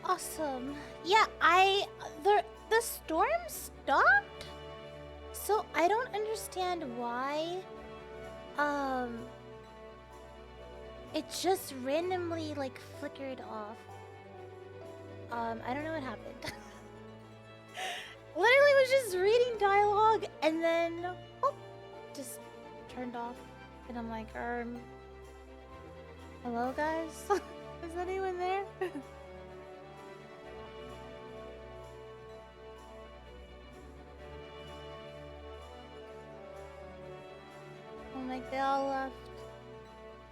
Awesome. Yeah, the storm stopped. So I don't understand why it just randomly like flickered off. I don't know what happened. Literally was just reading dialogue and then just turned off. And I'm like, hello guys? Is anyone there? I'm like, they all left.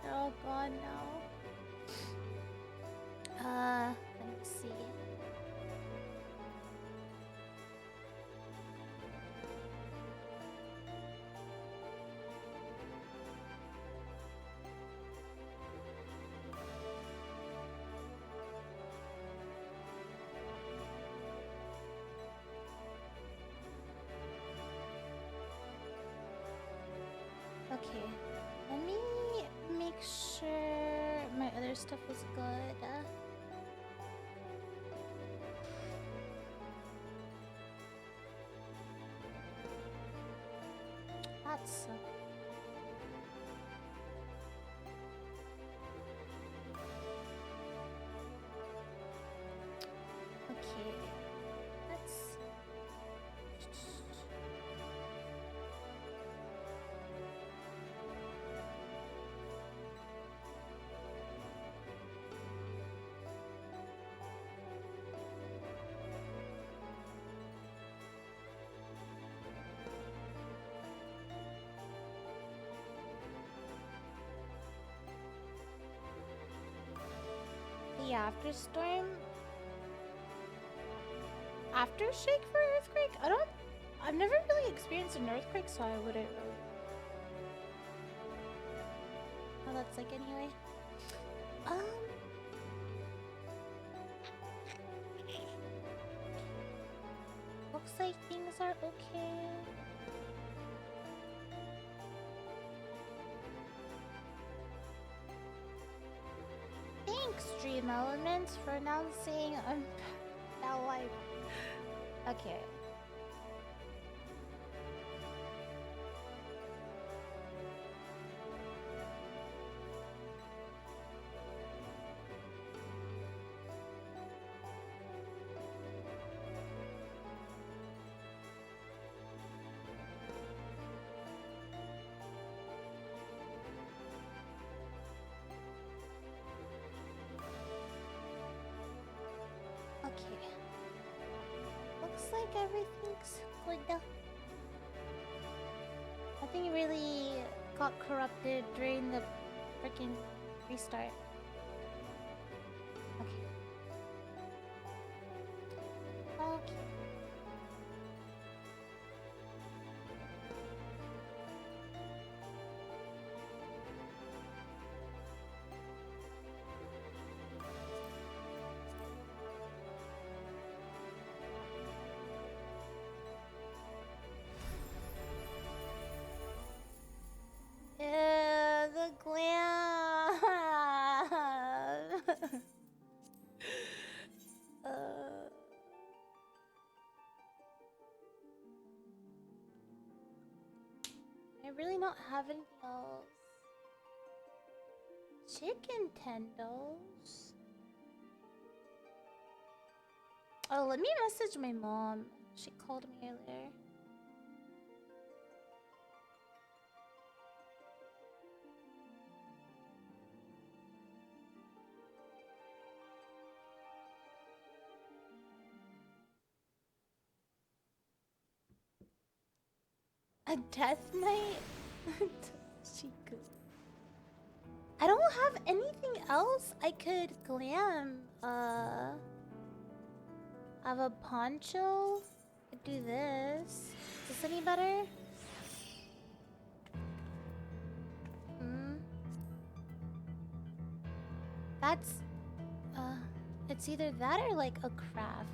They're all gone now. Let me see. Okay, let me make sure my other stuff was good. That's okay. Let's the aftershock for earthquake? I've never really experienced an earthquake, so I wouldn't really. Oh, that's like anyway. Looks like things are okay. Thanks, Dream Elements, for announcing I'm now live. Okay. Looks like everything's good. Nothing really got corrupted during the freaking restart. Okay. The glam. I really not have anything else. Chicken tendos. Oh, let me message my mom. She called me earlier. A death knight? Shiku. I don't have anything else I could glam. I have a poncho. Could do this. Is this any better? That's it's either that or like a crafty.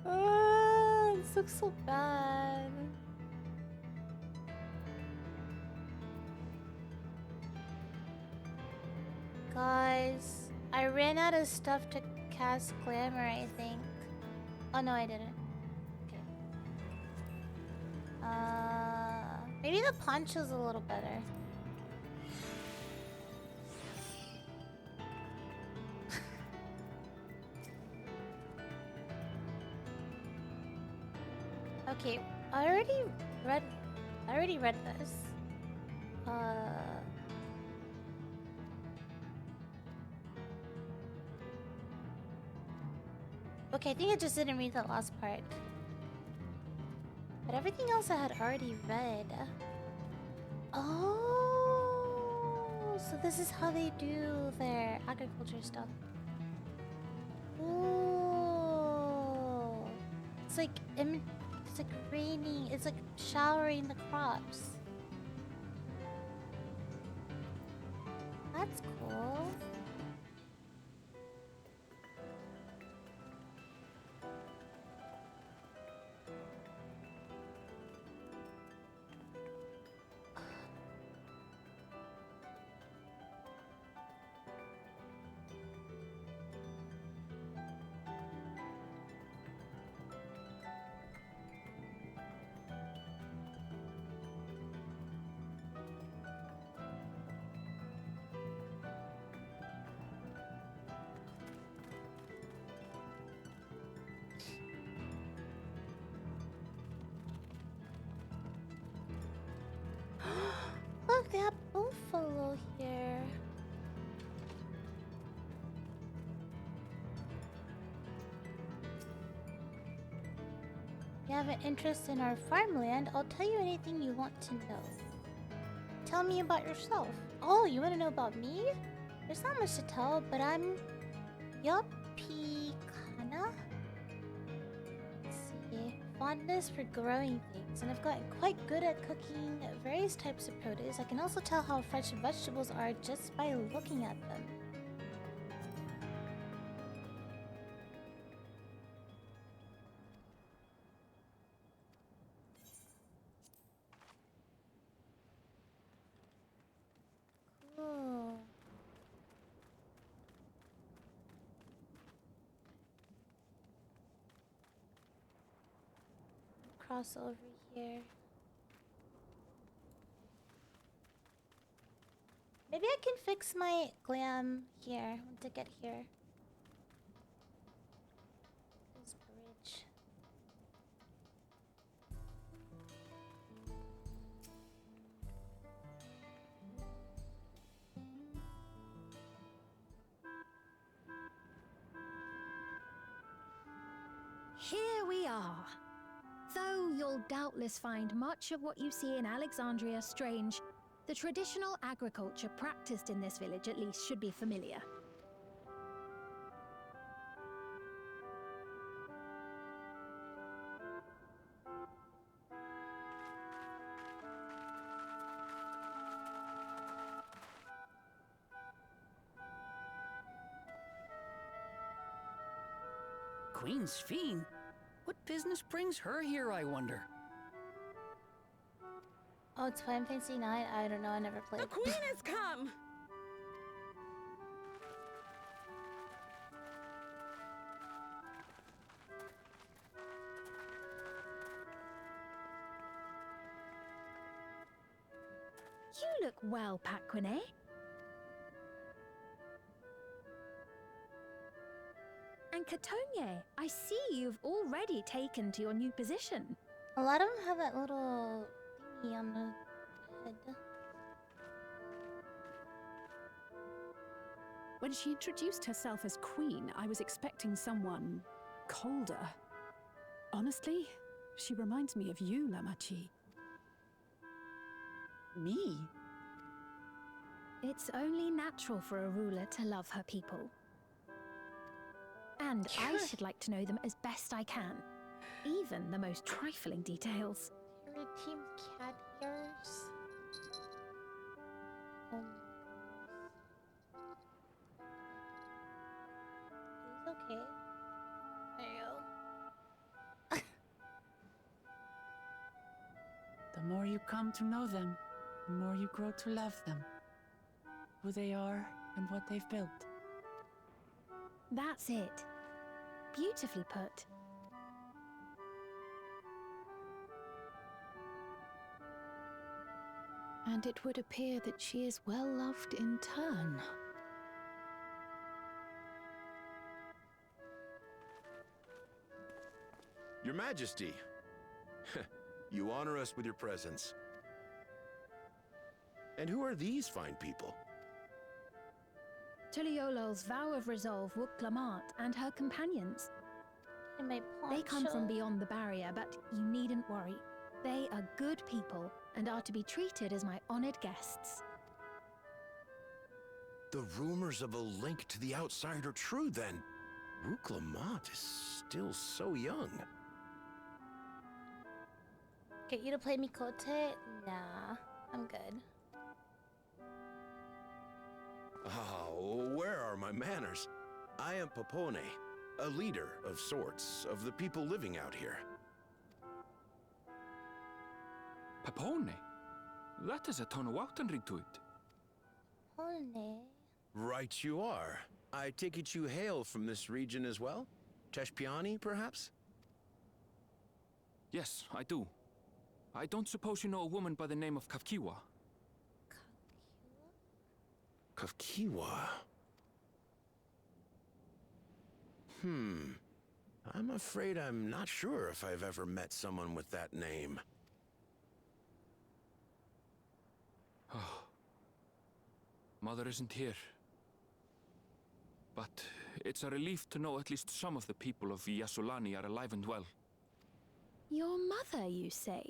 I'm so looks so bad. Guys, I ran out of stuff to cast glamour, I think. Oh no, I didn't. Okay. Maybe the poncho's a little better. Okay, I already read this. Okay, I think I just didn't read the last part. But everything else I had already read. Oh, so this is how they do their agriculture stuff. Ooh. It's like raining, it's like showering the crops. That's cool. Look, they have buffalo here. You have an interest in our farmland? I'll tell you anything you want to know. Tell me about yourself. Oh, you want to know about me? There's not much to tell, but I'm Yopikana. Let's see. Fondness for growing things, and I've gotten quite good at cooking various types of produce. I can also tell how fresh vegetables are just by looking at them. Cool. Cross over here. Maybe I can fix my glam here once I get here. This bridge. Here we are. Though you'll doubtless find much of what you see in Alexandria strange, the traditional agriculture practiced in this village at least should be familiar. Queen's Fiend? What business brings her here, I wonder? Oh, it's Final Fantasy 9? I don't know, I never played. The Queen has come! You look well, Paquine. And Catogne, I see you've already taken to your new position. A lot of them have that little thingy on the head. When she introduced herself as queen, I was expecting someone colder. Honestly, she reminds me of you, Lamachi. Me? It's only natural for a ruler to love her people. And I should like to know them as best I can, even the most trifling details. Your team cat ears. Oh. He's okay. There you go. you come to know them, the more you grow to love them. Who they are and what they've built. That's it. Beautifully put. And it would appear that she is well loved in turn. Your Majesty, you honor us with your presence. And who are these fine people? Tuliolol's vow of resolve Wuk-Lamat and her companions. In my They come from poncho. beyond the barrier, but you needn't worry. They are good people and are to be treated as my honored guests. The rumors of a link to the outside are true, then. Wuk-Lamat is still so young. Get you to play Mikote? Nah, I'm good. Oh, where are my manners? I am Popone, a leader of sorts of the people living out here. Papone? That is a Tonawautan ring to it. Pone. Right you are. I take it you hail from this region as well? Teshpiani, perhaps? Yes, I do. I don't suppose you know a woman by the name of Kafkiwa? Kafkiwa? I'm afraid I'm not sure if I've ever met someone with that name. Oh. Mother isn't here. But it's a relief to know at least some of the people of Yasulani are alive and well. Your mother, you say?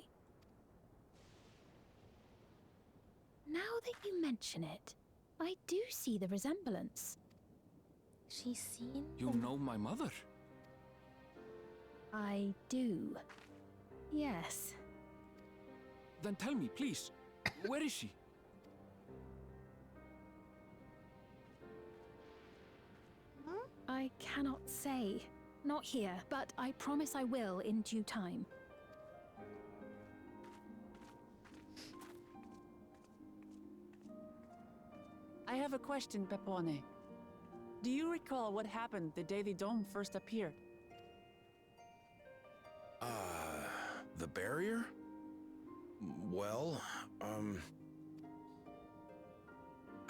Now that you mention it, I do see the resemblance. She's seen You them. know my mother? I do. Yes. Then tell me, please, where is she? I cannot say. Not here, but I promise I will in due time. I have a question, Pepone. Do you recall what happened the day the dome first appeared? The barrier? Well,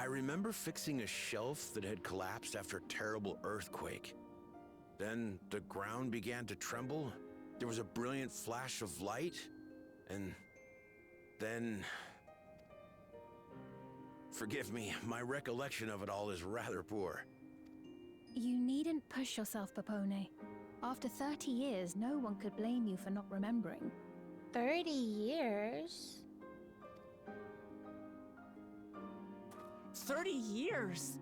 I remember fixing a shelf that had collapsed after a terrible earthquake. Then the ground began to tremble. There was a brilliant flash of light, and then... Forgive me, my recollection of it all is rather poor. You needn't push yourself, Popone. After 30 years, no one could blame you for not remembering. 30 years? 30 years?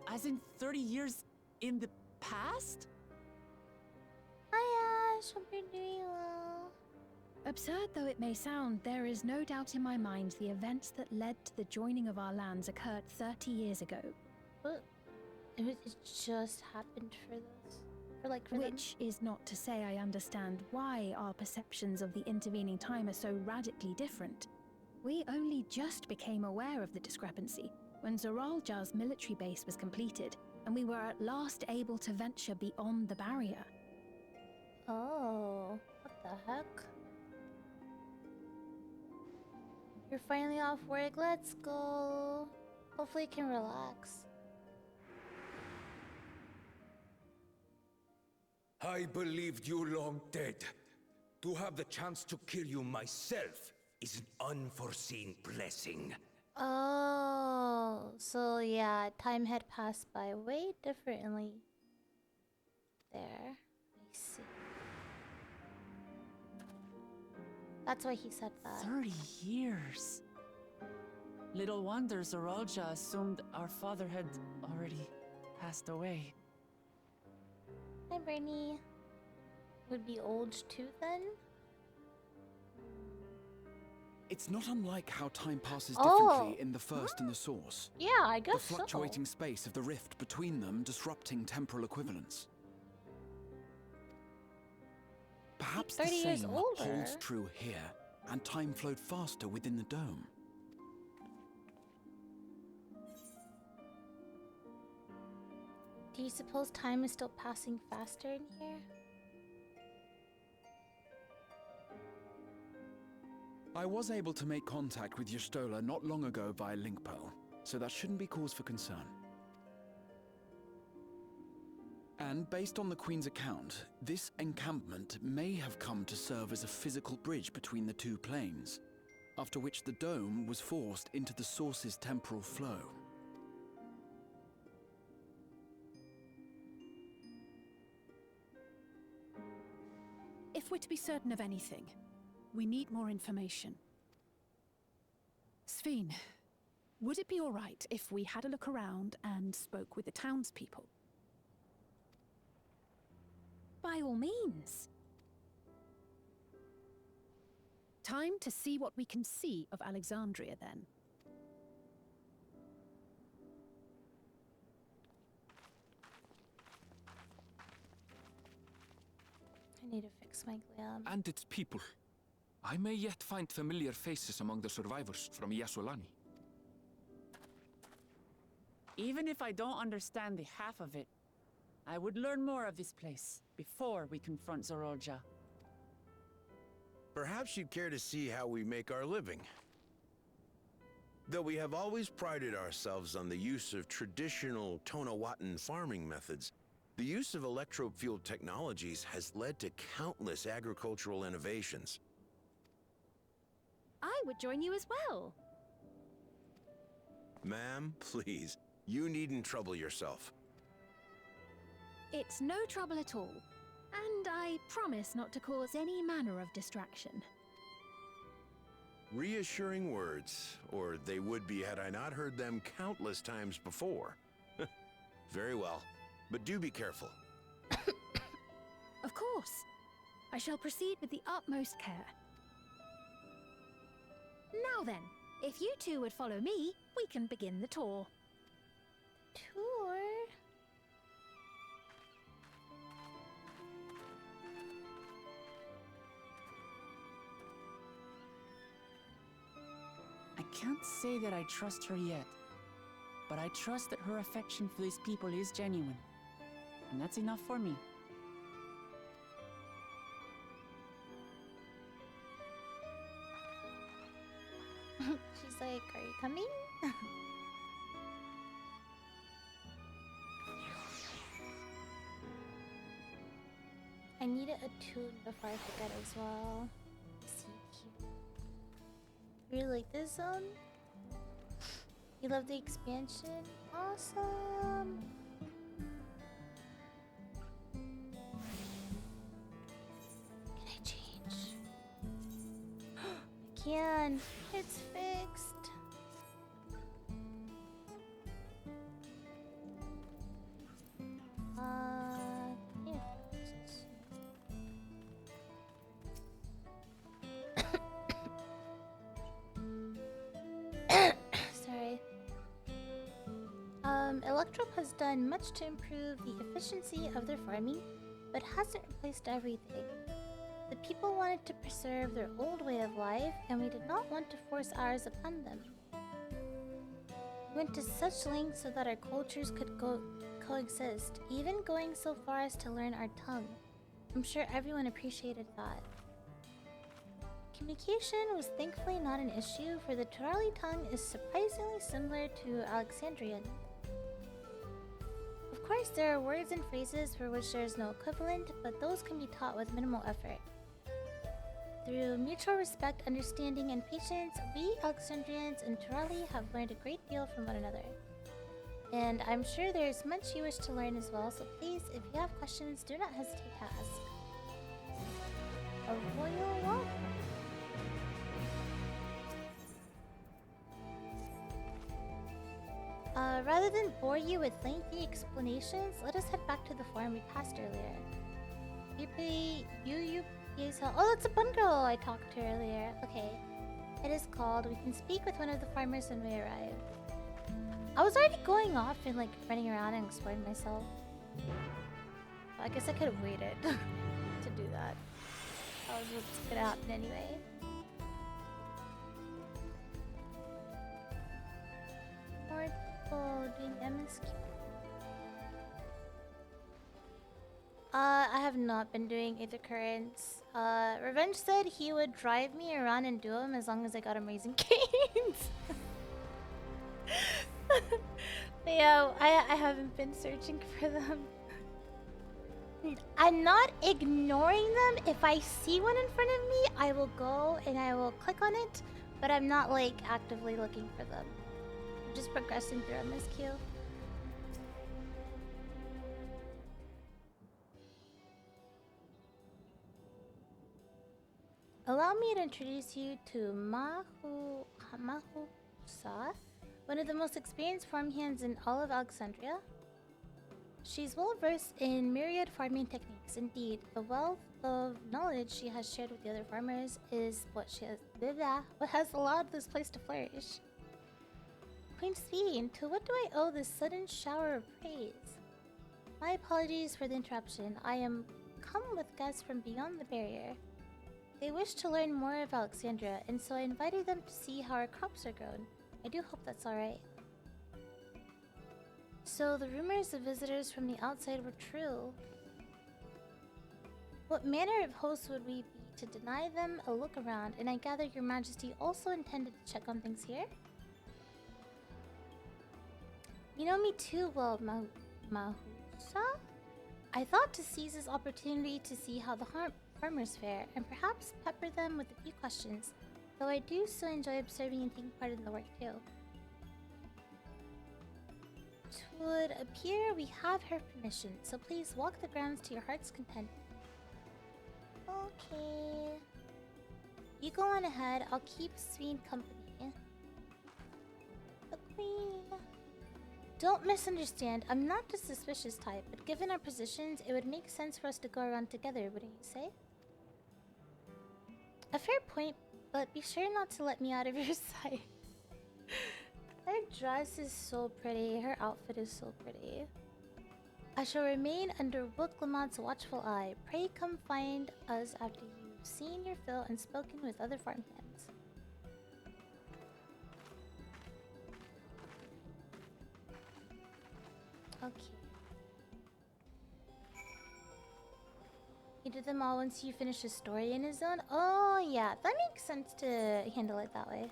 As in 30 years in the past? Hi Ash, hope you're doing well. Absurd though it may sound, there is no doubt in my mind the events that led to the joining of our lands occurred 30 years ago. What? It just happened for this? For them? Which is not to say I understand why our perceptions of the intervening time are so radically different. We only just became aware of the discrepancy when Zoralja's military base was completed, and we were at last able to venture beyond the barrier. Oh, what the heck? You're finally off work, let's go. Hopefully you can relax. I believed you long dead. To have the chance to kill you myself is an unforeseen blessing. Oh, so yeah, time had passed by way differently. There, I see. That's why he said that. 30 years. Little wonder Zoralja assumed our father had already passed away. Hi, Bernie. Would be old too then? It's not unlike how time passes Oh. differently in the first and the source. Yeah, I The guess fluctuating space of the rift between them disrupting temporal equivalence. Perhaps the 30 years same older. holds true here. and time flowed faster within the dome. Do you suppose time is still passing faster in here? I was able to make contact with Y'shtola not long ago via link pearl, so that shouldn't be cause for concern. And based on the Queen's account, this encampment may have come to serve as a physical bridge between the two planes, after which the dome was forced into the source's temporal flow. If we're to be certain of anything, we need more information. Sphene, would it be all right if we had a look around and spoke with the townspeople? By all means. Time to see what we can see of Alexandria, then. I need to fix my glam. And its people. I may yet find familiar faces among the survivors from Yasolani. Even if I don't understand the half of it, I would learn more of this place before we confront Zorolja. Perhaps you'd care to see how we make our living. Though we have always prided ourselves on the use of traditional Tonawatan farming methods, the use of electro-fueled technologies has led to countless agricultural innovations. I would join you as well. Ma'am, please, you needn't trouble yourself. It's no trouble at all. And I promise not to cause any manner of distraction. Reassuring words, or they would be had I not heard them countless times before. Very well, but do be careful. Of course. I shall proceed with the utmost care. Now then, if you two would follow me, we can begin the tour. Tour? I can't say that I trust her yet, but I trust that her affection for these people is genuine. And that's enough for me. She's like, are you coming? I needed a tune before I forget as well. See here. You really like this zone? You love the expansion? Awesome! Can I change? I can! It's fixed! Yeah. Sorry. Electrop has done much to improve the efficiency of their farming, but hasn't replaced everything. The people wanted to preserve their old way of life, and we did not want to force ours upon them. We went to such lengths so that our cultures could coexist, even going so far as to learn our tongue. I'm sure everyone appreciated that. Communication was thankfully not an issue, for the Turali tongue is surprisingly similar to Alexandrian. Of course, there are words and phrases for which there is no equivalent, but those can be taught with minimal effort. Through mutual respect, understanding, and patience, we Alexandrians and Turali have learned a great deal from one another. And I'm sure there's much you wish to learn as well, so please, if you have questions, do not hesitate to ask. A royal welcome. Rather than bore you with lengthy explanations, let us head back to the farm we passed earlier. Oh, that's a bun girl I talked to earlier. Okay. It is called. We can speak with one of the farmers when we arrive. I was already going off and like running around and exploring myself. I guess I could have waited to do that. That was what's gonna happen anyway. doing MSQ. I have not been doing Aether Currents. Revenge said he would drive me around and do them as long as I got him raising canes. But yeah, I haven't been searching for them. I'm not ignoring them. If I see one in front of me, I will go and I will click on it. But I'm not like actively looking for them. I'm just progressing through MSQ. Allow me to introduce you to Mahusa, one of the most experienced farmhands in all of Alexandria. She's well versed in myriad farming techniques. Indeed, the wealth of knowledge she has shared with the other farmers is what has allowed this place to flourish. Queen Sphene, to what do I owe this sudden shower of praise? My apologies for the interruption. I am come with guests from beyond the barrier. They wish to learn more of Alexandria, and so I invited them to see how our crops are grown. I do hope that's alright. So the rumors of visitors from the outside were true. What manner of hosts would we be to deny them a look around? And I gather your majesty also intended to check on things here? You know me too well, Mahusa? I thought to seize this opportunity to see how the farmers fare, and perhaps pepper them with a few questions, though I do so enjoy observing and taking part in the work too. Would appear we have her permission, so please walk the grounds to your heart's content. Okay. You go on ahead, I'll keep Sphene company. The queen. Don't misunderstand, I'm not the suspicious type, but given our positions, it would make sense for us to go around together, wouldn't you say? A fair point, but be sure not to let me out of your sight. Her dress is so pretty. Her outfit is so pretty. I shall remain under Wook Lamont's watchful eye. Pray come find us after you've seen your fill and spoken with other farmhands. Okay. You did them all once you finish a story in his zone? Oh yeah, that makes sense to handle it that way.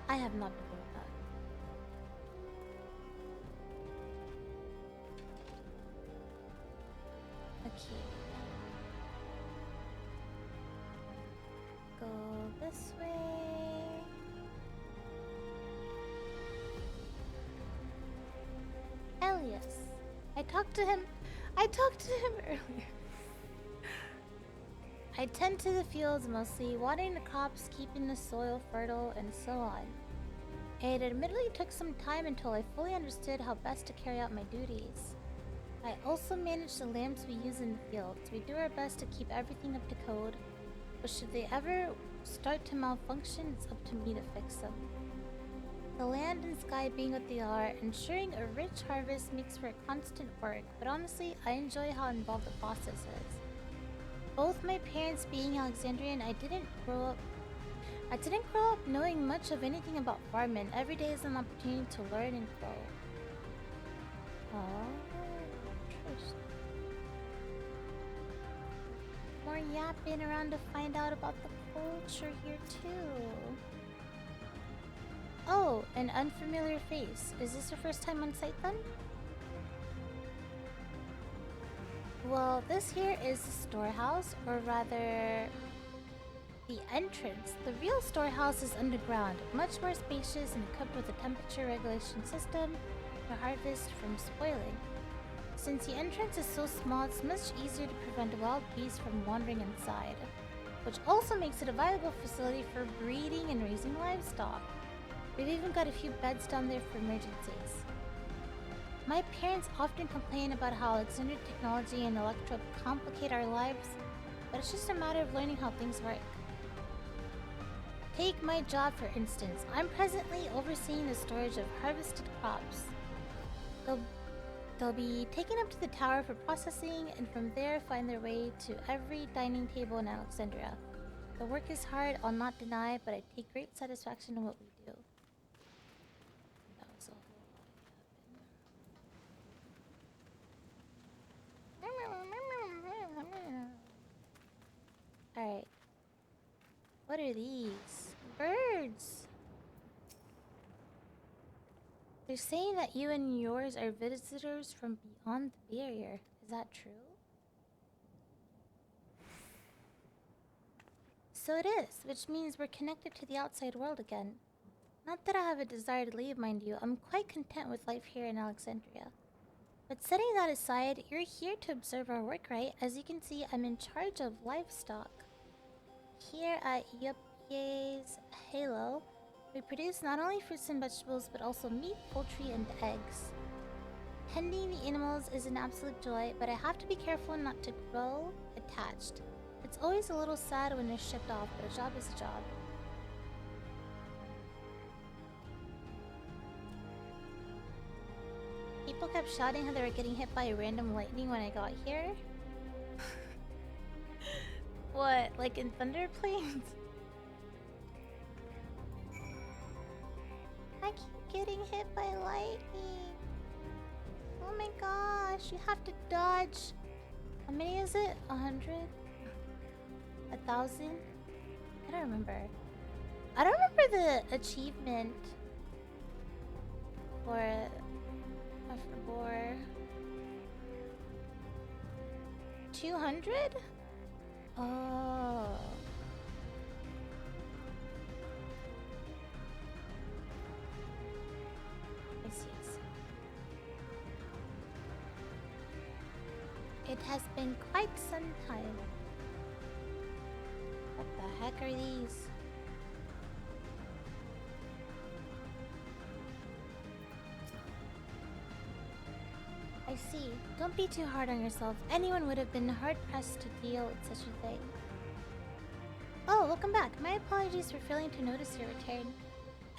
I have not been doing that. Okay. Go this way. Elias. I talked to him earlier. I tend to the fields mostly, watering the crops, keeping the soil fertile, and so on. It admittedly took some time until I fully understood how best to carry out my duties. I also manage the lamps we use in the fields. We do our best to keep everything up to code, but should they ever start to malfunction, it's up to me to fix them. The land and sky being what they are, ensuring a rich harvest makes for constant work, but honestly, I enjoy how involved the process is. Both my parents being Alexandrian, I didn't grow up knowing much of anything about farming. Every day is an opportunity to learn and grow. Oh, interesting. More yapping around to find out about the culture here too. Oh, an unfamiliar face. Is this your first time on site then? Well, this here is the storehouse, or rather, the entrance. The real storehouse is underground, much more spacious and equipped with a temperature regulation system to harvest from spoiling. Since the entrance is so small, it's much easier to prevent wild beasts from wandering inside, which also makes it a viable facility for breeding and raising livestock. We've even got a few beds down there for emergencies. My parents often complain about how Alexandrian technology and electro complicate our lives, but it's just a matter of learning how things work. Take my job for instance. I'm presently overseeing the storage of harvested crops. They'll be taken up to the tower for processing, and from there find their way to every dining table in Alexandria. The work is hard, I'll not deny, but I take great satisfaction in what we do. are these? Birds! They're saying that you and yours are visitors from beyond the barrier. Is that true? So it is, which means we're connected to the outside world again. Not that I have a desire to leave, mind you. I'm quite content with life here in Alexandria. But setting that aside, you're here to observe our work, right? As you can see, I'm in charge of livestock. Here at Yupye's Halo, we produce not only fruits and vegetables, but also meat, poultry, and eggs. Tending the animals is an absolute joy, but I have to be careful not to grow attached. It's always a little sad when they're shipped off, but a job is a job. People kept shouting how they were getting hit by random lightning when I got here. What, like in Thunder Plains? I keep getting hit by lightning. Oh my gosh, you have to dodge. How many is it? 100? 1,000? I don't remember. I don't remember the achievement for War 200? Oh. I see. It has been quite some time. What the heck are these? I see. Don't be too hard on yourself. Anyone would have been hard-pressed to deal with such a thing. Oh, welcome back. My apologies for failing to notice your return.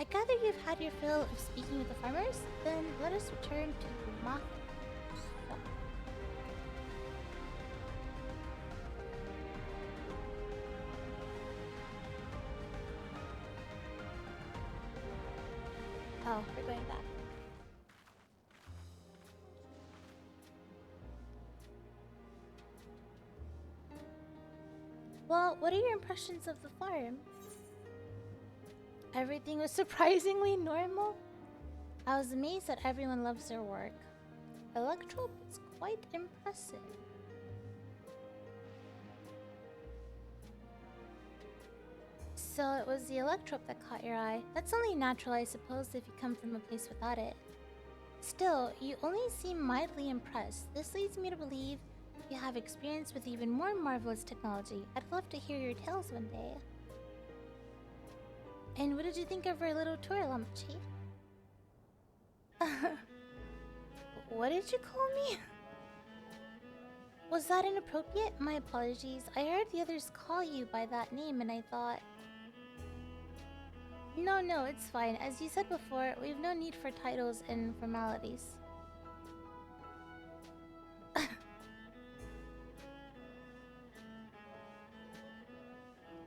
I gather you've had your fill of speaking with the farmers? Then let us return to Mach. Oh, we're going back. Well, what are your impressions of the farm? Everything was surprisingly normal. I was amazed that everyone loves their work. Electrope is quite impressive. So it was the Electrope that caught your eye. That's only natural, I suppose, if you come from a place without it. Still, you only seem mildly impressed. This leads me to believe you have experience with even more marvelous technology. I'd love to hear your tales one day. And what did you think of our little tour, Lamachi? What did you call me? Was that inappropriate? My apologies. I heard the others call you by that name and I thought... No, it's fine. As you said before, we've no need for titles and formalities.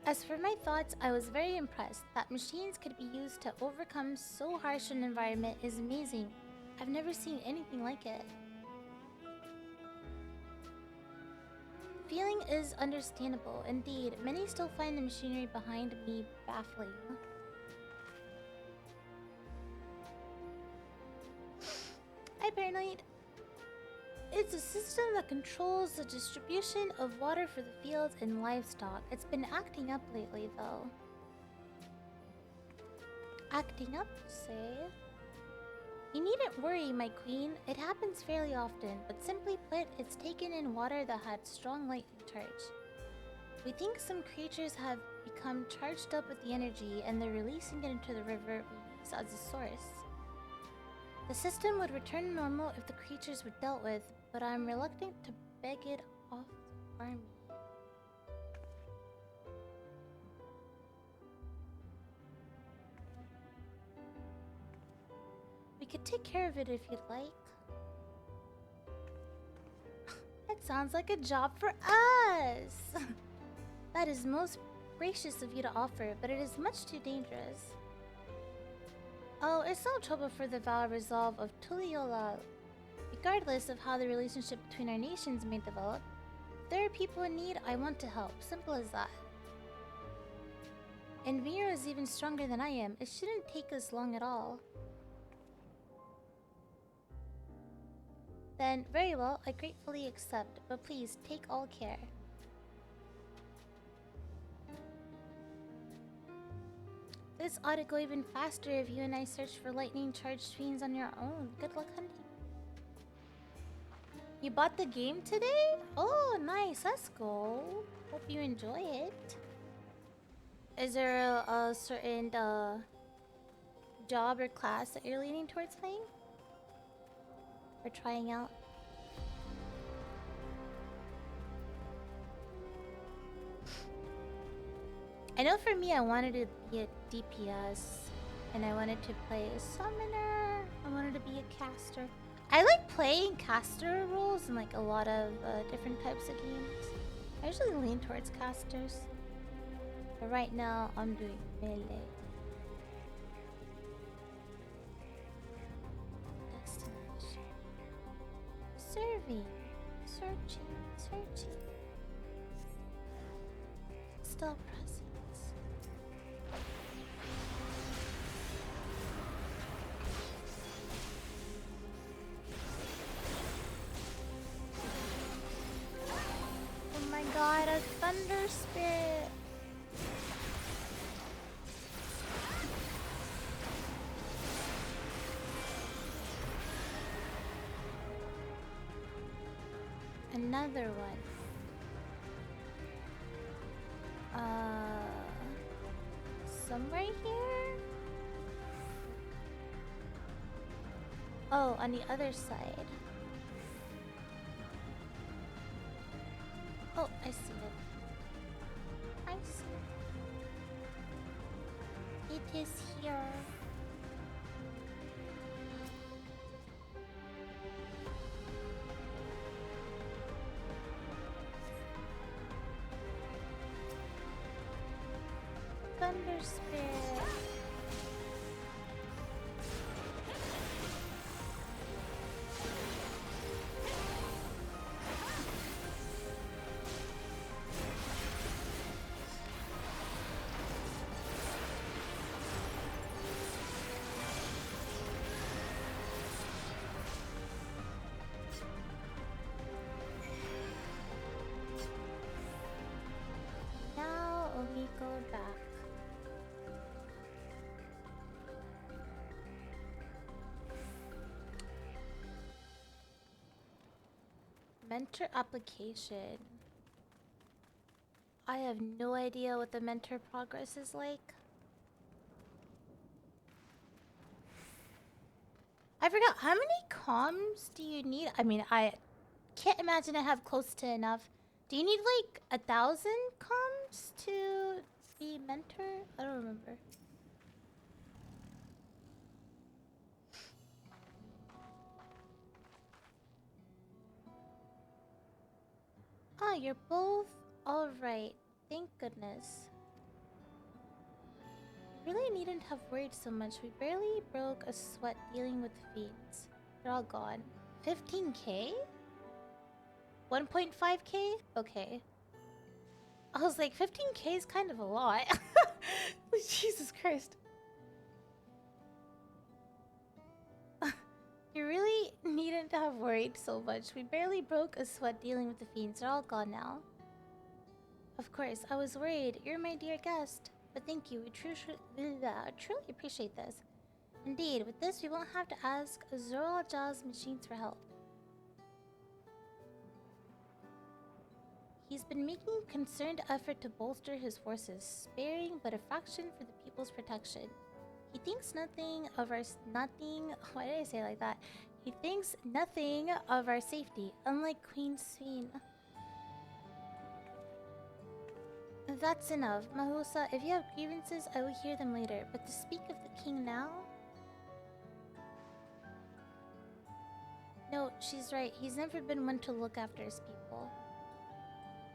As for my thoughts, I was very impressed. That machines could be used to overcome so harsh an environment is amazing. I've never seen anything like it. Feeling is understandable. Indeed, many still find the machinery behind me baffling. Hi, Paranoid. It's a system that controls the distribution of water for the fields and livestock. It's been acting up lately, though. Acting up, say? You needn't worry, my queen. It happens fairly often, but simply put, it's taken in water that had strong lightning charge. We think some creatures have become charged up with the energy, and they're releasing it into the river we use as a source. The system would return to normal if the creatures were dealt with, but I'm reluctant to beg it off the army. We could take care of it if you'd like. That sounds like a job for us! That is most gracious of you to offer, but it is much too dangerous. Oh, it's no trouble for the vow resolve of Tuliolal. Regardless of how the relationship between our nations may develop, if there are people in need, I want to help. Simple as that. And Miro is even stronger than I am. It shouldn't take us long at all. Then, very well, I gratefully accept, but please take all care. This ought to go even faster if you and I search for lightning-charged fiends on your own. Good luck hunting. You bought the game today? Oh, nice. Let's go. Hope you enjoy it. Is there a certain job or class that you're leaning towards playing? Or trying out? I know for me, I wanted to be a DPS, and I wanted to play a summoner. I wanted to be a caster. I like playing caster roles in like a lot of different types of games. I usually lean towards casters, but right now I'm doing melee. Destination. Serving. Searching. Still presence. Oh my god, a thunder spirit. Another one. Somewhere here? Oh, on the other side. Oh, I see it. I see it. It is here. Thunder Spirit. Now we go back. Mentor application. I have no idea what the mentor progress is like. I forgot, how many comms do you need? I mean, I can't imagine I have close to enough. Do you need like 1,000 comms to be mentor? I don't remember. Ah, you're both alright. Thank goodness. Really needn't have worried so much. We barely broke a sweat dealing with fiends. They're all gone. 15k? 1.5k? Okay. I was like, 15k is kind of a lot. Jesus Christ. You really needn't to have worried so much. We barely broke a sweat dealing with the fiends. They're all gone now. Of course, I was worried. You're my dear guest. But thank you. We truly appreciate this. Indeed, with this, we won't have to ask Zoral Jaw's machines for help. He's been making a concerned effort to bolster his forces, sparing but a fraction for the people's protection. He thinks nothing of our why did I say it like that? He thinks nothing of our safety, unlike Queen Sween. That's enough. Mahusa, if you have grievances, I will hear them later. But to speak of the king now? No, she's right. He's never been one to look after his people.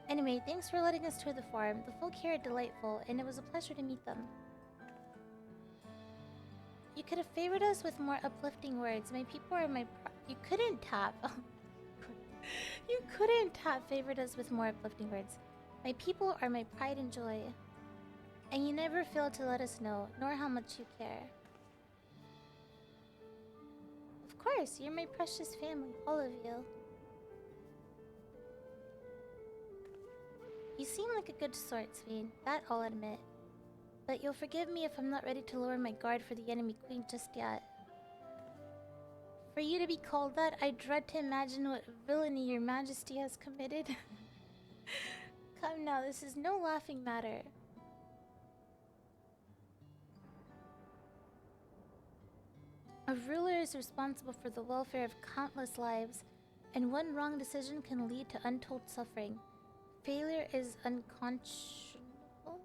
Anyway, thanks for letting us tour the farm. The folk here are delightful, and it was a pleasure to meet them. You could have favored us with more uplifting words. My people are my You couldn't have. You couldn't have favored us with more uplifting words. My people are my pride and joy. And you never fail to let us know, nor how much you care. Of course, you're my precious family, all of you. You seem like a good sort, Svein, that I'll admit. But you'll forgive me if I'm not ready to lower my guard for the enemy queen just yet. For you to be called that, I dread to imagine what villainy your majesty has committed. Come now, this is no laughing matter. A ruler is responsible for the welfare of countless lives, and one wrong decision can lead to untold suffering. Failure is unconscionable?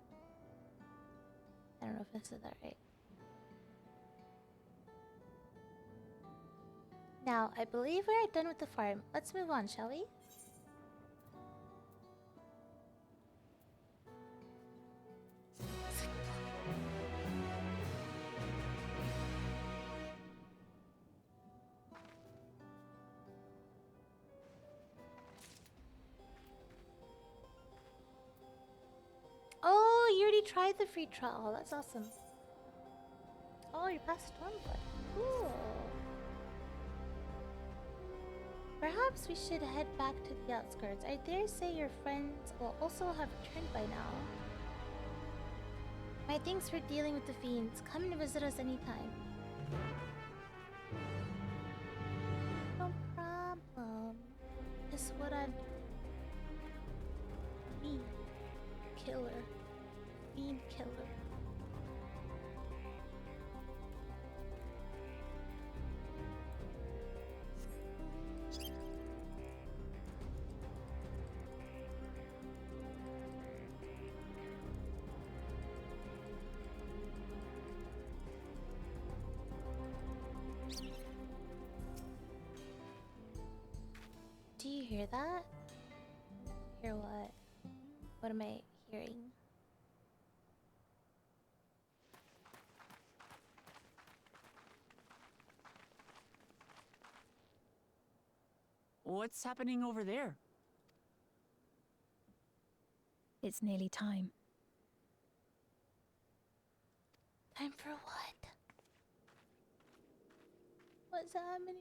I don't know if I said that right. Now, I believe we're done with the farm. Let's move on, shall we? Oh, you already tried the free trial. That's awesome. Oh, you passed Stormblood. Cool. Perhaps we should head back to the outskirts. I dare say your friends will also have returned by now. My thanks for dealing with the fiends. Come and visit us anytime. No problem. It's what I do. Me. Killer. Fiend killer. Do you hear that? Hear what? What am I hearing? What's happening over there? It's nearly time. Time for what? What's happening?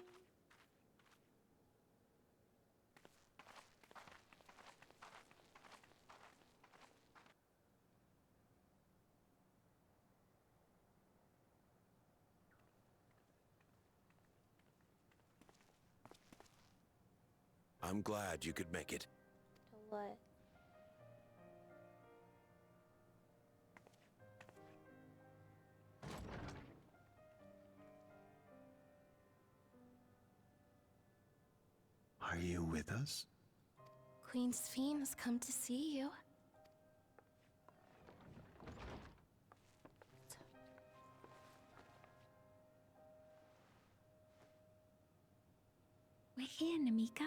I'm glad you could make it. To what? Are you with us? Queen Sphene has come to see you. We're here, Namika.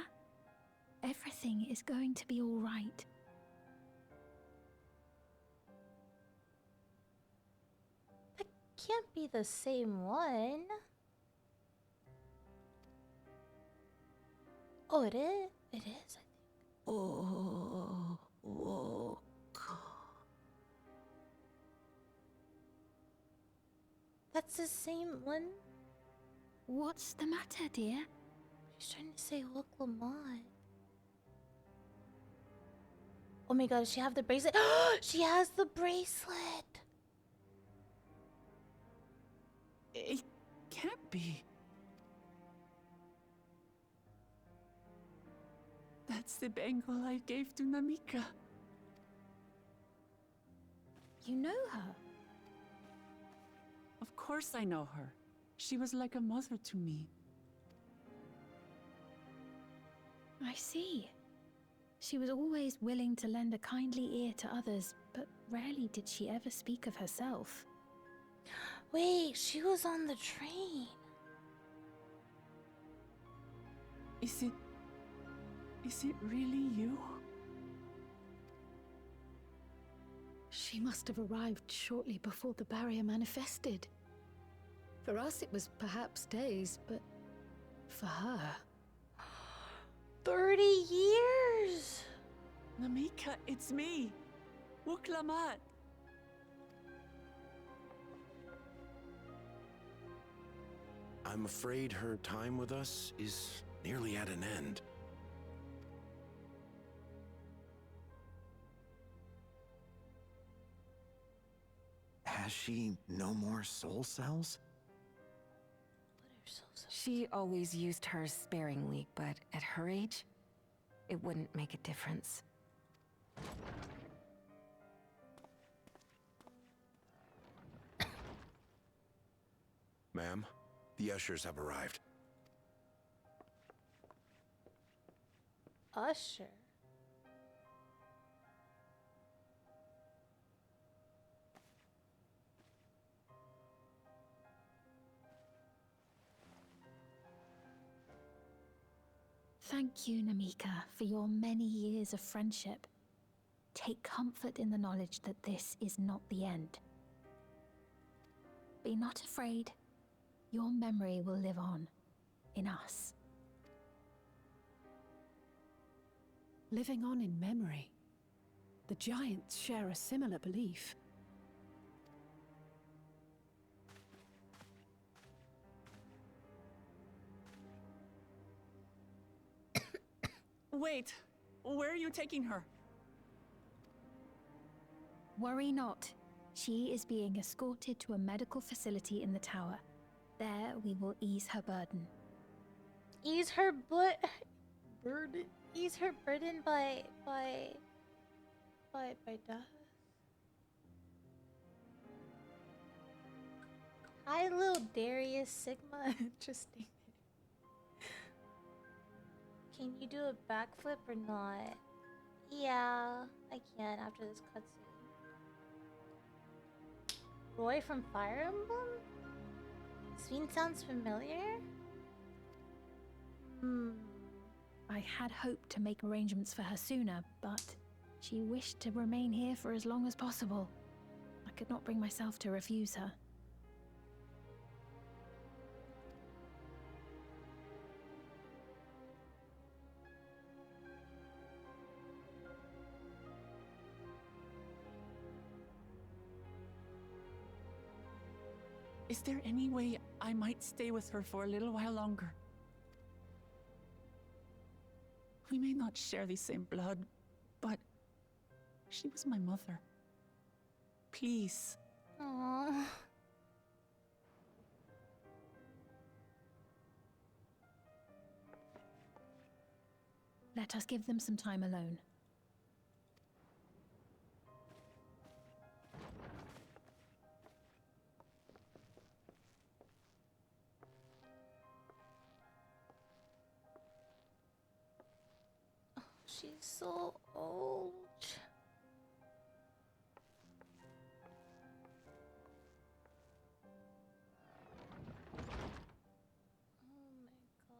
Everything is going to be all right. That can't be the same one. Oh, it is? It is, I think. Oh, whoa. That's the same one? What's the matter, dear? She's trying to say Wook Lamont. Oh my god, does she have the bracelet? She has the bracelet! It can't be. That's the bangle I gave to Namika. You know her? Of course I know her. She was like a mother to me. I see. She was always willing to lend a kindly ear to others, but rarely did she ever speak of herself. Wait, she was on the train. Is it really you? She must have arrived shortly before the barrier manifested. For us, it was perhaps days, but for her... 30 years! Namika, it's me, Wook Lamont. I'm afraid her time with us is nearly at an end. Has she no more soul cells? She always used hers sparingly, but at her age, it wouldn't make a difference. Ma'am, the ushers have arrived. Usher. Thank you, Namika, for your many years of friendship. Take comfort in the knowledge that this is not the end. Be not afraid. Your memory will live on in us. Living on in memory. The giants share a similar belief. Wait, where are you taking her? Worry not. She is being escorted to a medical facility in the tower. There we will ease her burden. Ease her burden. Ease her burden by death. Hi, little Darius Sigma. Interesting. Can you do a backflip or not? Yeah, I can after this cutscene. Roy from Fire Emblem? Sven sounds familiar? I had hoped to make arrangements for her sooner, but she wished to remain here for as long as possible. I could not bring myself to refuse her. Is there any way I might stay with her for a little while longer? We may not share the same blood, but she was my mother. Please. Aww. Let us give them some time alone. She's so old. Oh my god.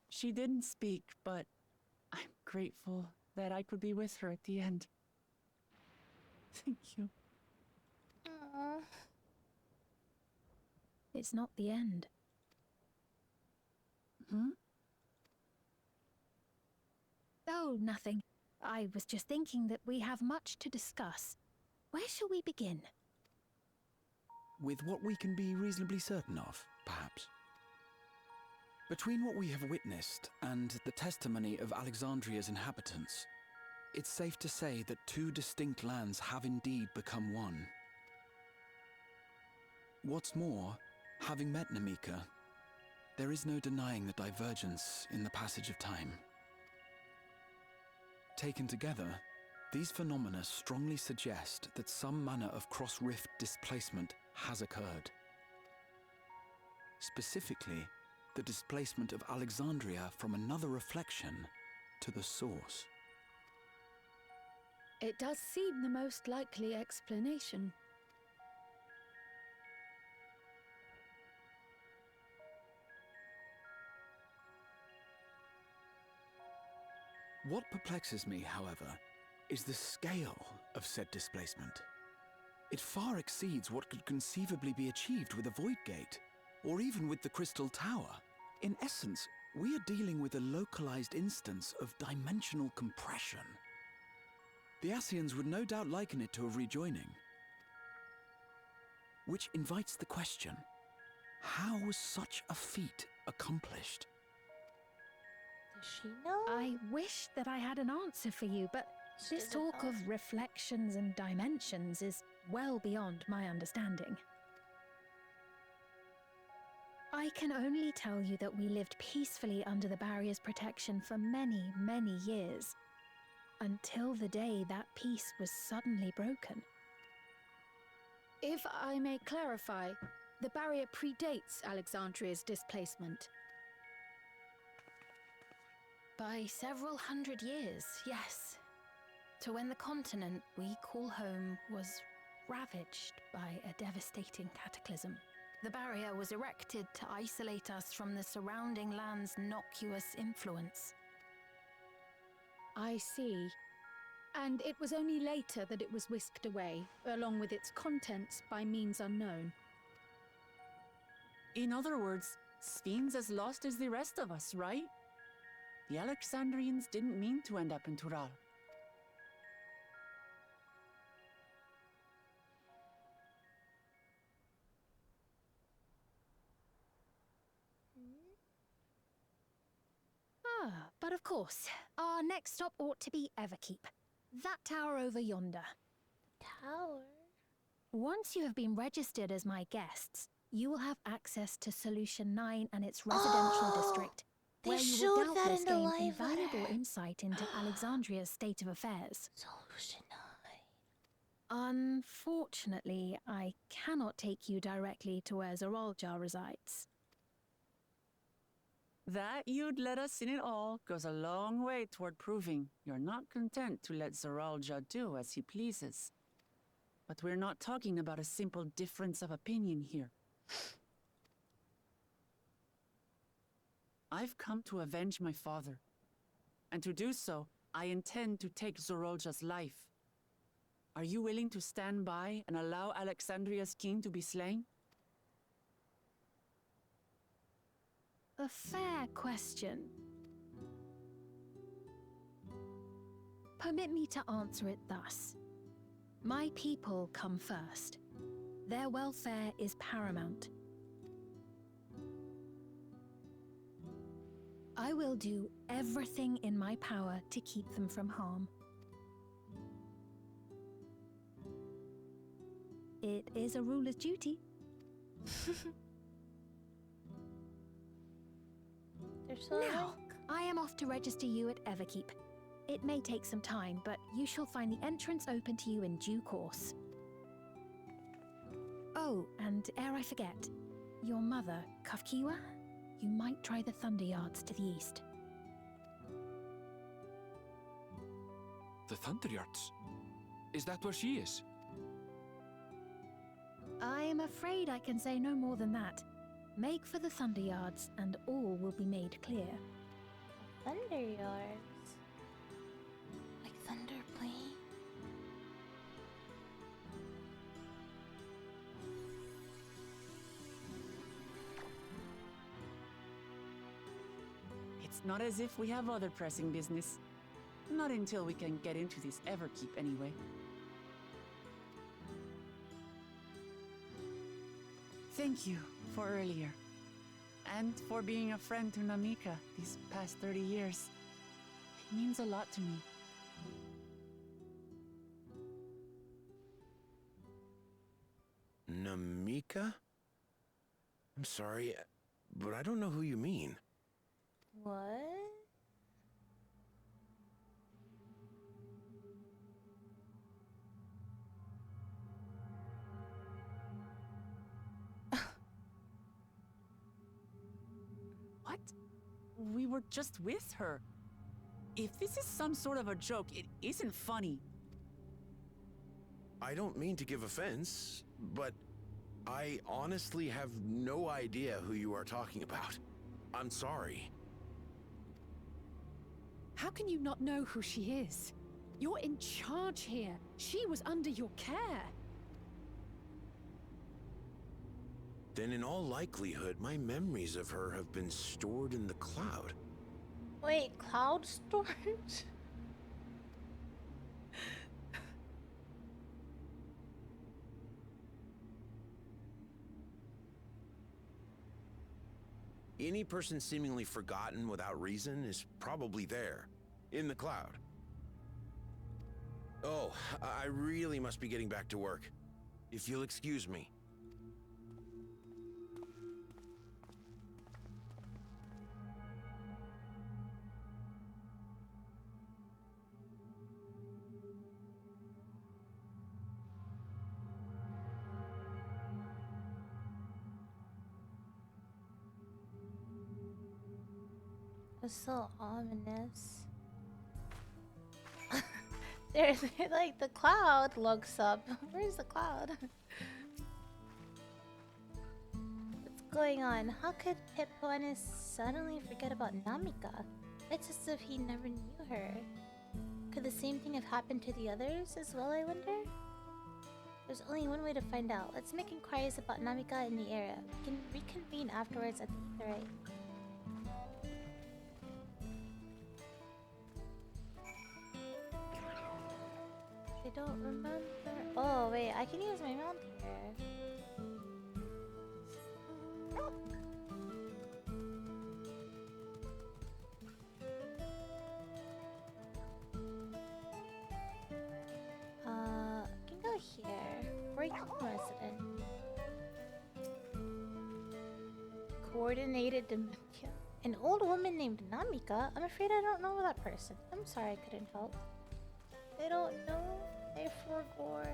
She didn't speak, but I'm grateful that I could be with her at the end. Thank you. Aww. It's not the end. Oh, nothing. I was just thinking that we have much to discuss. Where shall we begin? With what we can be reasonably certain of, perhaps. Between what we have witnessed and the testimony of Alexandria's inhabitants, it's safe to say that two distinct lands have indeed become one. What's more, having met Namika, there is no denying the divergence in the passage of time. Taken together, these phenomena strongly suggest that some manner of cross-rift displacement has occurred. Specifically, the displacement of Alexandria from another reflection to the source. It does seem the most likely explanation. What perplexes me, however, is the scale of said displacement. It far exceeds what could conceivably be achieved with a Void Gate, or even with the Crystal Tower. In essence, we are dealing with a localized instance of dimensional compression. The Ascians would no doubt liken it to a rejoining. Which invites the question, how was such a feat accomplished? Does she know? I wish that I had an answer for you, but She this doesn't talk know. of reflections and dimensions is well beyond my understanding. I can only tell you that we lived peacefully under the barrier's protection for many, many years, until the day that peace was suddenly broken. If I may clarify, the barrier predates Alexandria's displacement. By several hundred years, yes. To when the continent we call home was ravaged by a devastating cataclysm. The barrier was erected to isolate us from the surrounding land's noxious influence. I see. And it was only later that it was whisked away, along with its contents, by means unknown. In other words, Sphene's as lost as the rest of us, right? The Alexandrians didn't mean to end up in Tural. Ah, but of course, our next stop ought to be Everkeep. That tower over yonder. Tower? Once you have been registered as my guests, you will have access to Solution 9 and its residential district, They where you showed will that doubtless in the gain live invaluable letter. insight into Alexandria's state of affairs. Solution 9. Unfortunately, I cannot take you directly to where Zoraljar resides. That you'd let us in it all goes a long way toward proving you're not content to let Zoralja do as he pleases. But we're not talking about a simple difference of opinion here. I've come to avenge my father. And to do so, I intend to take Zoralja's life. Are you willing to stand by and allow Alexandria's king to be slain? A fair question. Permit me to answer it thus. My people come first. Their welfare is paramount. I will do everything in my power to keep them from harm. It is a ruler's duty. They're so Now, I am off to register you at Everkeep. It may take some time, but you shall find the entrance open to you in due course. Oh, and ere I forget, your mother, Kafkiwa, you might try the Thunder Yards to the east. The Thunder Yards? Is that where she is? I am afraid I can say no more than that. Make for the Thunder Yards, and all will be made clear. Thunder Yards. Like thunder plane. It's not as if we have other pressing business. Not until we can get into this Everkeep anyway. Thank you for earlier. And for being a friend to Namika these past 30 years. It means a lot to me. Namika? I'm sorry, but I don't know who you mean. What? What? We were just with her. If this is some sort of a joke, it isn't funny. I don't mean to give offense, but I honestly have no idea who you are talking about. I'm sorry. How can you not know who she is? You're in charge here. She was under your care. Then in all likelihood, my memories of her have been stored in the cloud. Wait, cloud storage? Any person seemingly forgotten without reason is probably there, in the cloud. Oh, I really must be getting back to work. If you'll excuse me. It's so ominous. There's like the cloud looks up. Where's the cloud? What's going on? How could Peponis suddenly forget about Namika? It's as if he never knew her. Could the same thing have happened to the others as well, I wonder? There's only one way to find out. Let's make inquiries about Namika in the area. We can reconvene afterwards at the Etherite. I don't remember. Oh, wait, I can use my mount here. I can go here. Break resident. Coordinated dementia. An old woman named Namika? I'm afraid I don't know that person. I'm sorry I couldn't help. I don't know. I forgot.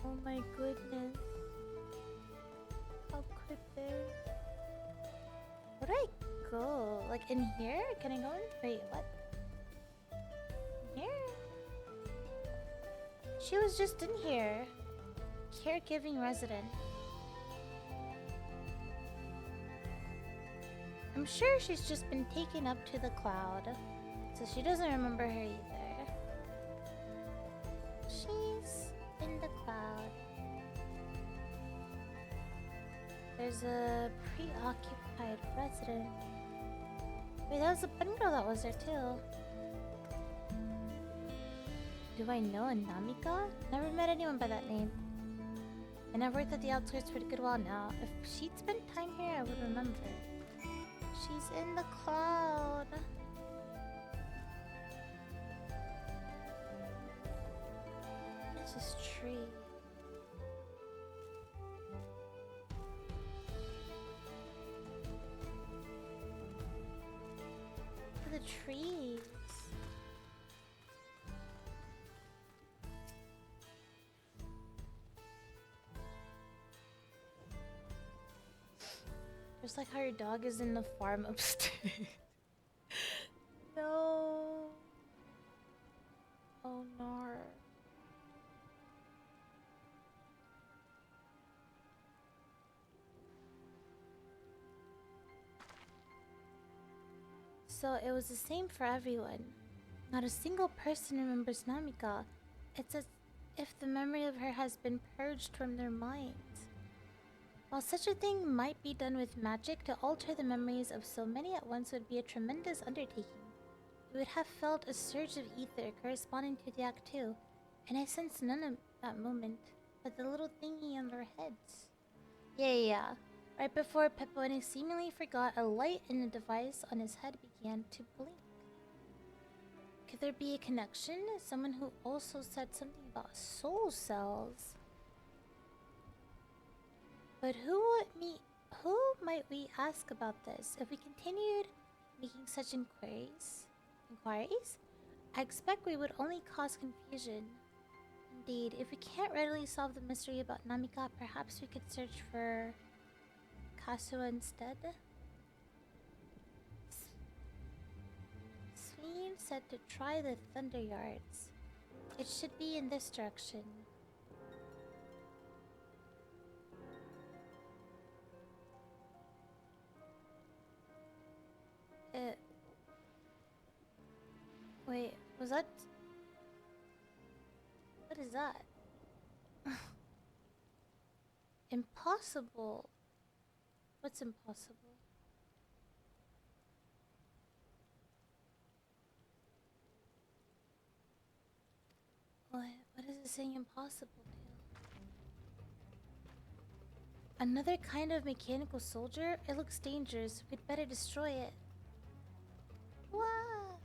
Oh my goodness. How could they? Where do I go? Like in here? Can I go in? Wait, what? In here? She was just in here. Caregiving resident. I'm sure she's just been taken up to the cloud, so she doesn't remember her either. She's in the cloud. There's a preoccupied resident. Wait, that was a bunny girl that was there too. Do I know a Namika? Never met anyone by that name. And I've worked at the outskirts for a good while now. If she'd spent time here, I would remember. She's in the cloud. It's this tree. The trees. Just like how your dog is in the farm upstairs. No. Oh no. So it was the same for everyone. Not a single person remembers Namika. It's as if the memory of her has been purged from their minds. While such a thing might be done with magic, to alter the memories of so many at once would be a tremendous undertaking. We would have felt a surge of ether corresponding to the act too, and I sensed none of that moment, but the little thingy on their heads. Yeah. Right before Pepone seemingly forgot, a light in the device on his head began to blink. Could there be a connection? Someone who also said something about soul cells. But who might we ask about this? If we continued making such inquiries, I expect we would only cause confusion. Indeed, if we can't readily solve the mystery about Namika, perhaps we could search for Kasua instead. Sween said to try the Thunder Yards. It should be in this direction. Wait, was that... What is that? Impossible. What's impossible? What is it saying impossible to? Another kind of mechanical soldier? It looks dangerous. We'd better destroy it. Wow.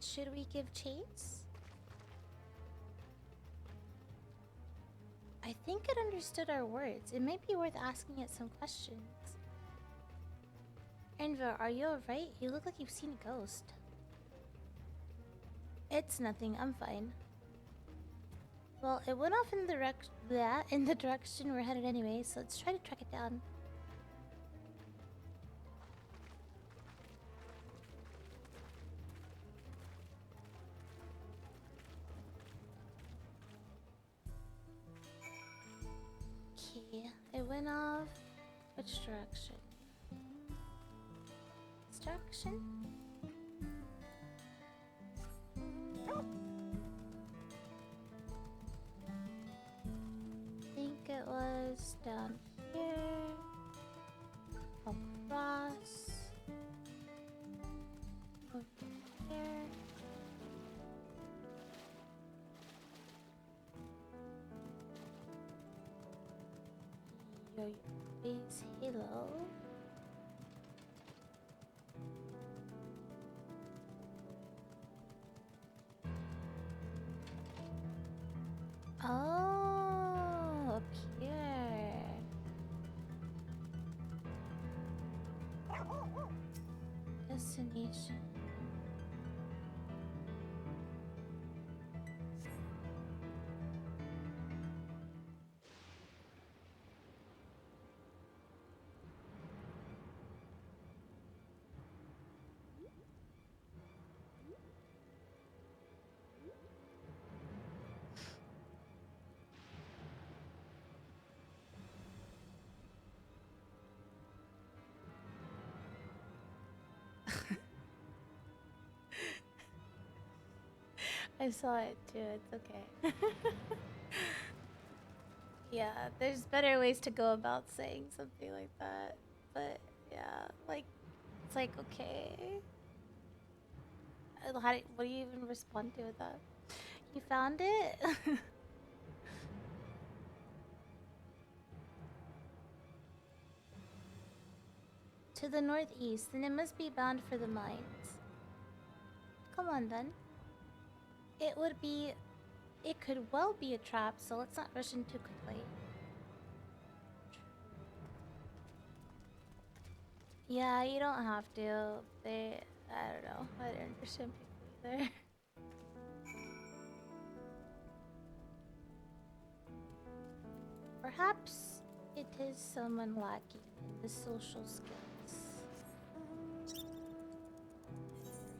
Should we give chase? I think it understood our words. It might be worth asking it some questions. Enver, are you alright? You look like you've seen a ghost. It's nothing, I'm fine. Well, it went off in the direction we're headed anyway, so let's try to track it down. Okay, it went off. Which direction? This direction? I think it was down here. Across. Over here. Yo, base halo. Oh, up here. Destination. I saw it too, it's okay. Yeah, there's better ways to go about saying something like that. But yeah, like, it's like, okay. What do you even respond to with that? You found it? To the northeast, then it must be bound for the mines. Come on then. It could well be a trap, so let's not rush in too quickly. Yeah, you don't have to. I don't know. I don't understand people either. Perhaps it is someone lacking in the social skills.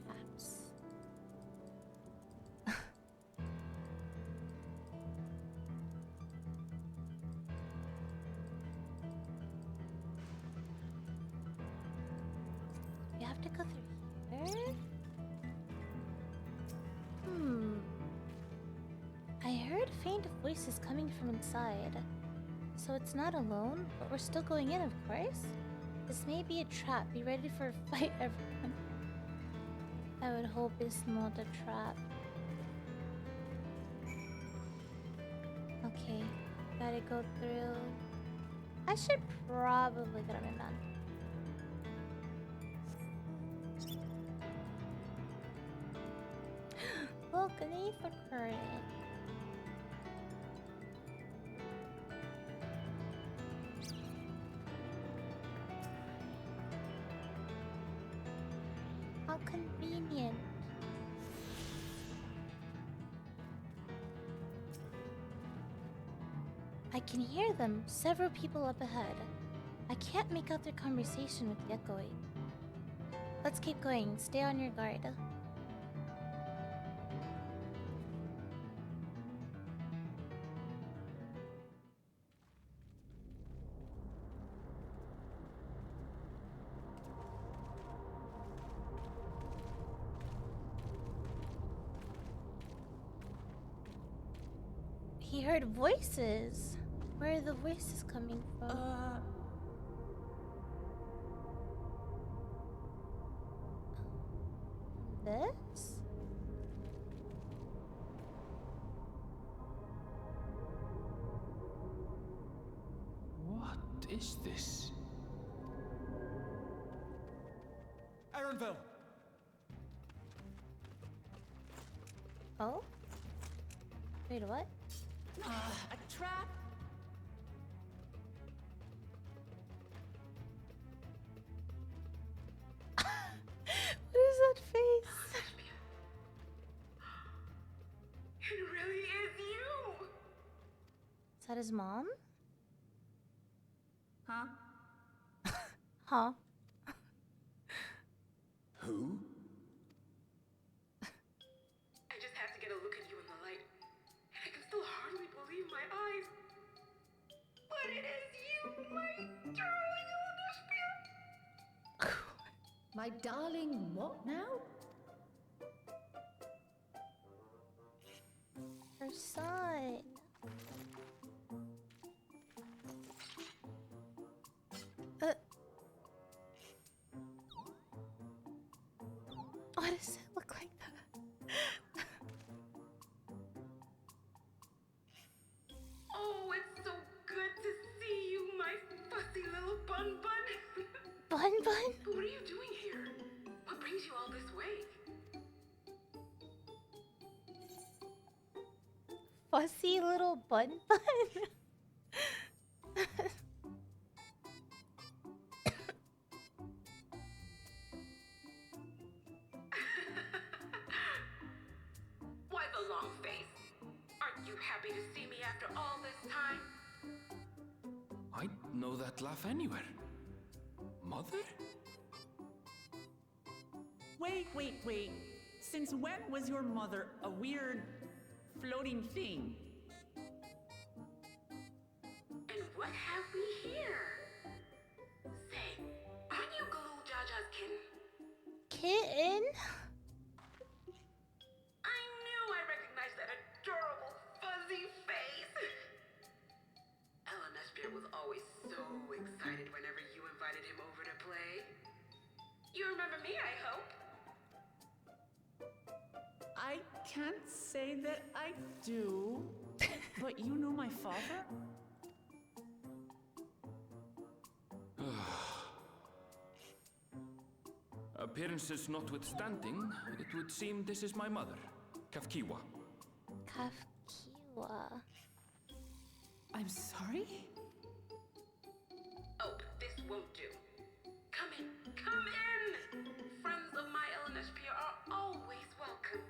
Perhaps. We have to go through here? I heard faint voices coming from inside. So it's not alone, but we're still going in, of course. This may be a trap. Be ready for a fight, everyone. I would hope it's not a trap. Okay, gotta go through. I should probably get on my man. Look, an ether current. How convenient. I can hear them, several people up ahead. I can't make out their conversation with the echoing. Let's keep going, stay on your guard. He heard voices. Where are the voices coming from? This? Oh? Wait, what? A trap? What is that face? It really is you! Is that his mom? Huh? Huh? Who? I just have to get a look at you in the light. And I can still hardly believe my eyes. But it is you, my darling Elder. My darling, what now? Her son. Why does it look like that? Oh, it's so good to see you, my fussy little bun bun. Bun Bun? What are you doing here? What brings you all this way? Fussy little Bun Bun? Why the long face? Aren't you happy to see me after all this time? I'd know that laugh anywhere. Mother? Wait. Since when was your mother a weird floating thing? And what have we here? Say, aren't you Galul Jaja's kitten? Kitten? I knew I recognized that adorable fuzzy face. Ellenesphere was always so excited whenever you invited him over to play. You remember me, I hope. I can't say that I do, but you know my father? Appearances notwithstanding, it would seem this is my mother, Kafkiwa. Kafkiwa. I'm sorry? Oh, this won't do. Come in. Friends of my Ellenesphere are always welcome.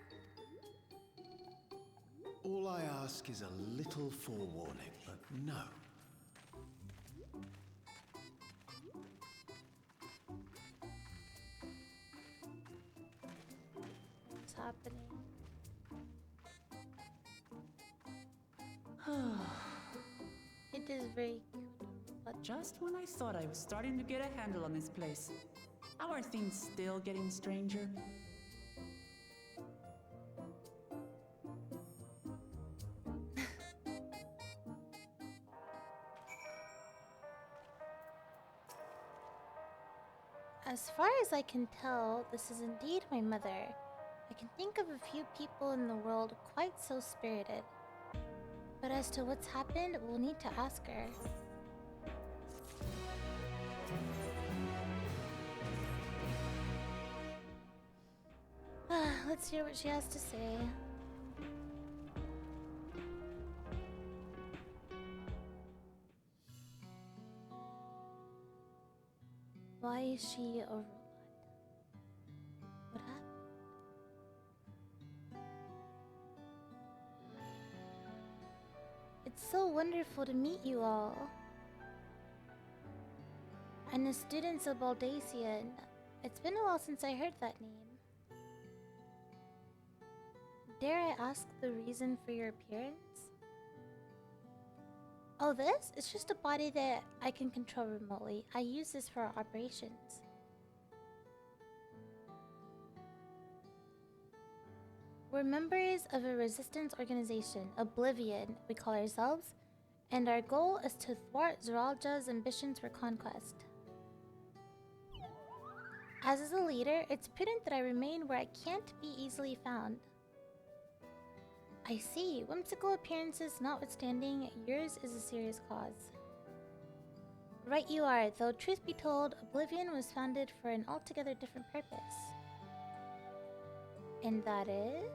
All I ask is a little forewarning, but no. What's happening? It is very cute, but Just when I thought I was starting to get a handle on this place, how are things still getting stranger? as far as I can tell, this is indeed my mother. I can think of a few people in the world quite so spirited. But as to what's happened, we'll need to ask her. Let's hear what she has to say. Why is she a robot? What happened? It's so wonderful to meet you all. And the students of Baldacian. It's been a while since I heard that name. Dare I ask the reason for your appearance? Oh, this? It's just a body that I can control remotely. I use this for our operations. We're members of a resistance organization, Oblivion, we call ourselves, and our goal is to thwart Zeralja's ambitions for conquest. As a leader, it's prudent that I remain where I can't be easily found. I see. Whimsical appearances notwithstanding, yours is a serious cause. Right you are, though truth be told, Oblivion was founded for an altogether different purpose. And that is...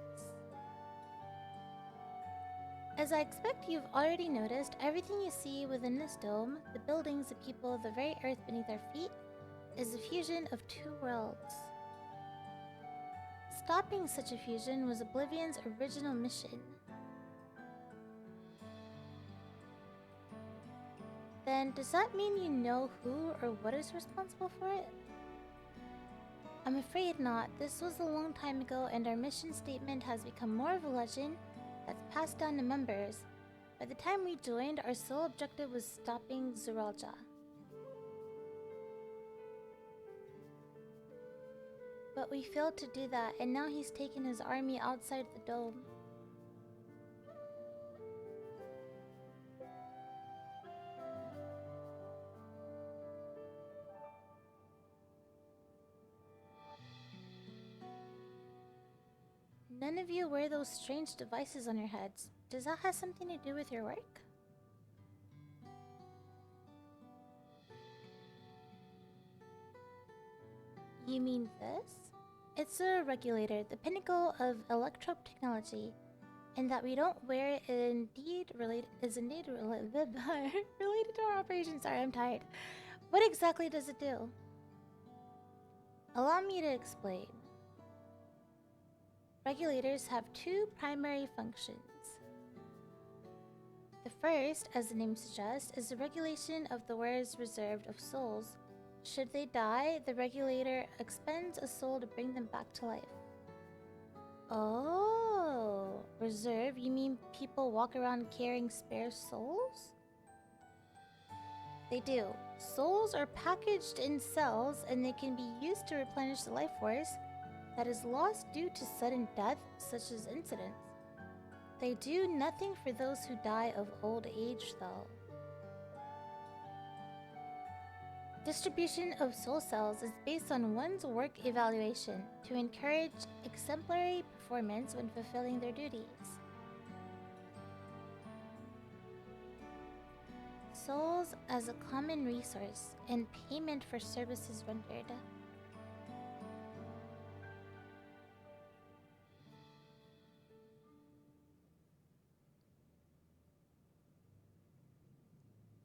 As I expect you've already noticed, everything you see within this dome, the buildings, the people, the very earth beneath our feet, is a fusion of two worlds. Stopping such a fusion was Oblivion's original mission. Then, does that mean you know who or what is responsible for it? I'm afraid not. This was a long time ago, and our mission statement has become more of a legend that's passed down to members. By the time we joined, our sole objective was stopping Zeralja. But we failed to do that, and now he's taken his army outside the dome. None of you wear those strange devices on your heads. Does that have something to do with your work? You mean this? It's a regulator, the pinnacle of electrope technology, and that we don't wear it is indeed related to our operation. Sorry, I'm tired. What exactly does it do? Allow me to explain. Regulators have two primary functions. The first, as the name suggests, is the regulation of the wares reserved of souls. Should they die, the regulator expends a soul to bring them back to life. Oh, reserve? You mean people walk around carrying spare souls? They do. Souls are packaged in cells and they can be used to replenish the life force that is lost due to sudden death, such as incidents. They do nothing for those who die of old age, though. Distribution of soul cells is based on one's work evaluation to encourage exemplary performance when fulfilling their duties. Souls as a common resource and payment for services rendered.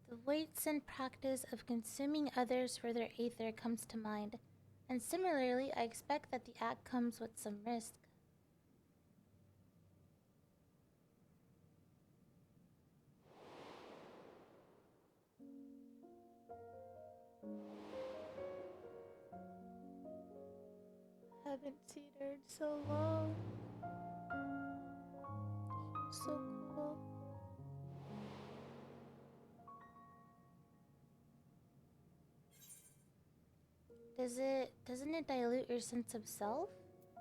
The weights and practice of consuming others for their aether comes to mind, and similarly, I expect that the act comes with some risk. Haven't seen her in so long. So cool. Doesn't it dilute your sense of self?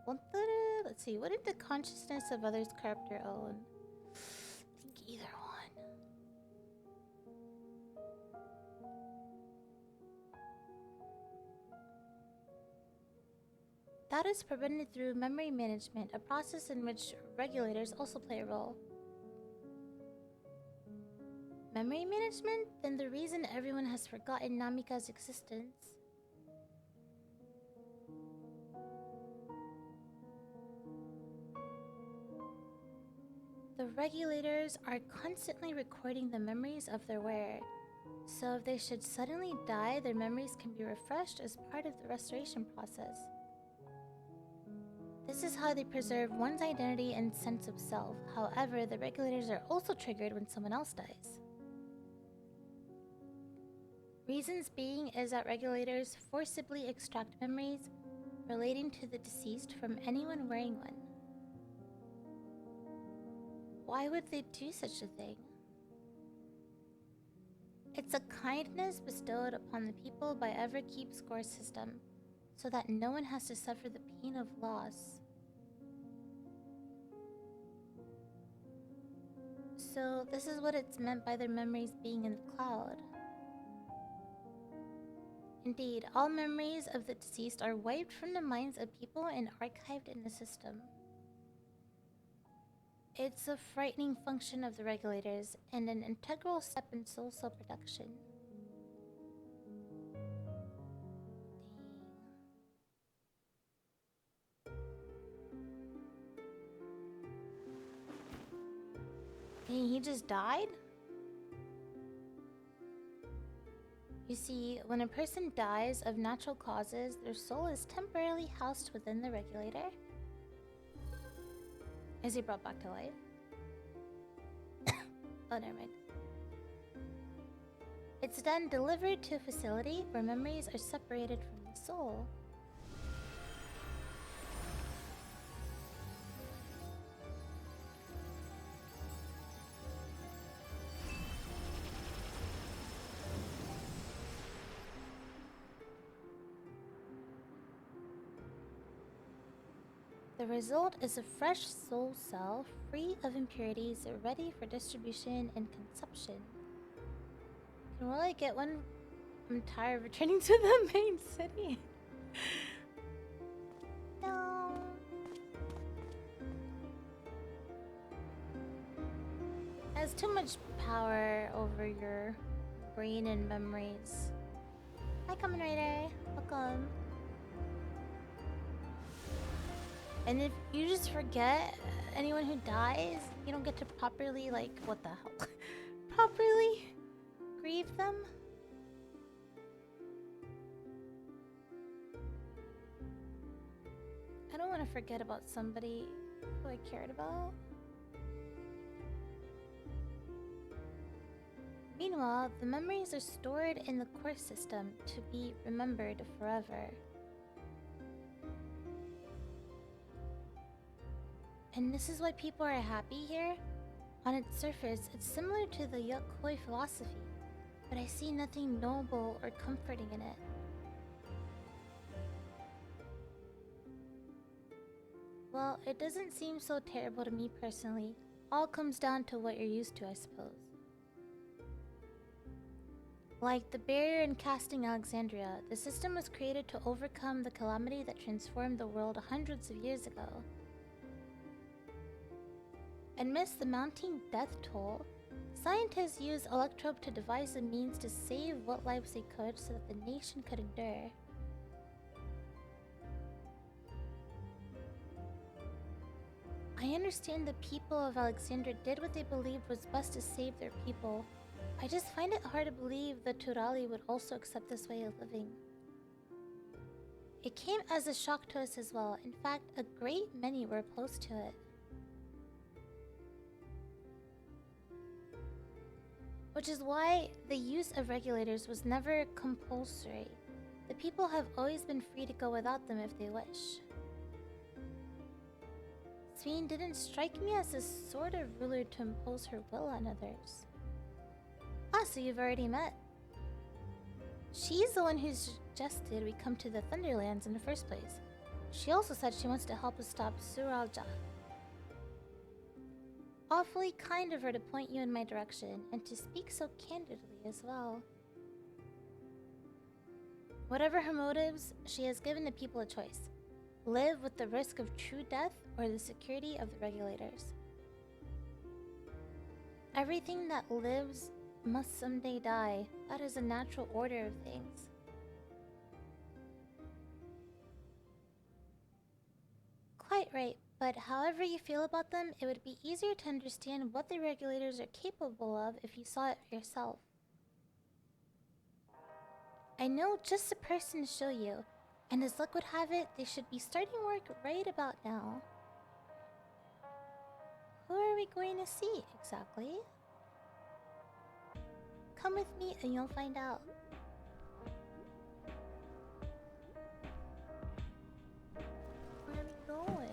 Let's see, what did the consciousness of others corrupt your own? I think either one. That is prevented through memory management, a process in which regulators also play a role. Memory management? Then the reason everyone has forgotten Namika's existence. The regulators are constantly recording the memories of their wearer, so if they should suddenly die, their memories can be refreshed as part of the restoration process. This is how they preserve one's identity and sense of self. However, the regulators are also triggered when someone else dies. Reasons being is that regulators forcibly extract memories relating to the deceased from anyone wearing one. Why would they do such a thing? It's a kindness bestowed upon the people by Everkeep's score system, so that no one has to suffer the pain of loss. So this is what it's meant by their memories being in the cloud. Indeed, all memories of the deceased are wiped from the minds of people and archived in the system. It's a frightening function of the regulators and an integral step in soul cell production. Dang, he just died? You see, when a person dies of natural causes, their soul is temporarily housed within the regulator. Is he brought back to life? Oh, never mind. It's then delivered to a facility where memories are separated from the soul. The result is a fresh soul cell, free of impurities, ready for distribution and consumption. Can will I get one? I'm tired of returning to the main city. No. Has too much power over your brain and memories. Hi, Kamen Rider. Welcome. And if you just forget anyone who dies, you don't get to properly, like, what the hell? Properly grieve them? I don't want to forget about somebody who I cared about. Meanwhile, the memories are stored in the core system to be remembered forever. And this is why people are happy here? On its surface, it's similar to the Yokoi philosophy, but I see nothing noble or comforting in it. Well, it doesn't seem so terrible to me personally. All comes down to what you're used to, I suppose. Like the barrier in casting Alexandria, the system was created to overcome the calamity that transformed the world hundreds of years ago. Amidst the mounting death toll, scientists used Electrope to devise a means to save what lives they could so that the nation could endure. I understand the people of Alexandria did what they believed was best to save their people. I just find it hard to believe the Turali would also accept this way of living. It came as a shock to us as well. In fact, a great many were opposed to it. Which is why the use of regulators was never compulsory. The people have always been free to go without them if they wish. Sveen didn't strike me as the sort of ruler to impose her will on others. Ah, so you've already met. She's the one who suggested we come to the Thunderlands in the first place. She also said she wants to help us stop Suralja. Awfully kind of her to point you in my direction, and to speak so candidly as well. Whatever her motives, she has given the people a choice. Live with the risk of true death, or the security of the regulators. Everything that lives must someday die. That is a natural order of things. Quite right. But however you feel about them, it would be easier to understand what the regulators are capable of if you saw it for yourself. I know just the person to show you, and as luck would have it, they should be starting work right about now. Who are we going to see exactly? Come with me and you'll find out. Where are we going?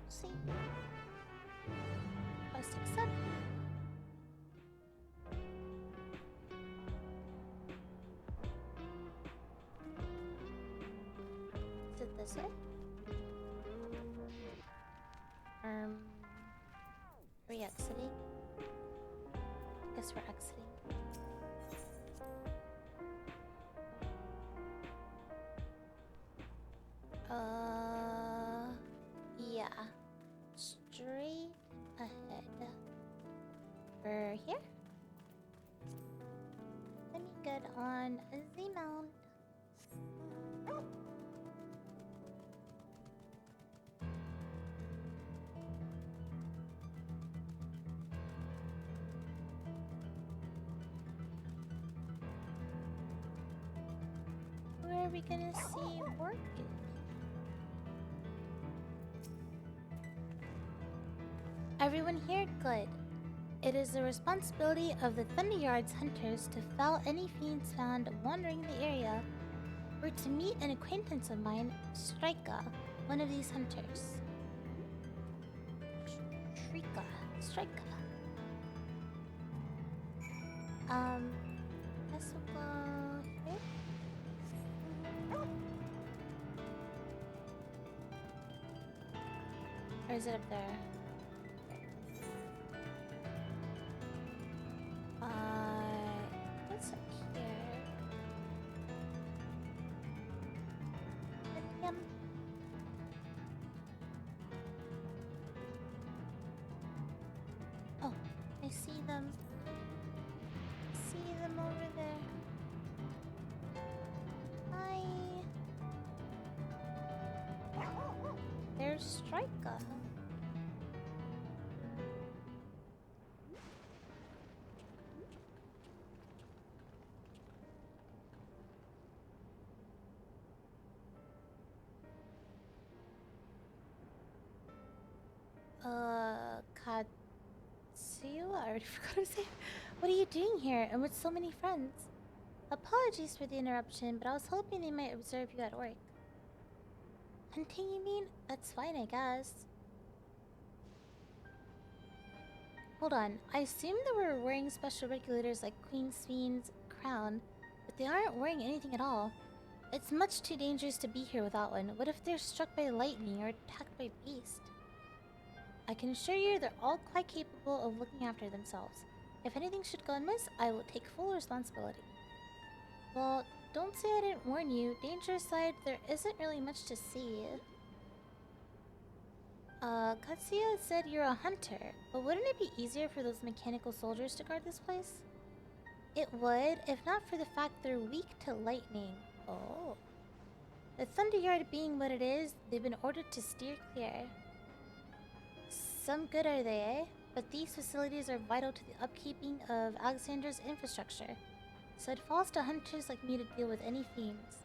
See. Quest accept. Is it this way? Are we exiting? I guess we're exiting. Yeah. Straight ahead. We're here? on the mount. Where are we gonna see work? Everyone here? Good. It is the responsibility of the Thunderyard's hunters to fell any fiends found wandering the area. We're to meet an acquaintance of mine, Strika, one of these hunters. Strika. Let's go here. Or is it up there? What's up here? Lithium. Oh, I see them. See them over there. Hi. There's Strika. Katsuo? I already forgot his name. What are you doing here and with so many friends? Apologies for the interruption, but I was hoping they might observe you at work. Hunting, you mean? That's fine, I guess. Hold on. I assumed they were wearing special regulators like Queen Sween's crown, but they aren't wearing anything at all. It's much too dangerous to be here without one. What if they're struck by lightning or attacked by beast? I can assure you they're all quite capable of looking after themselves. If anything should go amiss, I will take full responsibility. Well, don't say I didn't warn you. Danger aside, there isn't really much to see. Katsuya said you're a hunter, but wouldn't it be easier for those mechanical soldiers to guard this place? It would, if not for the fact they're weak to lightning. Oh. The Thunderyard being what it is, they've been ordered to steer clear. Some good are they, eh? But these facilities are vital to the upkeeping of Alexander's infrastructure, so it falls to hunters like me to deal with any fiends.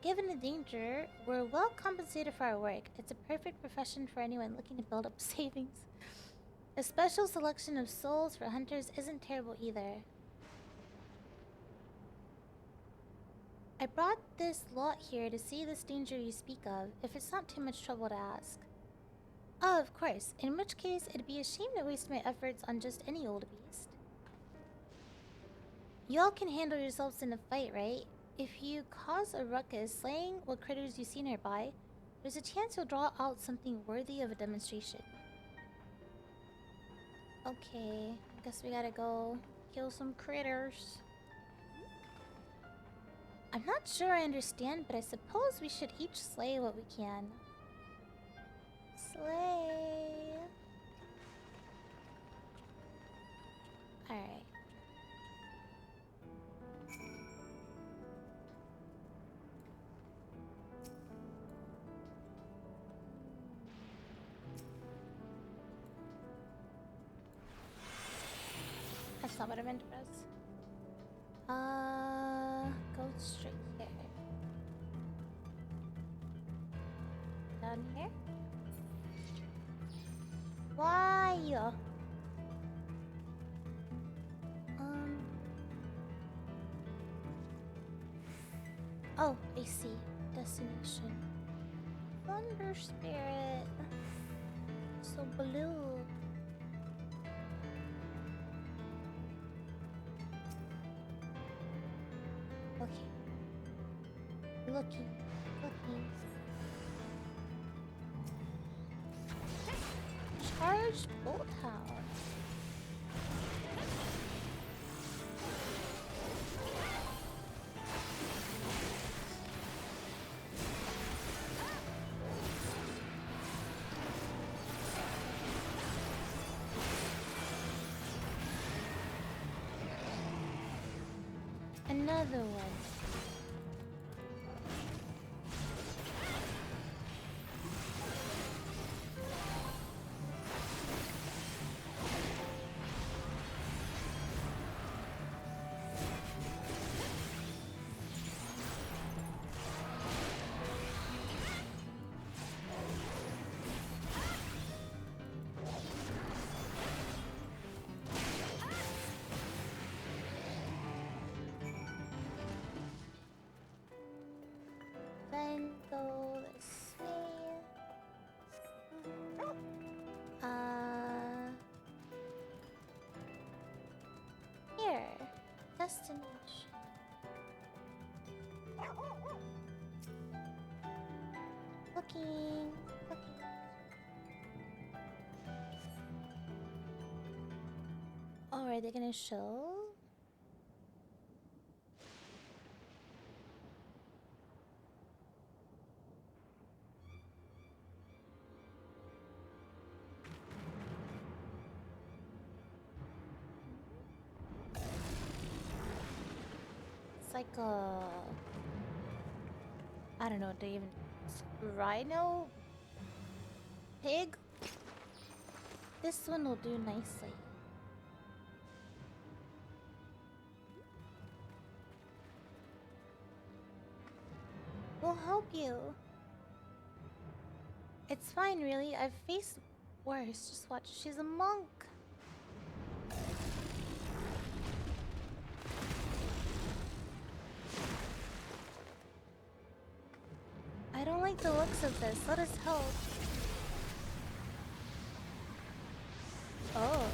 Given the danger, we're well compensated for our work. It's a perfect profession for anyone looking to build up savings. A special selection of souls for hunters isn't terrible either. I brought this lot here to see this danger you speak of, if it's not too much trouble to ask. Oh, of course, in which case it'd be a shame to waste my efforts on just any old beast. Y'all can handle yourselves in a fight, right? If you cause a ruckus slaying what critters you see nearby, there's a chance you'll draw out something worthy of a demonstration. Okay, I guess we gotta go kill some critters. I'm not sure I understand, but I suppose we should each slay what we can. Slay! Alright. That's not what I meant to press. Go straight here. Down here? Why? Oh, I see. Destination. Thunder Spirit. So blue. Okay. Looking. Charged bolt hound. Another one. Then go this way. Here. Destination. Looking. Oh, are they gonna show? It's like a, I don't know, do you even rhino pig? This one will do nicely. We'll help you. It's fine, really. I've faced worse. Just watch. She's a monk. I don't like the looks of this. Let us help. Oh.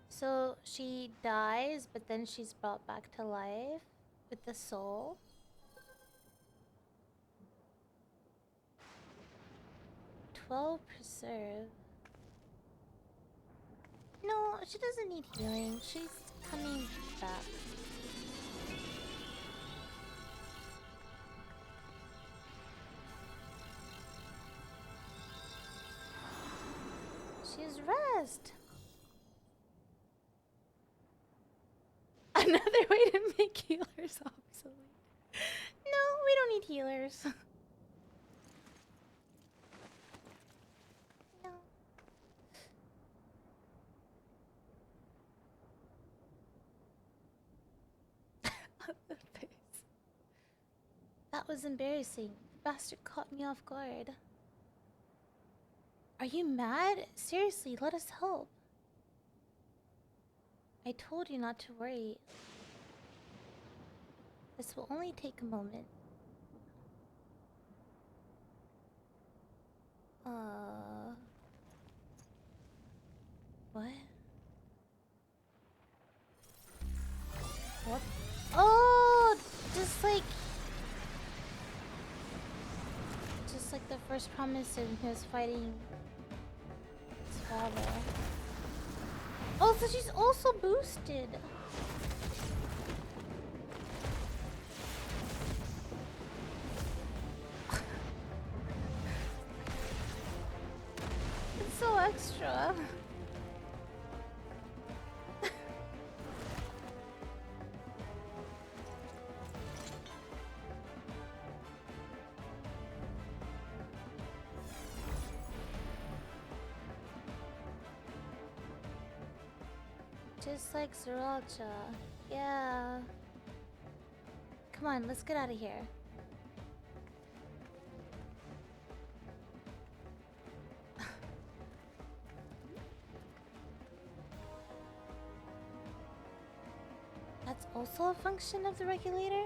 So she dies, but then she's brought back to life with the soul. Preserve. No, she doesn't need healing. She's coming back. She's rest. Another way to make healers obsolete. No, we don't need healers. No. The face. That was embarrassing. The bastard caught me off guard. Are you mad? Seriously, let us help. I told you not to worry. This will only take a moment. What? What? Oh, just like the first promise when he was fighting his father. Oh, so she's also boosted. It's so extra. Just like Sriracha. Yeah. Come on, let's get out of here. That's also a function of the regulator?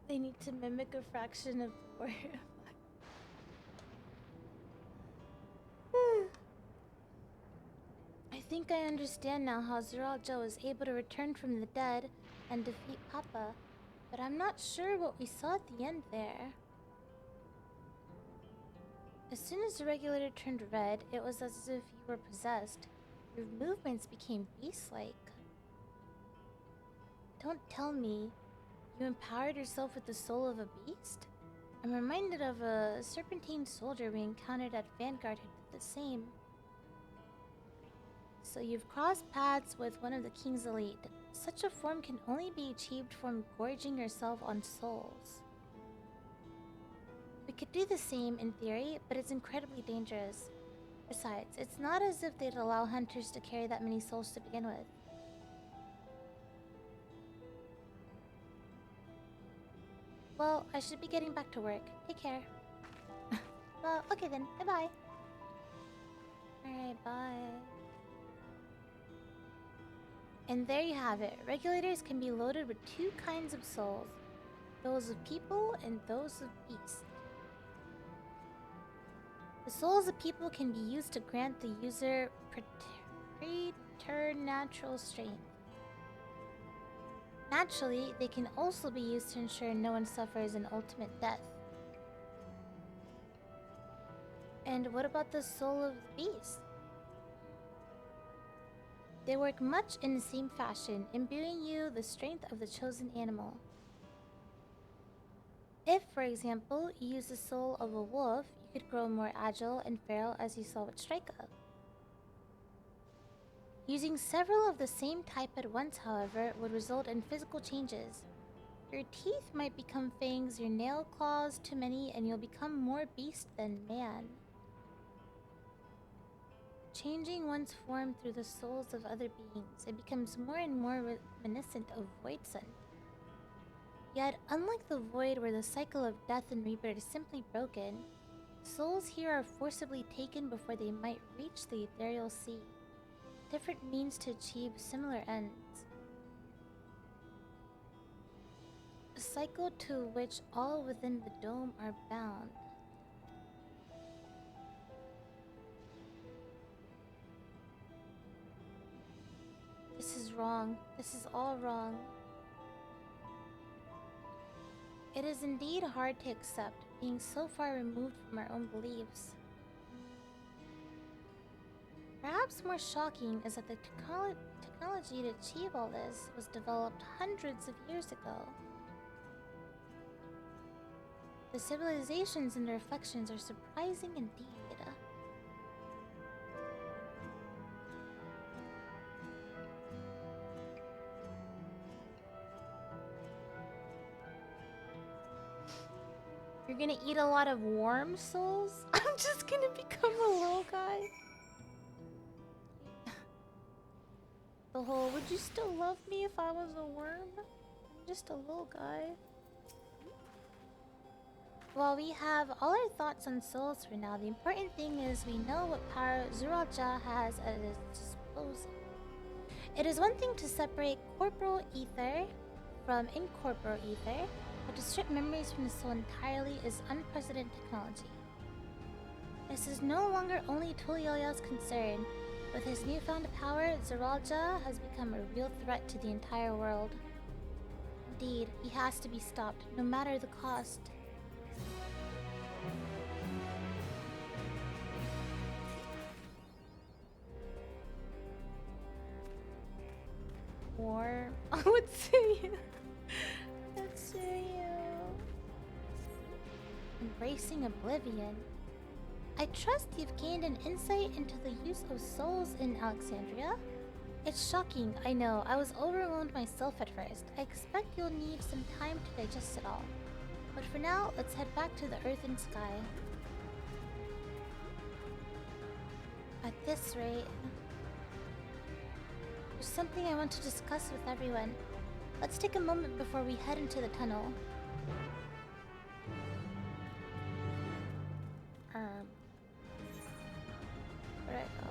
They need to mimic a fraction of the word. I think I understand now how Zeralja was able to return from the dead and defeat Papa, but I'm not sure what we saw at the end there. As soon as the regulator turned red, it was as if you were possessed, your movements became beast-like. Don't tell me you empowered yourself with the soul of a beast? I'm reminded of a serpentine soldier we encountered at Vanguard who did the same. So you've crossed paths with one of the King's elite. Such a form can only be achieved from gorging yourself on souls. We could do the same in theory, but it's incredibly dangerous. Besides, it's not as if they'd allow hunters to carry that many souls to begin with. Well, I should be getting back to work. Take care. Well, okay then. Bye-bye. Alright, bye. And there you have it. Regulators can be loaded with two kinds of souls. Those of people and those of beasts. The souls of people can be used to grant the user preternatural strength. Naturally, they can also be used to ensure no one suffers an ultimate death. And what about the soul of the beast? They work much in the same fashion, imbuing you the strength of the chosen animal. If, for example, you use the soul of a wolf, you could grow more agile and feral as you saw with Strika. Using several of the same type at once, however, would result in physical changes. Your teeth might become fangs, your nail claws too many, and you'll become more beast than man. Changing one's form through the souls of other beings, it becomes more and more reminiscent of Voidsent. Yet, unlike the Void where the cycle of death and rebirth is simply broken, souls here are forcibly taken before they might reach the ethereal sea. Different means to achieve similar ends. A cycle to which all within the dome are bound. This is wrong. This is all wrong. It is indeed hard to accept, being so far removed from our own beliefs. Perhaps more shocking is that the technology to achieve all this was developed hundreds of years ago. The civilizations and their reflections are surprising indeed. You're gonna eat a lot of worm souls? I'm just gonna become a little guy. The whole, would you still love me if I was a worm? I'm just a little guy. Well, we have all our thoughts on souls for now. The important thing is we know what power Zuralja has at his disposal. It is one thing to separate corporal ether from incorporeal ether, but to strip memories from the soul entirely is unprecedented technology. This is no longer only Tulielya's concern. With his newfound power, Zuralja has become a real threat to the entire world. Indeed, he has to be stopped, no matter the cost. War. I would say you. Let's say you. Embracing oblivion. I trust you've gained an insight into the use of souls in Alexandria. It's shocking, I know. I was overwhelmed myself at first. I expect you'll need some time to digest it all. But for now, let's head back to the earth and sky. At this rate... There's something I want to discuss with everyone. Let's take a moment before we head into the tunnel. Where'd I go?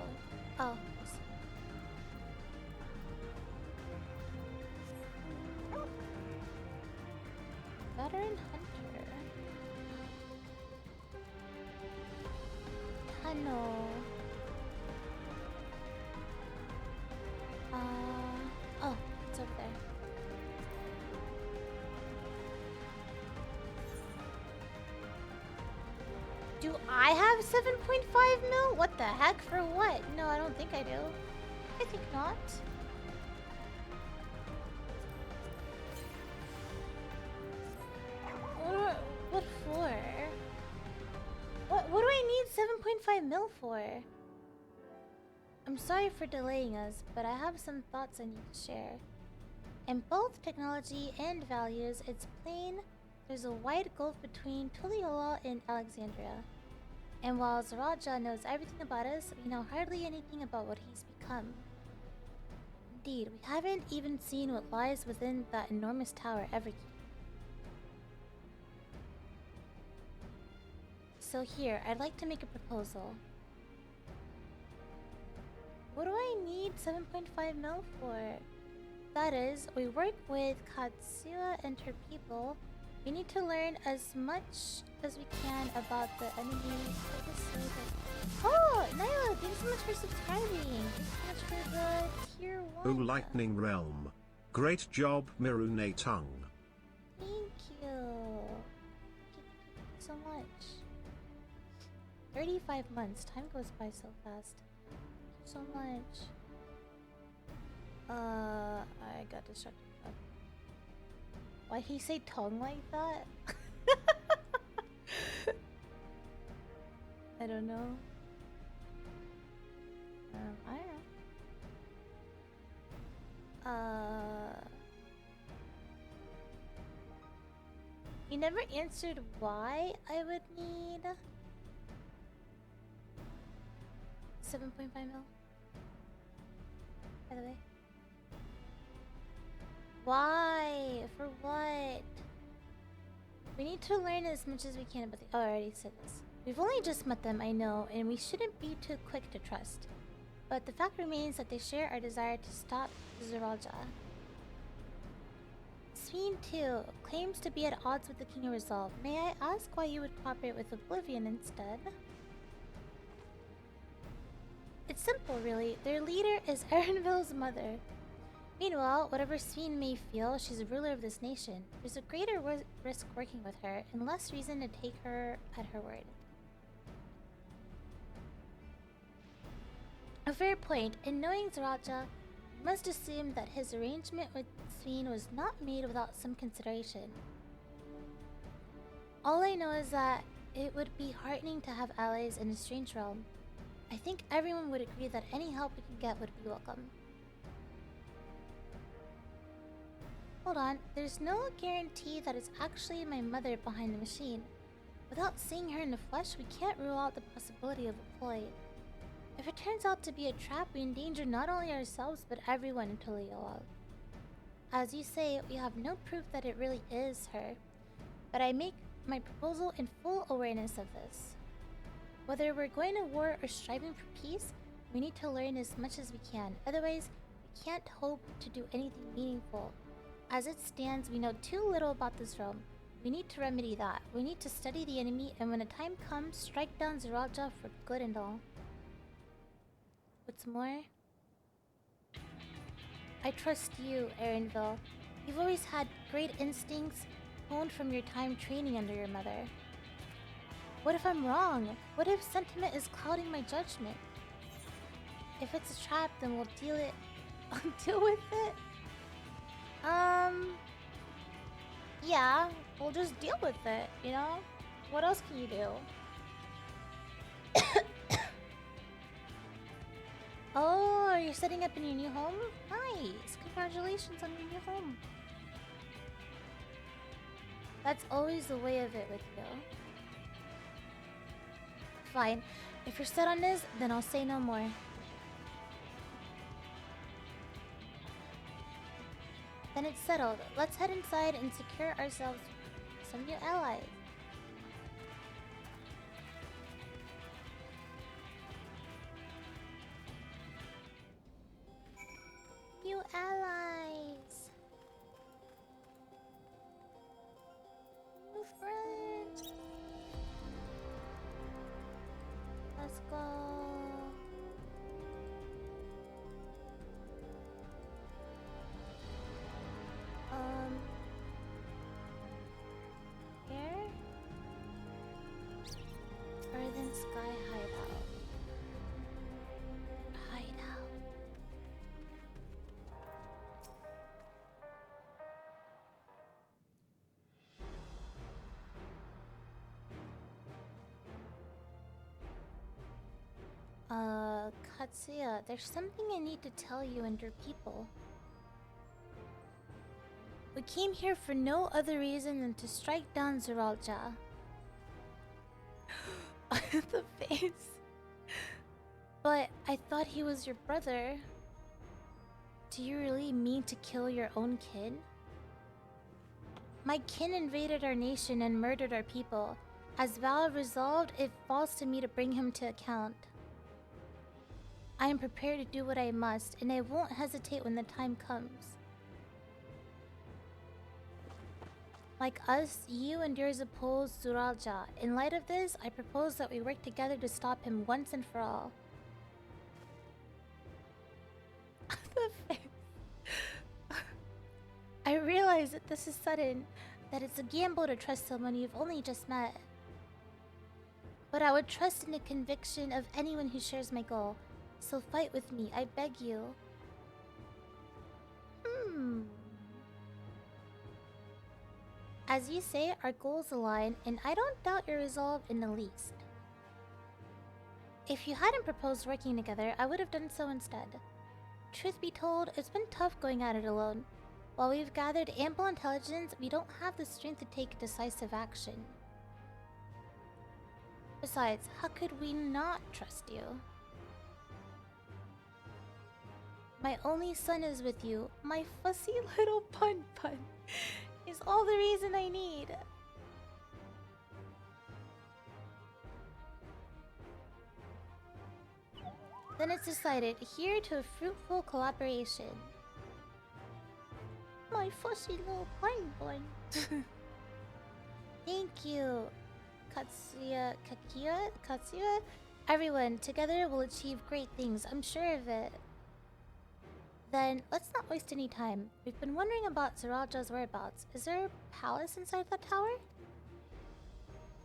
Oh, yes. Veteran Hunter. Tunnel. Oh, it's over there. Do I have 7.5 mil? What the heck? For what? No, I don't think I do. I think not. What for? What do I need 7.5 mil for? I'm sorry for delaying us, but I have some thoughts I need to share. In both technology and values, it's plain there's a wide gulf between Tuliyola and Alexandria. And while Zaraja knows everything about us, we know hardly anything about what he's become. Indeed, we haven't even seen what lies within that enormous tower ever. So here, I'd like to make a proposal. What do I need 7.5 mil for? That is, we work with Katsuya and her people. We need to learn as much as we can about the enemies. Oh, Nyla, thanks so much for subscribing. Thanks so much for the tier 1. Oh, Lightning Realm. Great job, Mirune Tongue. Thank you. Thank you so much. 35 months. Time goes by so fast. Thank you so much. I got distracted. Why'd he say tongue like that? I don't know. I don't know. You never answered why I would need 7.5 mil. By the way. Why? For what? We need to learn as much as we can about the— oh, I already said this. We've only just met them, I know, and we shouldn't be too quick to trust. But the fact remains that they share our desire to stop Zeralja. Sphene, too, claims to be at odds with the King of Resolve. May I ask why you would cooperate with Oblivion instead? It's simple, really. Their leader is Erenville's mother. Meanwhile, whatever Sphene may feel, she's a ruler of this nation. There's a greater risk working with her, and less reason to take her at her word. A fair point. In knowing Zaraja, you must assume that his arrangement with Sphene was not made without some consideration. All I know is that it would be heartening to have allies in a strange realm. I think everyone would agree that any help we can get would be welcome. Hold on, there's no guarantee that it's actually my mother behind the machine. Without seeing her in the flesh, we can't rule out the possibility of a ploy. If it turns out to be a trap, we endanger not only ourselves, but everyone in Tuliyola. As you say, we have no proof that it really is her, but I make my proposal in full awareness of this. Whether we're going to war or striving for peace, we need to learn as much as we can. Otherwise, we can't hope to do anything meaningful. As it stands, we know too little about this realm. We need to remedy that. We need to study the enemy, and when the time comes, strike down Zeralja for good and all. What's more, I trust you, Erenville. You've always had great instincts, honed from your time training under your mother. What if I'm wrong? What if sentiment is clouding my judgment? If it's a trap, then we'll deal with it. Yeah, we'll just deal with it, you know? What else can you do? Oh, are you setting up in your new home? Nice! Congratulations on your new home. That's always the way of it with you. Fine. If you're set on this, then I'll say no more. Then it's settled. Let's head inside and secure ourselves some new allies. New allies. New friends. Let's go. Here? Or Sky Hideout. Hideout. Katsuya, there's something I need to tell you and your people. We came here for no other reason than to strike down Zeralja. The face. But I thought he was your brother. Do you really mean to kill your own kin? My kin invaded our nation and murdered our people. As Val resolved, it falls to me to bring him to account. I am prepared to do what I must, and I won't hesitate when the time comes. Like us, you and yours oppose Zuralja. In light of this, I propose that we work together to stop him once and for all. The face. I realize that this is sudden, that it's a gamble to trust someone you've only just met. But I would trust in the conviction of anyone who shares my goal. So fight with me, I beg you. As you say, our goals align, and I don't doubt your resolve in the least. If you hadn't proposed working together, I would have done so instead. Truth be told, it's been tough going at it alone. While we've gathered ample intelligence, we don't have the strength to take decisive action. Besides, how could we not trust you? My only son is with you. My fussy little Pun is all the reason I need. Then it's decided, here to a fruitful collaboration. My fussy little Pun. Thank you, Katsuya. Everyone, together we'll achieve great things, I'm sure of it. Then, let's not waste any time. We've been wondering about Zeralja's whereabouts. Is there a palace inside that tower?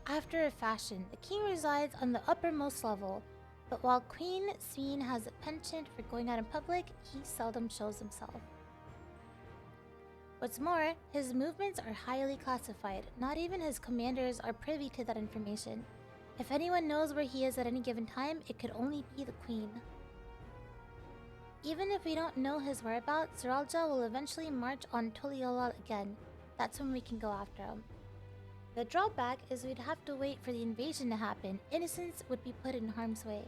After a fashion, the king resides on the uppermost level, but while Queen Sveen has a penchant for going out in public, he seldom shows himself. What's more, his movements are highly classified. Not even his commanders are privy to that information. If anyone knows where he is at any given time, it could only be the Queen. Even if we don't know his whereabouts, Zeralja will eventually march on Tuliyola again. That's when we can go after him. The drawback is we'd have to wait for the invasion to happen. Innocents would be put in harm's way.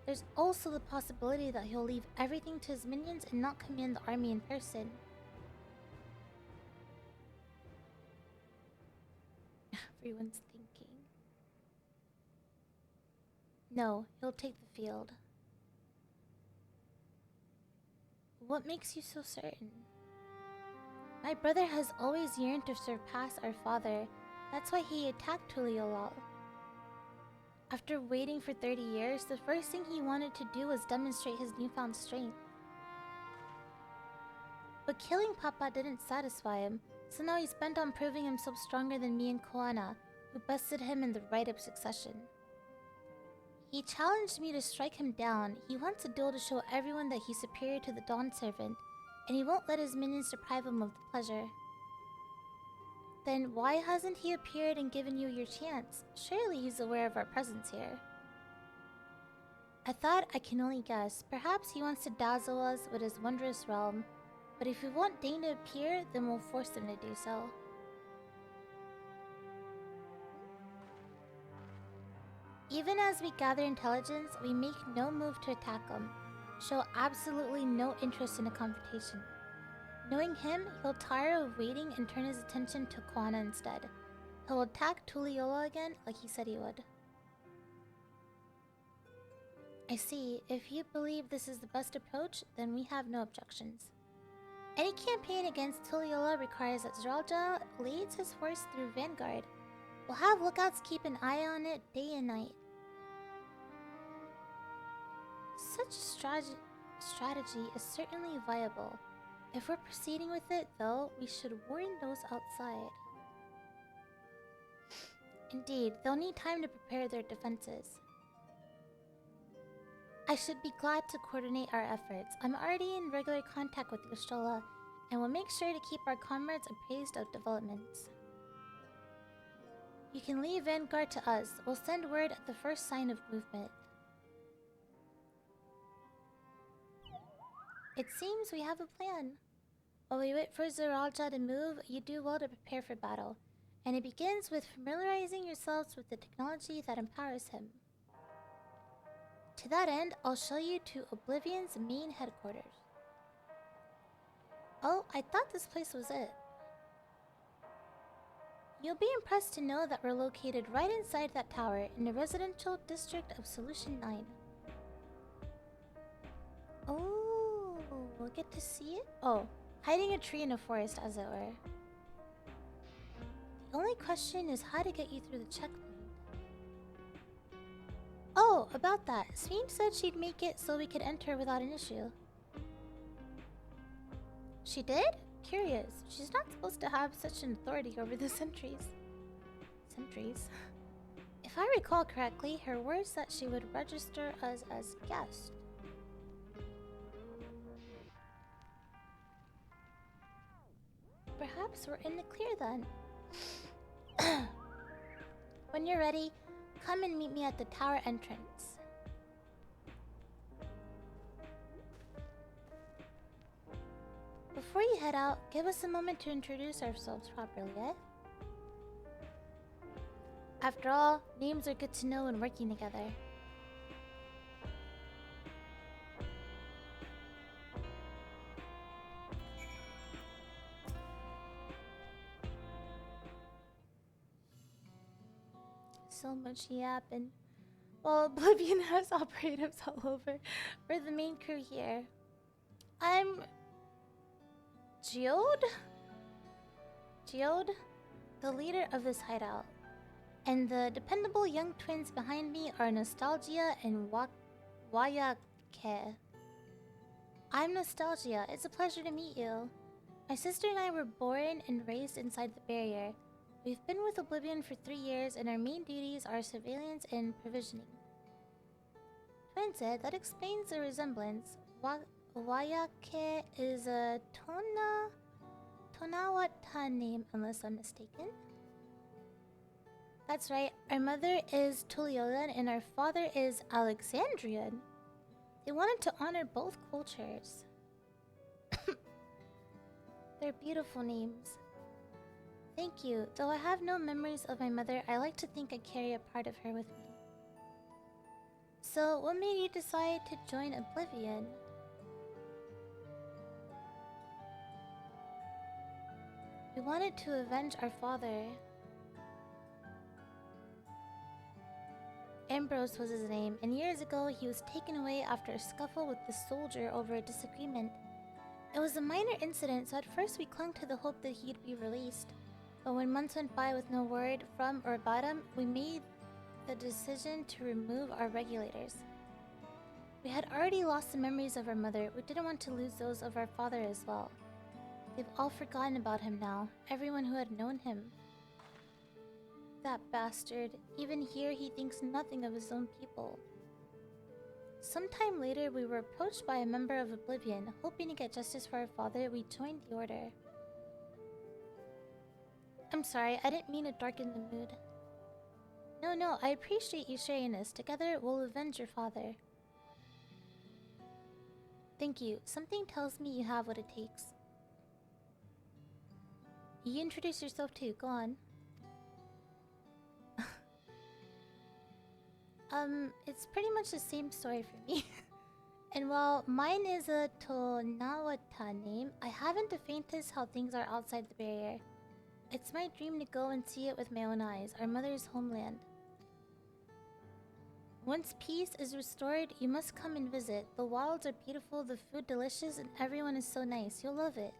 There's also the possibility that he'll leave everything to his minions and not command the army in person. Everyone's thinking. No, he'll take the field. What makes you so certain? My brother has always yearned to surpass our father. That's why he attacked Tuliyola. After waiting for 30 years, the first thing he wanted to do was demonstrate his newfound strength. But killing Papa didn't satisfy him, so now he's bent on proving himself stronger than me and Koana, who bested him in the right of succession. He challenged me to strike him down. He wants a duel to show everyone that he's superior to the Dawn Servant, and he won't let his minions deprive him of the pleasure. Then why hasn't he appeared and given you your chance? Surely he's aware of our presence here. I thought I can only guess. Perhaps he wants to dazzle us with his wondrous realm, but if we want Dane to appear, then we'll force him to do so. Even as we gather intelligence, we make no move to attack him, show absolutely no interest in a confrontation. Knowing him, he'll tire of waiting and turn his attention to Koana instead. He'll attack Tuliyola again like he said he would. I see. If you believe this is the best approach, then we have no objections. Any campaign against Tuliyola requires that Zeralja leads his force through Vanguard. We'll have lookouts keep an eye on it day and night. Such a strategy is certainly viable. If we're proceeding with it, though, we should warn those outside. Indeed, they'll need time to prepare their defenses. I should be glad to coordinate our efforts. I'm already in regular contact with Yustola, and will make sure to keep our comrades appraised of developments. You can leave Vanguard to us. We'll send word at the first sign of movement. It seems we have a plan. While we wait for Zeralja to move, you do well to prepare for battle. And it begins with familiarizing yourselves with the technology that empowers him. To that end, I'll show you to Oblivion's main headquarters. Oh, I thought this place was it. You'll be impressed to know that we're located right inside that tower in the residential district of Solution 9. Oh, we'll get to see it? Oh, hiding a tree in a forest, as it were. The only question is how to get you through the checkpoint. Oh, about that. Sween said she'd make it so we could enter without an issue. She did? Curious. She's not supposed to have such an authority over the sentries. If I recall correctly, her words that she would register us as guests. Perhaps we're in the clear then. When you're ready, come and meet me at the tower entrance. Before you head out, give us a moment to introduce ourselves properly, eh? After all, names are good to know when working together. So much yapping. Well, Oblivion has operatives all over. We're the main crew here. I'm Geode, the leader of this hideout. And the dependable young twins behind me are Nostalgia and Wayake. I'm Nostalgia. It's a pleasure to meet you. My sister and I were born and raised inside the barrier. We've been with Oblivion for 3 years, and our main duties are surveillance and provisioning. Twin said that explains the resemblance. Wayake is a Tonawata name, unless I'm mistaken. That's right, our mother is Tuliolan and our father is Alexandrian. They wanted to honor both cultures. They're beautiful names. Thank you. Though I have no memories of my mother, I like to think I carry a part of her with me. So, what made you decide to join Oblivion? We wanted to avenge our father. Ambrose was his name, and years ago he was taken away after a scuffle with the soldier over a disagreement. It was a minor incident, so at first we clung to the hope that he'd be released. But when months went by with no word from or about him, we made the decision to remove our regulators. We had already lost the memories of our mother. We didn't want to lose those of our father as well. They've all forgotten about him now, everyone who had known him. That bastard. Even here, he thinks nothing of his own people. Sometime later, we were approached by a member of Oblivion. Hoping to get justice for our father, we joined the Order. I'm sorry, I didn't mean to darken the mood. No, I appreciate you sharing this. Together, we'll avenge your father. Thank you. Something tells me you have what it takes. You introduce yourself too, go on. It's pretty much the same story for me. And while mine is a Tonawata name, I haven't the faintest how things are outside the barrier. It's my dream to go and see it with my own eyes, our mother's homeland. Once peace is restored, you must come and visit. The wilds are beautiful, the food delicious, and everyone is so nice. You'll love it.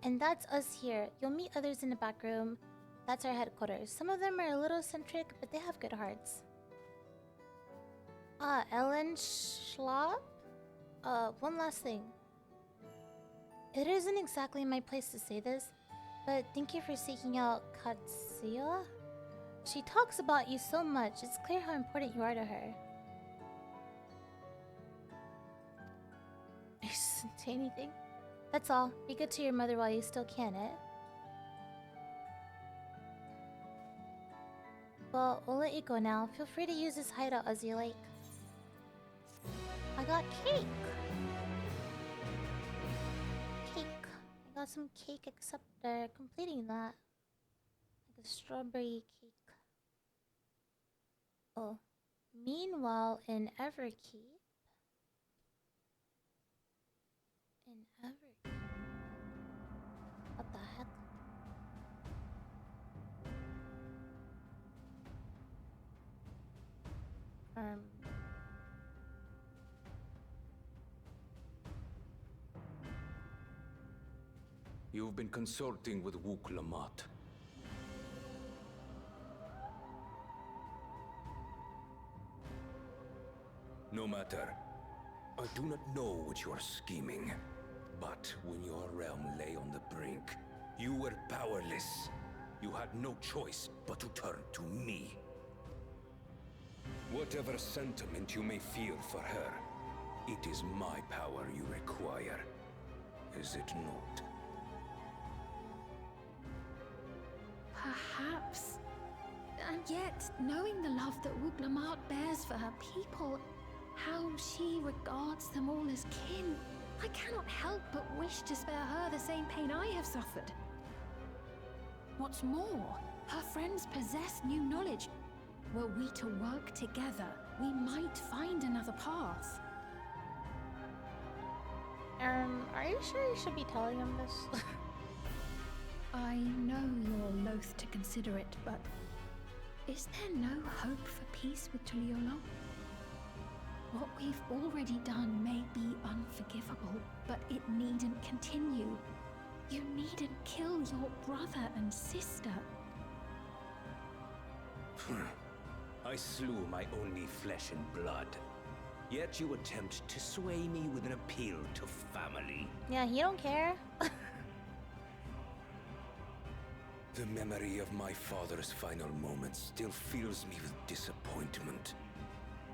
And that's us here. You'll meet others in the back room. That's our headquarters. Some of them are a little eccentric, but they have good hearts. Ellen Schlop? One last thing. It isn't exactly my place to say this, But thank you for seeking out Katsuya. She talks about you so much, it's clear how important you are to her. I didn't say anything. That's all. Be good to your mother while you still can, it. Well, we'll let you go now. Feel free to use this hideout as you like. I got cake! Cake. I got some cake except they're completing that. Like a strawberry cake. Oh. Meanwhile, in Everkeep... What the heck? You've been consulting with Wook Lamont. No matter. I do not know what you are scheming. But when your realm lay on the brink, you were powerless. You had no choice but to turn to me. Whatever sentiment you may feel for her, it is my power you require. Is it not? Perhaps. And yet, knowing the love that Wook Lamont bears for her people, how she regards them all as kin, I cannot help but wish to spare her the same pain I have suffered. What's more, her friends possess new knowledge. Were we to work together, we might find another path. Are you sure you should be telling him this? I know you're loath to consider it, but is there no hope for peace with Tuliolo? What we've already done may be unforgivable, but it needn't continue. You needn't kill your brother and sister. I slew my only flesh and blood. Yet you attempt to sway me with an appeal to family. Yeah, he don't care. The memory of my father's final moments still fills me with disappointment.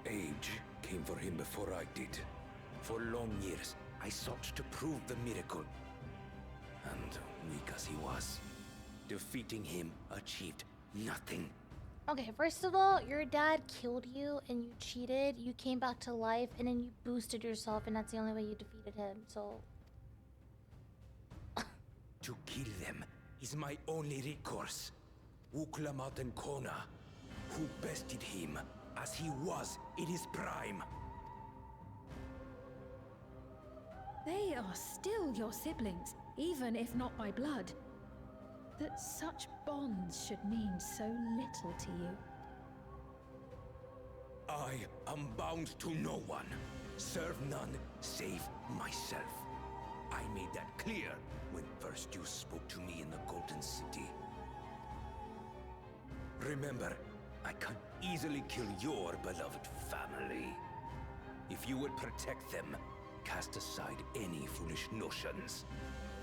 Age came for him before I did. For long years, I sought to prove the miracle. And weak as he was, defeating him achieved nothing. Okay, first of all, your dad killed you and you cheated, you came back to life, and then you boosted yourself, and that's the only way you defeated him, so... To kill them is my only recourse. Wook Lamont and Kona, who bested him as he was in his prime. They are still your siblings, even if not by blood. That such bonds should mean so little to you. I am bound to no one. Serve none save myself. I made that clear when first you spoke to me in the Golden City. Remember, I can easily kill your beloved family. If you would protect them, cast aside any foolish notions.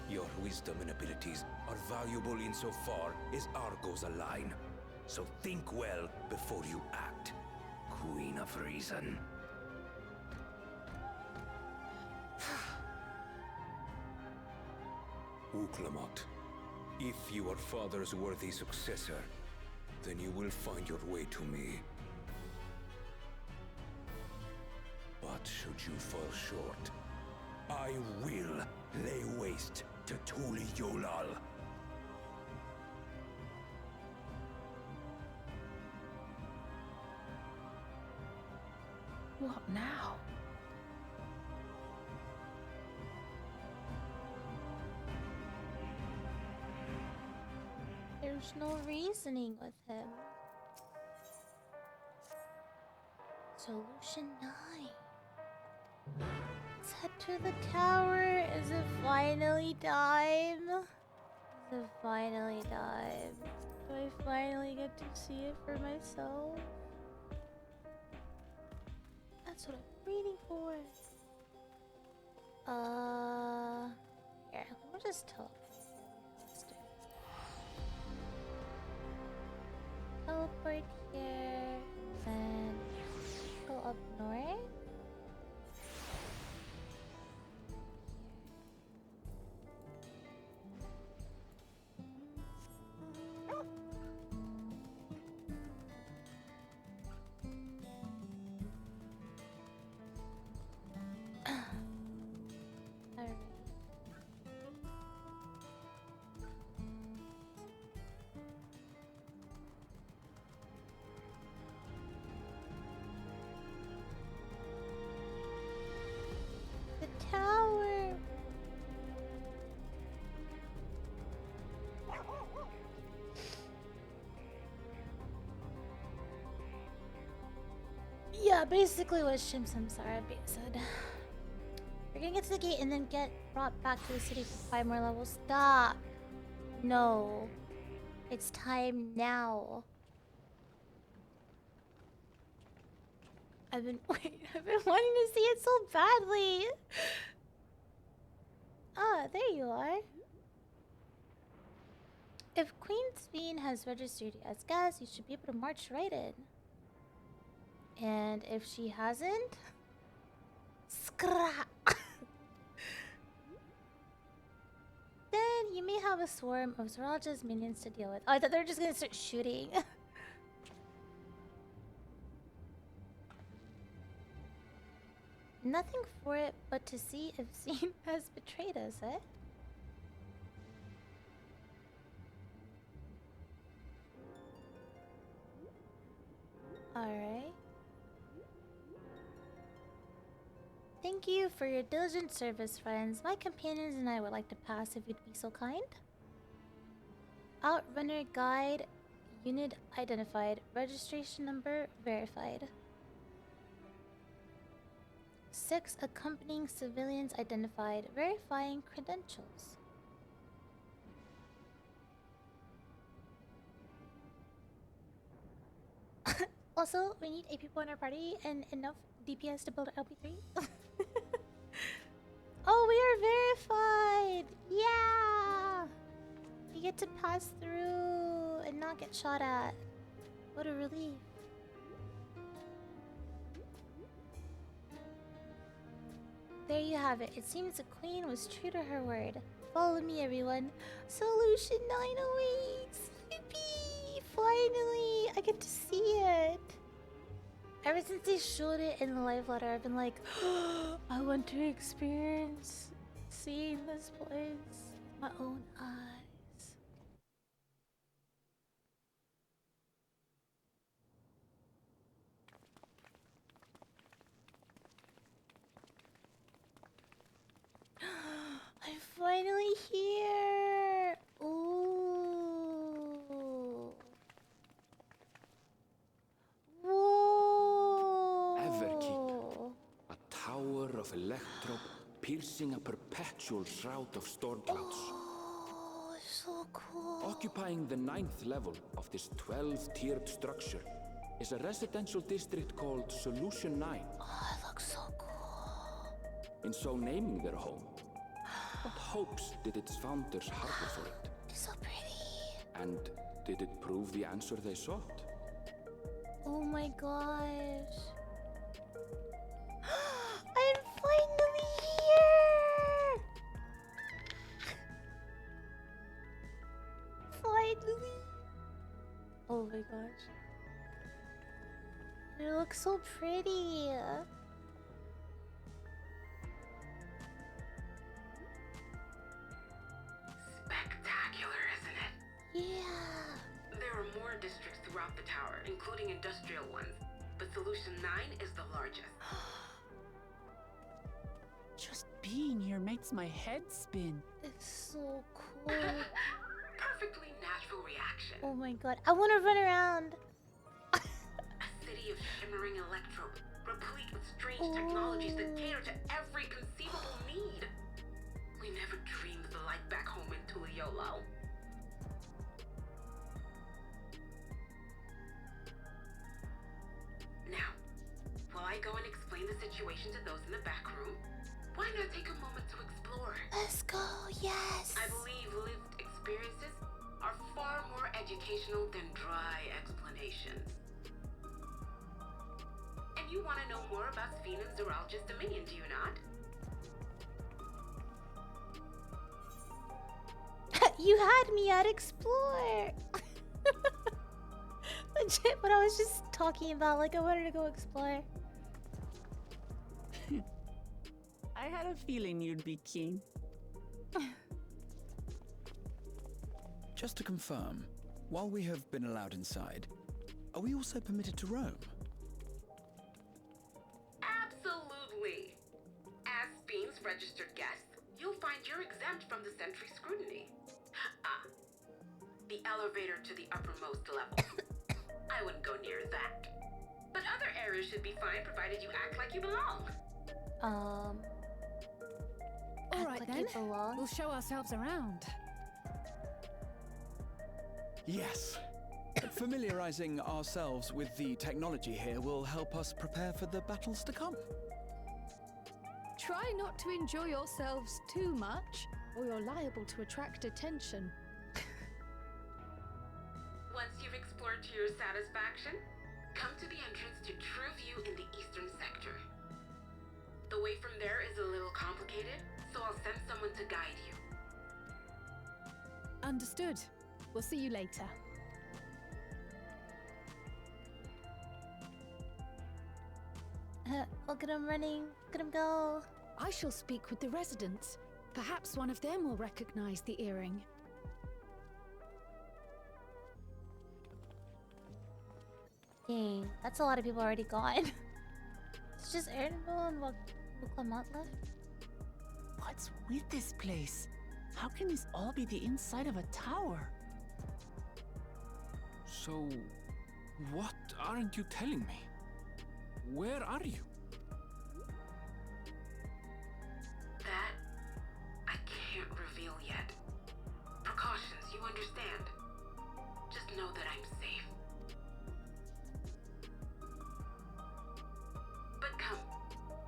Your wisdom and abilities are valuable insofar as our goals align. So think well before you act, Queen of Reason. Wook Lamont, if you are Father's worthy successor, then you will find your way to me. But should you fall short, I will lay waste to Tuliolal. What now? There's no reasoning with him. Solution 9. Let's head to the tower. Is it finally time? Is it finally time? Do I finally get to see it for myself? That's what I'm waiting for. Here, we'll just talk. teleport here and go up north. Alright. The tower. Yeah, basically what Shim Samsara said. We're gonna get to the gate and then get brought back to the city for 5 more levels. Stop! No. It's time now. I've been wanting to see it so badly. Ah, there you are. If Queen Sveen has registered you as guest, you should be able to march right in. And if she hasn't, scrap. Then you may have a swarm of Zoralja's minions to deal with. Oh, I thought they were just gonna start shooting. Nothing for it but to see if Zine has betrayed us, eh? Alright. Thank you for your diligent service, friends. My companions and I would like to pass if you'd be so kind. Outrunner guide, unit identified, registration number verified. 6 accompanying civilians identified, verifying credentials. Also, we need 8 people in our party and enough DPS to build an LP3. Oh, we are verified! Yeah! We get to pass through and not get shot at. What a relief. There you have it. It seems the queen was true to her word. Follow me, everyone. Solution 908! Yippee! Finally! I get to see it. Ever since they showed it in the live letter, I've been like, I want to experience seeing this place with my own eyes. I'm finally here! Ooh. Whoa! Everkeep. A tower of electro piercing a perpetual shroud of storm clouds. Oh, so cool. Occupying the 9th level of this 12-tiered structure is a residential district called Solution 9. Oh, it looks so cool. In so naming their home, what hopes did its founders harbor for it? It's so pretty. And did it prove the answer they sought? Oh my gosh. I'm finally here! Finally! Oh my gosh. It looks so pretty. Spectacular, isn't it? Yeah. There are more districts throughout the tower, including industrial ones, but Solution 9 is the largest. Just being here makes my head spin. It's so cool. Perfectly natural reaction. Oh my god. I want to run around. A city of shimmering electrodes, replete with strange technologies that cater to every conceivable need. We never dreamed of the life back home in Tuliolo. Now, while I go and explain the situation to those in the back room, why not take a moment to explore? Let's go, yes. I believe lived experiences are far more educational than dry explanations. And you want to know more about Sphene and Zoralja's dominion, do you not? You had me at explore. Legit, what I was just talking about, like I wanted to go explore. I had a feeling you'd be keen. Just to confirm, while we have been allowed inside, are we also permitted to roam? Absolutely. As Sphene's registered guest, you'll find you're exempt from the sentry scrutiny. The elevator to the uppermost level. I wouldn't go near that. But other areas should be fine provided you act like you belong. All right then, we'll show ourselves around. Yes. Familiarizing ourselves with the technology here will help us prepare for the battles to come. Try not to enjoy yourselves too much, or you're liable to attract attention. Once you've explored to your satisfaction, come to the entrance to True View in the eastern sector. The way from there is a little complicated, so I'll send someone to guide you. Understood. We'll see you later. Look at him running. Look at him go. I shall speak with the residents. Perhaps one of them will recognize the earring. Dang, that's a lot of people already gone. It's just Erdenville and Clement left. What's with this place? How can this all be the inside of a tower? So, what aren't you telling me? Where are you? That I can't reveal yet. Precautions, you understand. Just know that I'm safe. But come,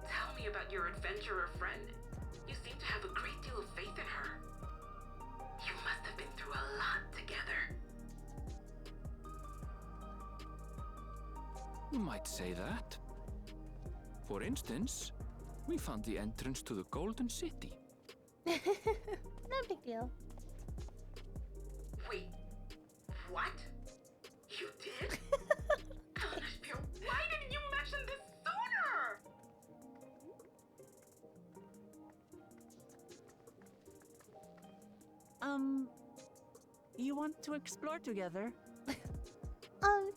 tell me about your adventurer friend. You seem to have a great deal of faith in her. You must have been through a lot together. You might say that. For instance, we found the entrance to the Golden City. No big deal. Wait, what? You did? Elnashpure, why didn't you mention this sooner? You want to explore together?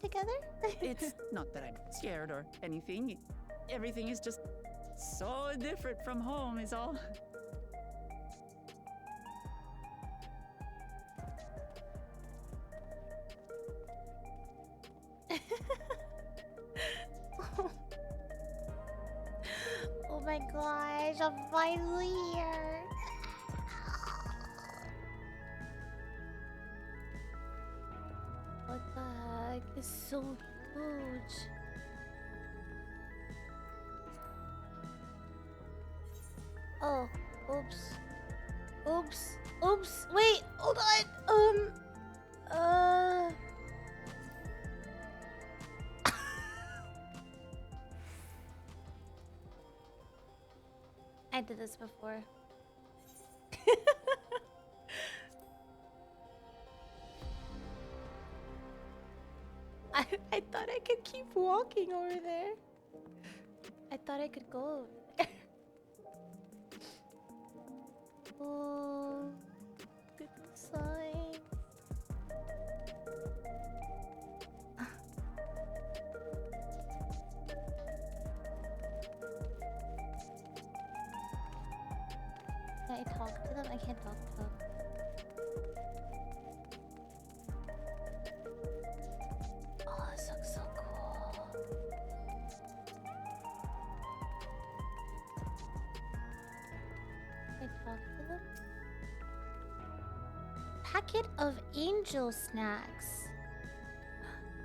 Together? It's not that I'm scared or anything. Everything is just so different from home is all. Oh my gosh, I'm finally here. What the heck? It's so huge. Oh, oops. Oops. Oops. Wait, hold on. I did this before. I thought I could keep walking over there. I thought I could go over there. Oh, good sign. Can I talk to them? I can't talk to them. Oh, this looks so cool. Can I talk to them? Packet of angel snacks.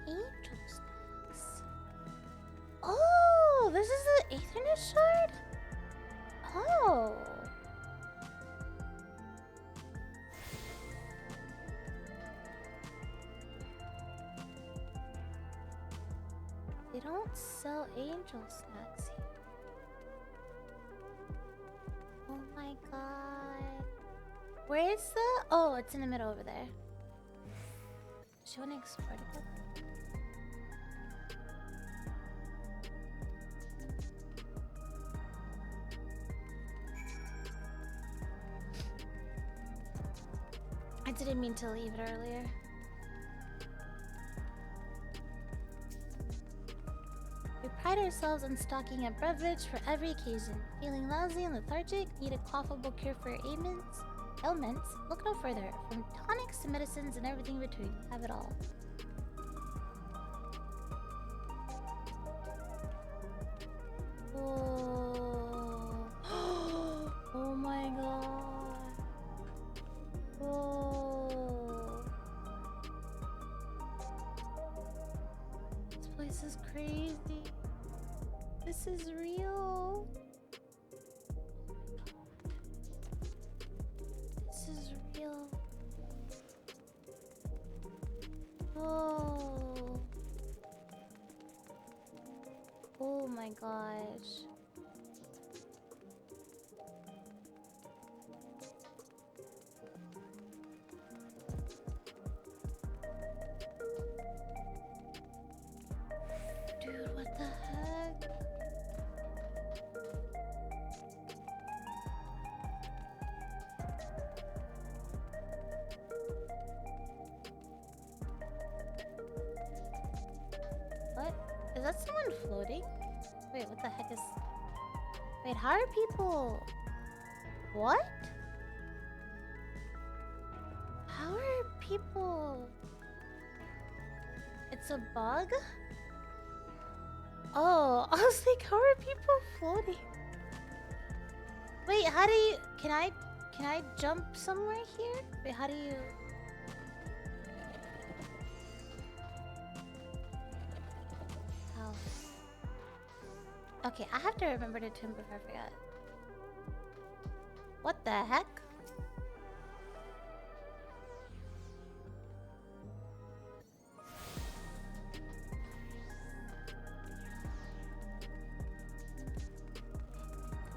Angel snacks. Oh, this is the Aethernet shard? Oh. don't sell angel snacks here. Oh my god. Where is the... Oh, it's in the middle over there. Does she want to explore it? I didn't mean to leave it earlier. We pride ourselves on stocking a beverage for every occasion. Feeling lousy and lethargic? Need a quaffable cure for your ailments? Look no further. From tonics to medicines and everything in between. Have it all. Oh, oh my god. Oh. This place is crazy. This is real. This is real. Oh. Oh my gosh. Dude, what the heck? What? Is that someone floating? Wait, what the heck is... Wait, how are people... What? How are people... It's a bug? Oh, I was like, how are people floating? Wait, how do you... Can I jump somewhere here? Wait, how do you... How? Okay, I have to remember to tune before I forget. What the heck?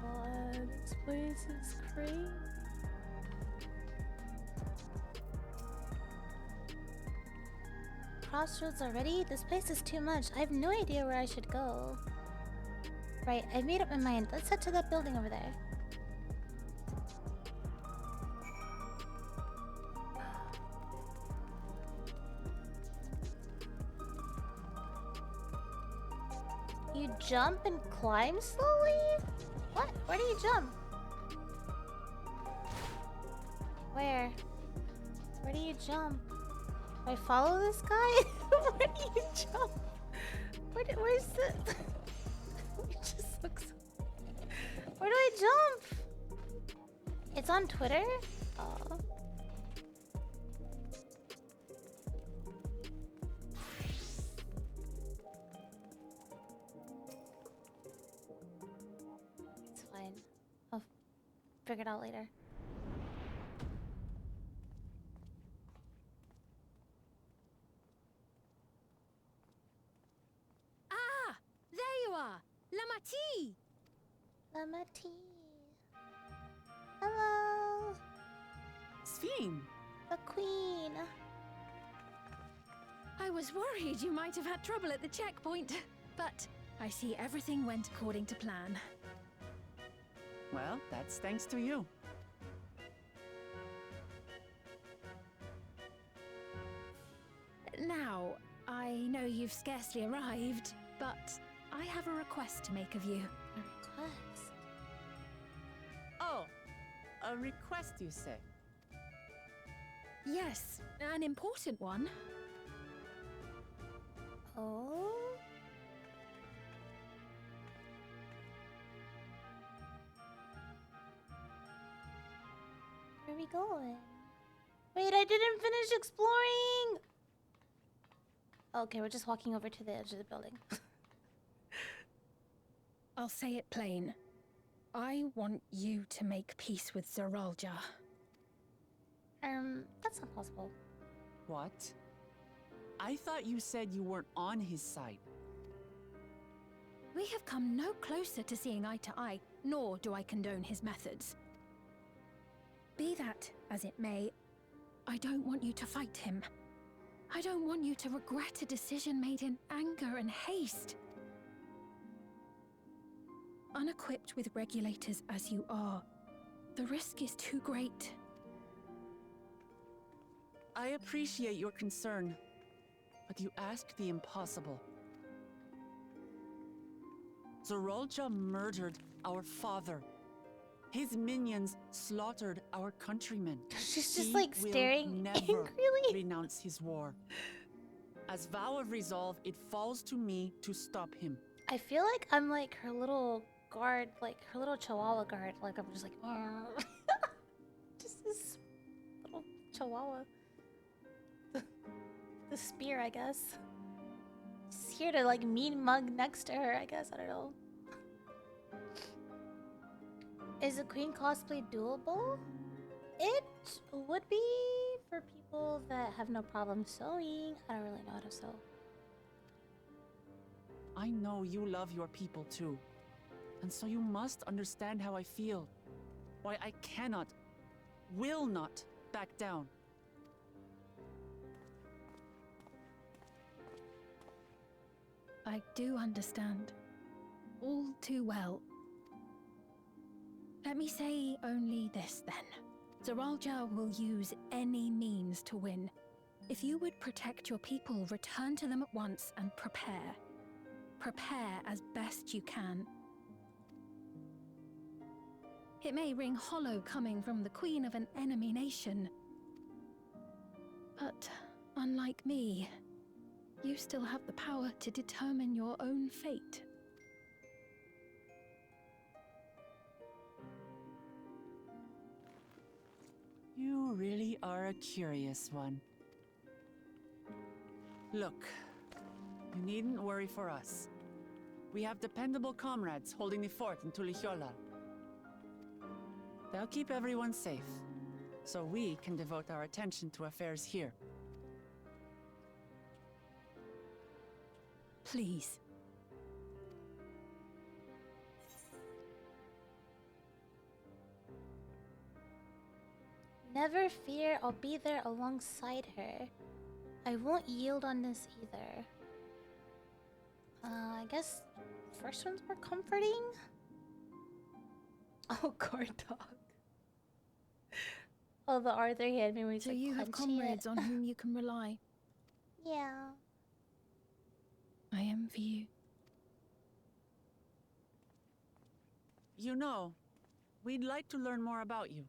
God, this place is crazy. Crossroads already? This place is too much. I have no idea where I should go. Right, I made up my mind. Let's head to that building over there. You jump and climb slowly? What? Where do you jump? Where? Where do you jump? Do I follow this guy? Where do you jump? Where's the... It just looks... Where do I jump? It's on Twitter? Oh. It's fine. I'll figure it out later. Ah! There you are! Lamati! Lamati. Hello! Sphene! The queen! I was worried you might have had trouble at the checkpoint, but I see everything went according to plan. Well, that's thanks to you. Now, I know you've scarcely arrived, but I have a request to make of you. A request? Oh, a request, you say? Yes, an important one. Oh? Where are we going? Wait, I didn't finish exploring! Okay, we're just walking over to the edge of the building. I'll say it plain. I want you to make peace with Zeralja. That's not possible. What? I thought you said you weren't on his side. We have come no closer to seeing eye to eye, nor do I condone his methods. Be that as it may, I don't want you to fight him. I don't want you to regret a decision made in anger and haste. Unequipped with regulators as you are, the risk is too great. I appreciate your concern, but you ask the impossible. Zoralja murdered our father. His minions slaughtered our countrymen. She's just He like will staring never angrily. renounce his war. As vow of resolve, it falls to me to stop him. I feel like I'm like her little guard, like her little chihuahua guard. Like I'm just like, just this little chihuahua. The spear, I guess. Just here to like mean mug next to her, I guess. I don't know. Is a queen cosplay doable? It would be for people that have no problem sewing. I don't really know how to sew. I know you love your people too. And so you must understand how I feel. Why I cannot, will not back down. I do understand. All too well. Let me say only this then. Zoralja will use any means to win. If you would protect your people, return to them at once and prepare. Prepare as best you can. It may ring hollow coming from the queen of an enemy nation. But unlike me, you still have the power to determine your own fate. You really are a curious one. Look, you needn't worry for us. We have dependable comrades holding the fort in Tulichola. They'll keep everyone safe, so we can devote our attention to affairs here. Please. Never fear, I'll be there alongside her. I won't yield on this either. I guess first one's more comforting. Oh, guard dog. Oh, the Arthur hand made me so you have comrades on whom you can rely. Yeah. I envy you. You know, we'd like to learn more about you.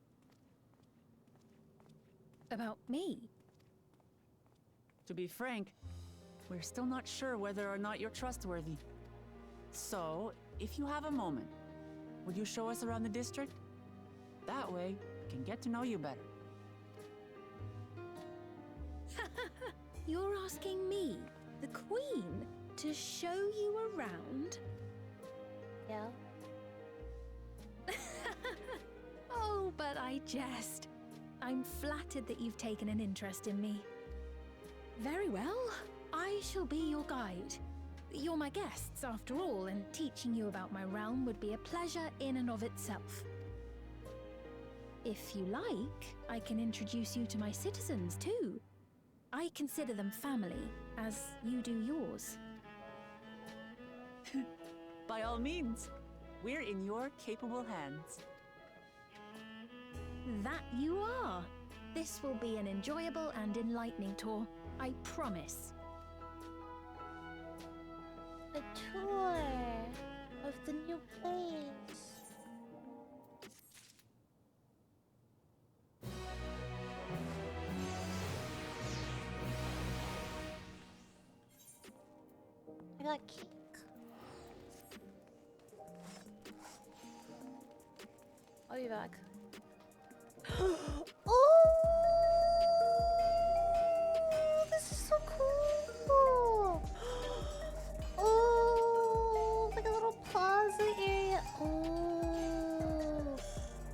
About me? To be frank, we're still not sure whether or not you're trustworthy. So, if you have a moment, would you show us around the district? That way, we can get to know you better. You're asking me, the Queen, to show you around? Yeah. Oh, but I jest. I'm flattered that you've taken an interest in me. Very well, I shall be your guide. You're my guests, after all, and teaching you about my realm would be a pleasure in and of itself. If you like, I can introduce you to my citizens, too. I consider them family, as you do yours. By all means, we're in your capable hands. That you are. This will be an enjoyable and enlightening tour, I promise. A tour of the new place. I got cake. I'll be back. Oh, this is so cool. Oh, like a little plaza area. Oh,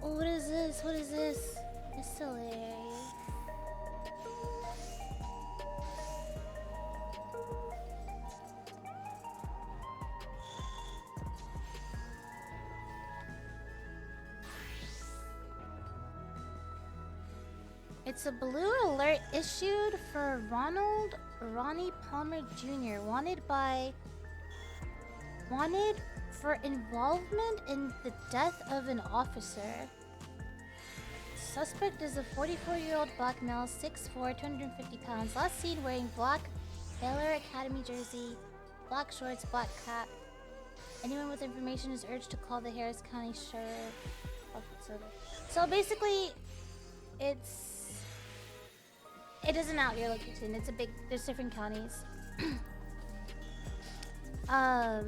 what is this? What is this? Miscellany. It's a blue alert issued for Ronald Ronnie Palmer Jr. Wanted for involvement in the death of an officer. Suspect is a 44-year-old black male, 6'4", 250 pounds. Last seen wearing black Baylor Academy jersey, black shorts, black cap. Anyone with information is urged to call the Harris County Sheriff Office. So basically, it isn't out your location. It's a big. There's different counties. Yeah,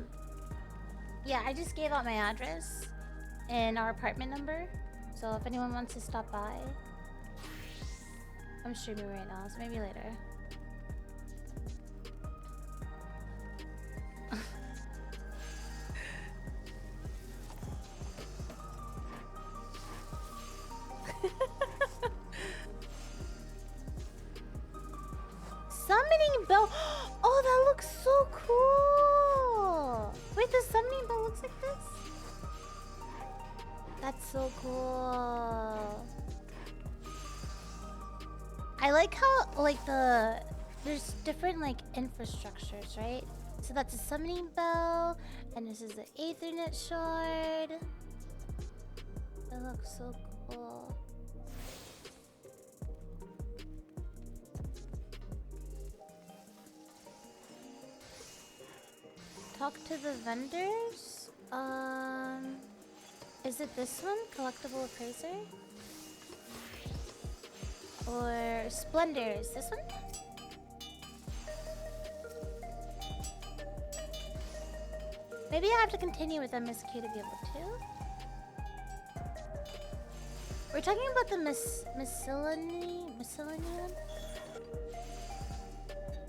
I just gave out my address and our apartment number. So if anyone wants to stop by, I'm streaming right now, so maybe later. Summoning bell. Oh, that looks so cool. Wait, the summoning bell looks like this? That's so cool. I like how there's different infrastructures, right? So that's a summoning bell, and this is an Ethernet shard. That looks so cool. Talk to the vendors. Is it this one? Collectible appraiser? Or Splendors? This one? Maybe I have to continue with MSQ to be able to. We're talking about the miscellany one?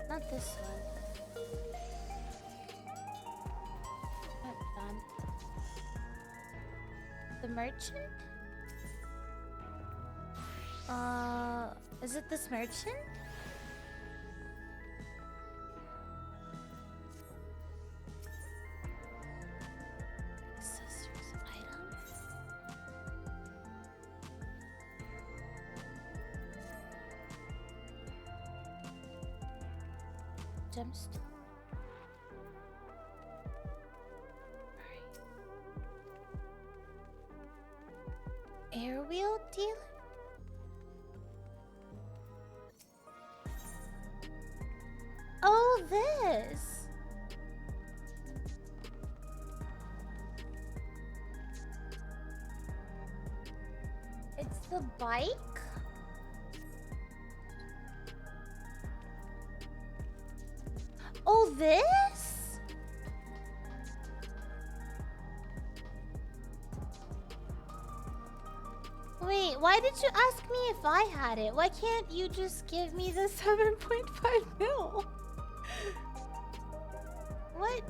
Not this one. The merchant? Is it this merchant? Accessories item? Gemstone. Airwheel dealer? Oh, this! It's the bike? Oh, this? Wait, why did you ask me if I had it? Why can't you just give me the 7.5 mil? What?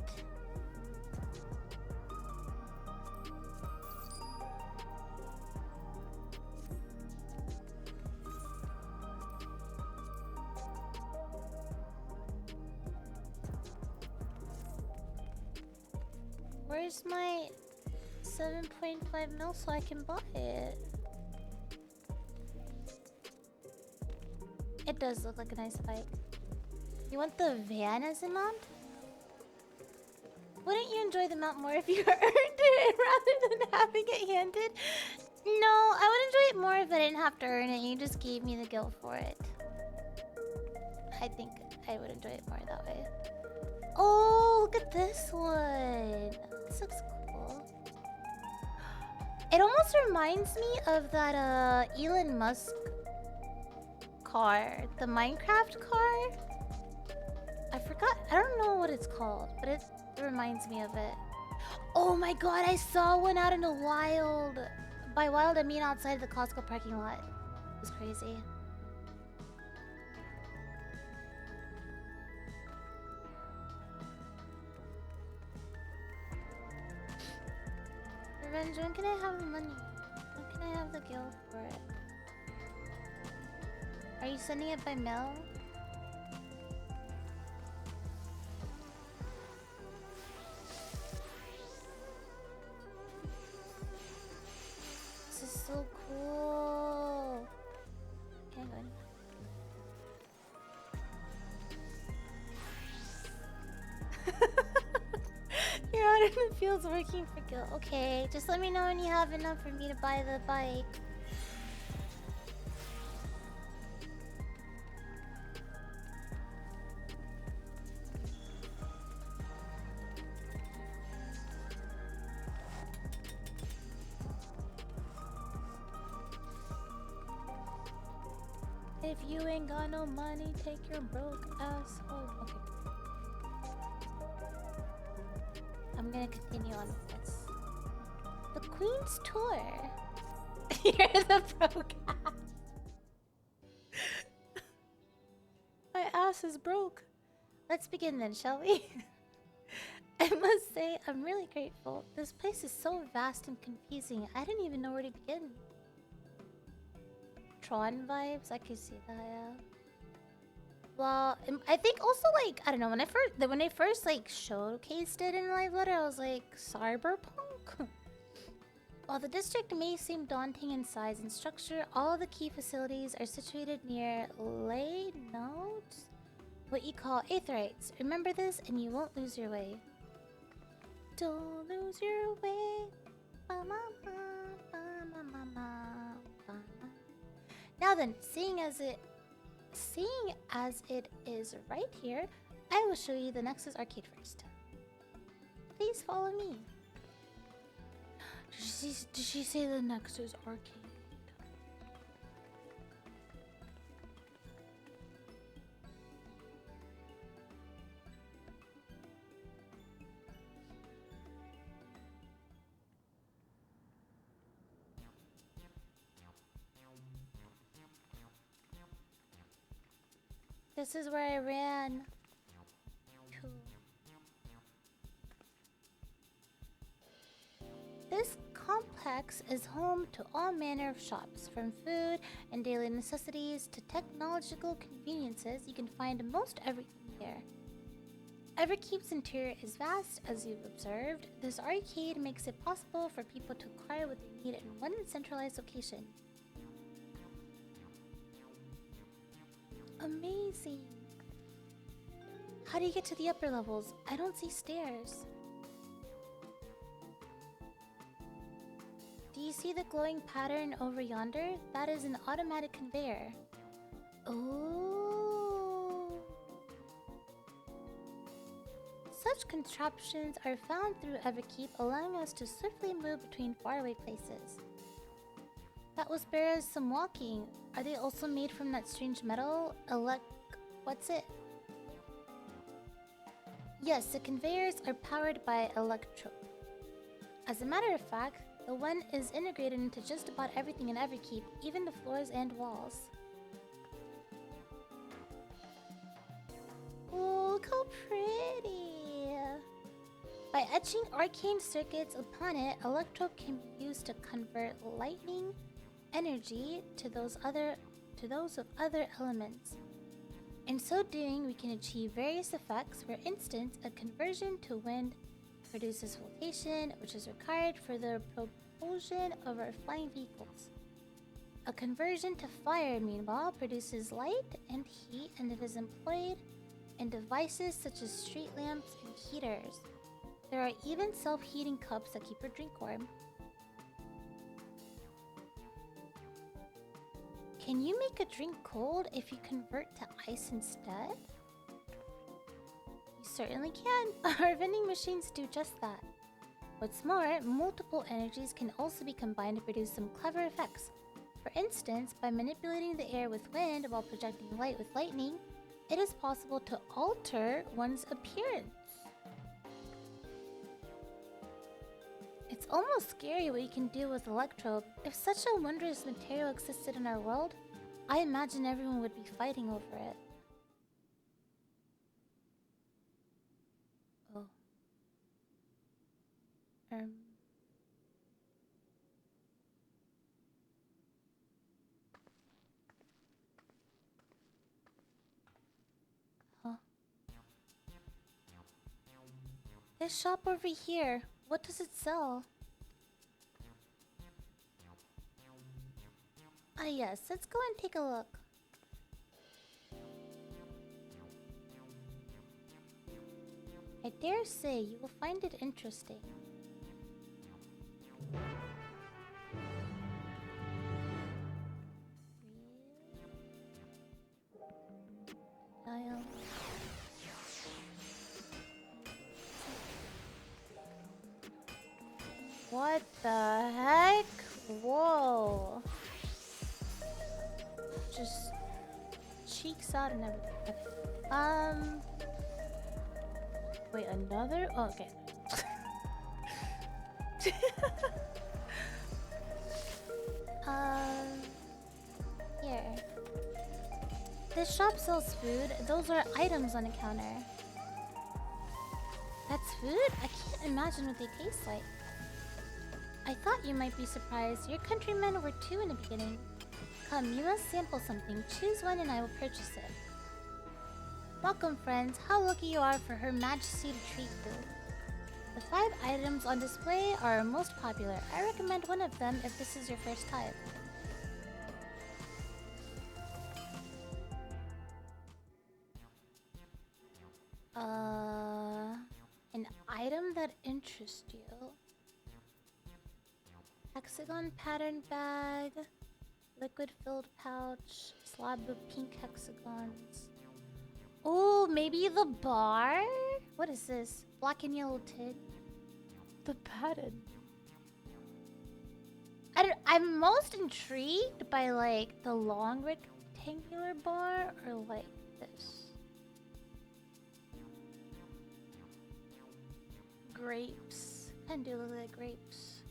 Where's my 7.5 mil so I can buy it? It does look like a nice bike. You want the van as a mount? Wouldn't you enjoy the mount more if you earned it rather than having it handed? No, I would enjoy it more if I didn't have to earn it. You just gave me the guilt for it. I think I would enjoy it more that way. Oh, look at this one. This looks cool. It almost reminds me of that Elon Musk car, the Minecraft car. I forgot. I don't know what it's called, but it reminds me of it. Oh my god, I saw one out in the wild. By wild, I mean outside the Costco parking lot. It was crazy. Revenge, when can I have the money? When can I have the guild for it? Are you sending it by mail? This is so cool. Okay, go ahead. Water in the fields working for Gil. Okay, just let me know when you have enough for me to buy the bike. If you ain't got no money, take your broke ass home. Okay. I'm gonna continue on with this. The Queen's Tour. You're the broke ass. My ass is broke. Let's begin then, shall we? I must say, I'm really grateful. This place is so vast and confusing. I didn't even know where to begin. Tron vibes, I could see that, yeah. Well, I think also like I don't know when I first like showcased it in Live Letter, I was like cyberpunk. While the district may seem daunting in size and structure, all the key facilities are situated near lay nodes, what you call aetherites. Remember this, and you won't lose your way. Don't lose your way. Now then, seeing as it is right here, I will show you the Nexus Arcade first. Please follow me. Did she say the Nexus Arcade? This is where I ran to. This complex is home to all manner of shops, from food and daily necessities to technological conveniences. You can find most everything here. Everkeep's interior is vast, as you've observed. This arcade makes it possible for people to acquire what they need in one centralized location. Amazing. How do you get to the upper levels? I don't see stairs. Do you see the glowing pattern over yonder? That is an automatic conveyor. Oh. Such contraptions are found through Everkeep, allowing us to swiftly move between faraway places. That will spare us some walking. Are they also made from that strange metal? What's it? Yes, the conveyors are powered by electro. As a matter of fact, the one is integrated into just about everything in Everkeep, even the floors and walls. Oh, look how pretty! By etching arcane circuits upon it, electro can be used to convert lightning energy to those of other elements. In so doing, we can achieve various effects. For instance, a conversion to wind produces flotation, which is required for the propulsion of our flying vehicles. A conversion to fire, meanwhile, produces light and heat, and it is employed in devices such as street lamps and heaters. There are even self-heating cups that keep your drink warm. Can you make a drink cold if you convert to ice instead? You certainly can. Our vending machines do just that. What's more, multiple energies can also be combined to produce some clever effects. For instance, by manipulating the air with wind while projecting light with lightning, it is possible to alter one's appearance. It's almost scary what you can do with electro. If such a wondrous material existed in our world, I imagine everyone would be fighting over it. Oh. Huh? This shop over here. What does it sell? Ah yes, let's go and take a look. I I dare say you will find it interesting. Dial. What the heck? Whoa. Just cheeks out and everything. Okay. Wait, another? Oh, okay. Here. This shop sells food. Those are items on the counter. That's food? I can't imagine what they taste like. I thought you might be surprised. Your countrymen were too in the beginning. Come, you must sample something. Choose one and I will purchase it. Welcome, friends. How lucky you are for Her Majesty to treat you. The 5 items on display are most popular. I recommend one of them if this is your first time. An item that interests you. Hexagon pattern bag. Liquid filled pouch. Slab of pink hexagons. Oh, maybe the bar? What is this? Black and yellow tin. The pattern. I'm most intrigued by like the long rectangular bar or like this. Grapes. Kind of look like grapes.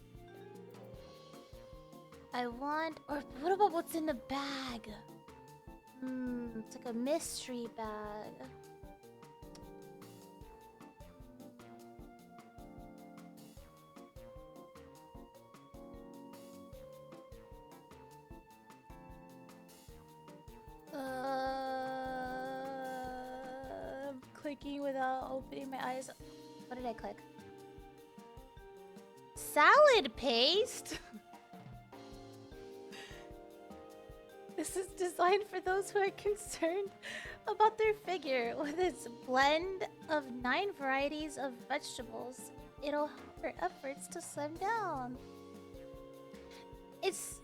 I want, or what about what's in the bag? It's like a mystery bag. I'm clicking without opening my eyes. What did I click? Salad paste? This is designed for those who are concerned about their figure. With its blend of 9 varieties of vegetables, it'll help your efforts to slim down. It's...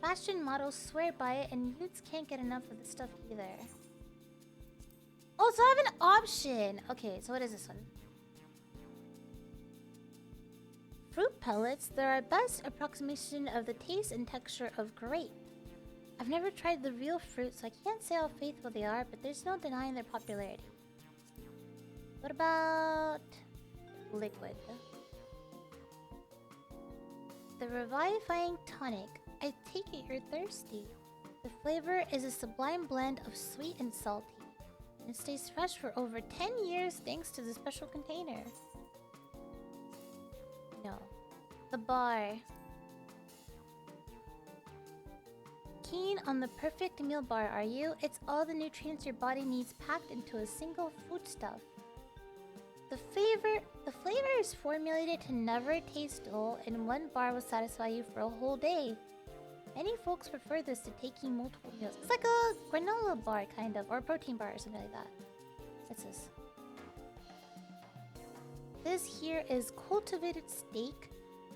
fashion models swear by it, and youths can't get enough of the stuff either. Oh, so I have an option. Okay, so what is this one? Fruit pellets, they're our best approximation of the taste and texture of grape. I've never tried the real fruit, so I can't say how faithful they are, but there's no denying their popularity. What about liquid? The revivifying tonic. I take it you're thirsty. The flavor is a sublime blend of sweet and salty. It stays fresh for over 10 years thanks to the special container. No. The bar. Keen on the perfect meal bar, are you? It's all the nutrients your body needs packed into a single foodstuff. The flavor is formulated to never taste dull, and one bar will satisfy you for a whole day. Many folks prefer this to taking multiple meals. It's like a granola bar, kind of, or a protein bar or something like that. What's this? This here is cultivated steak.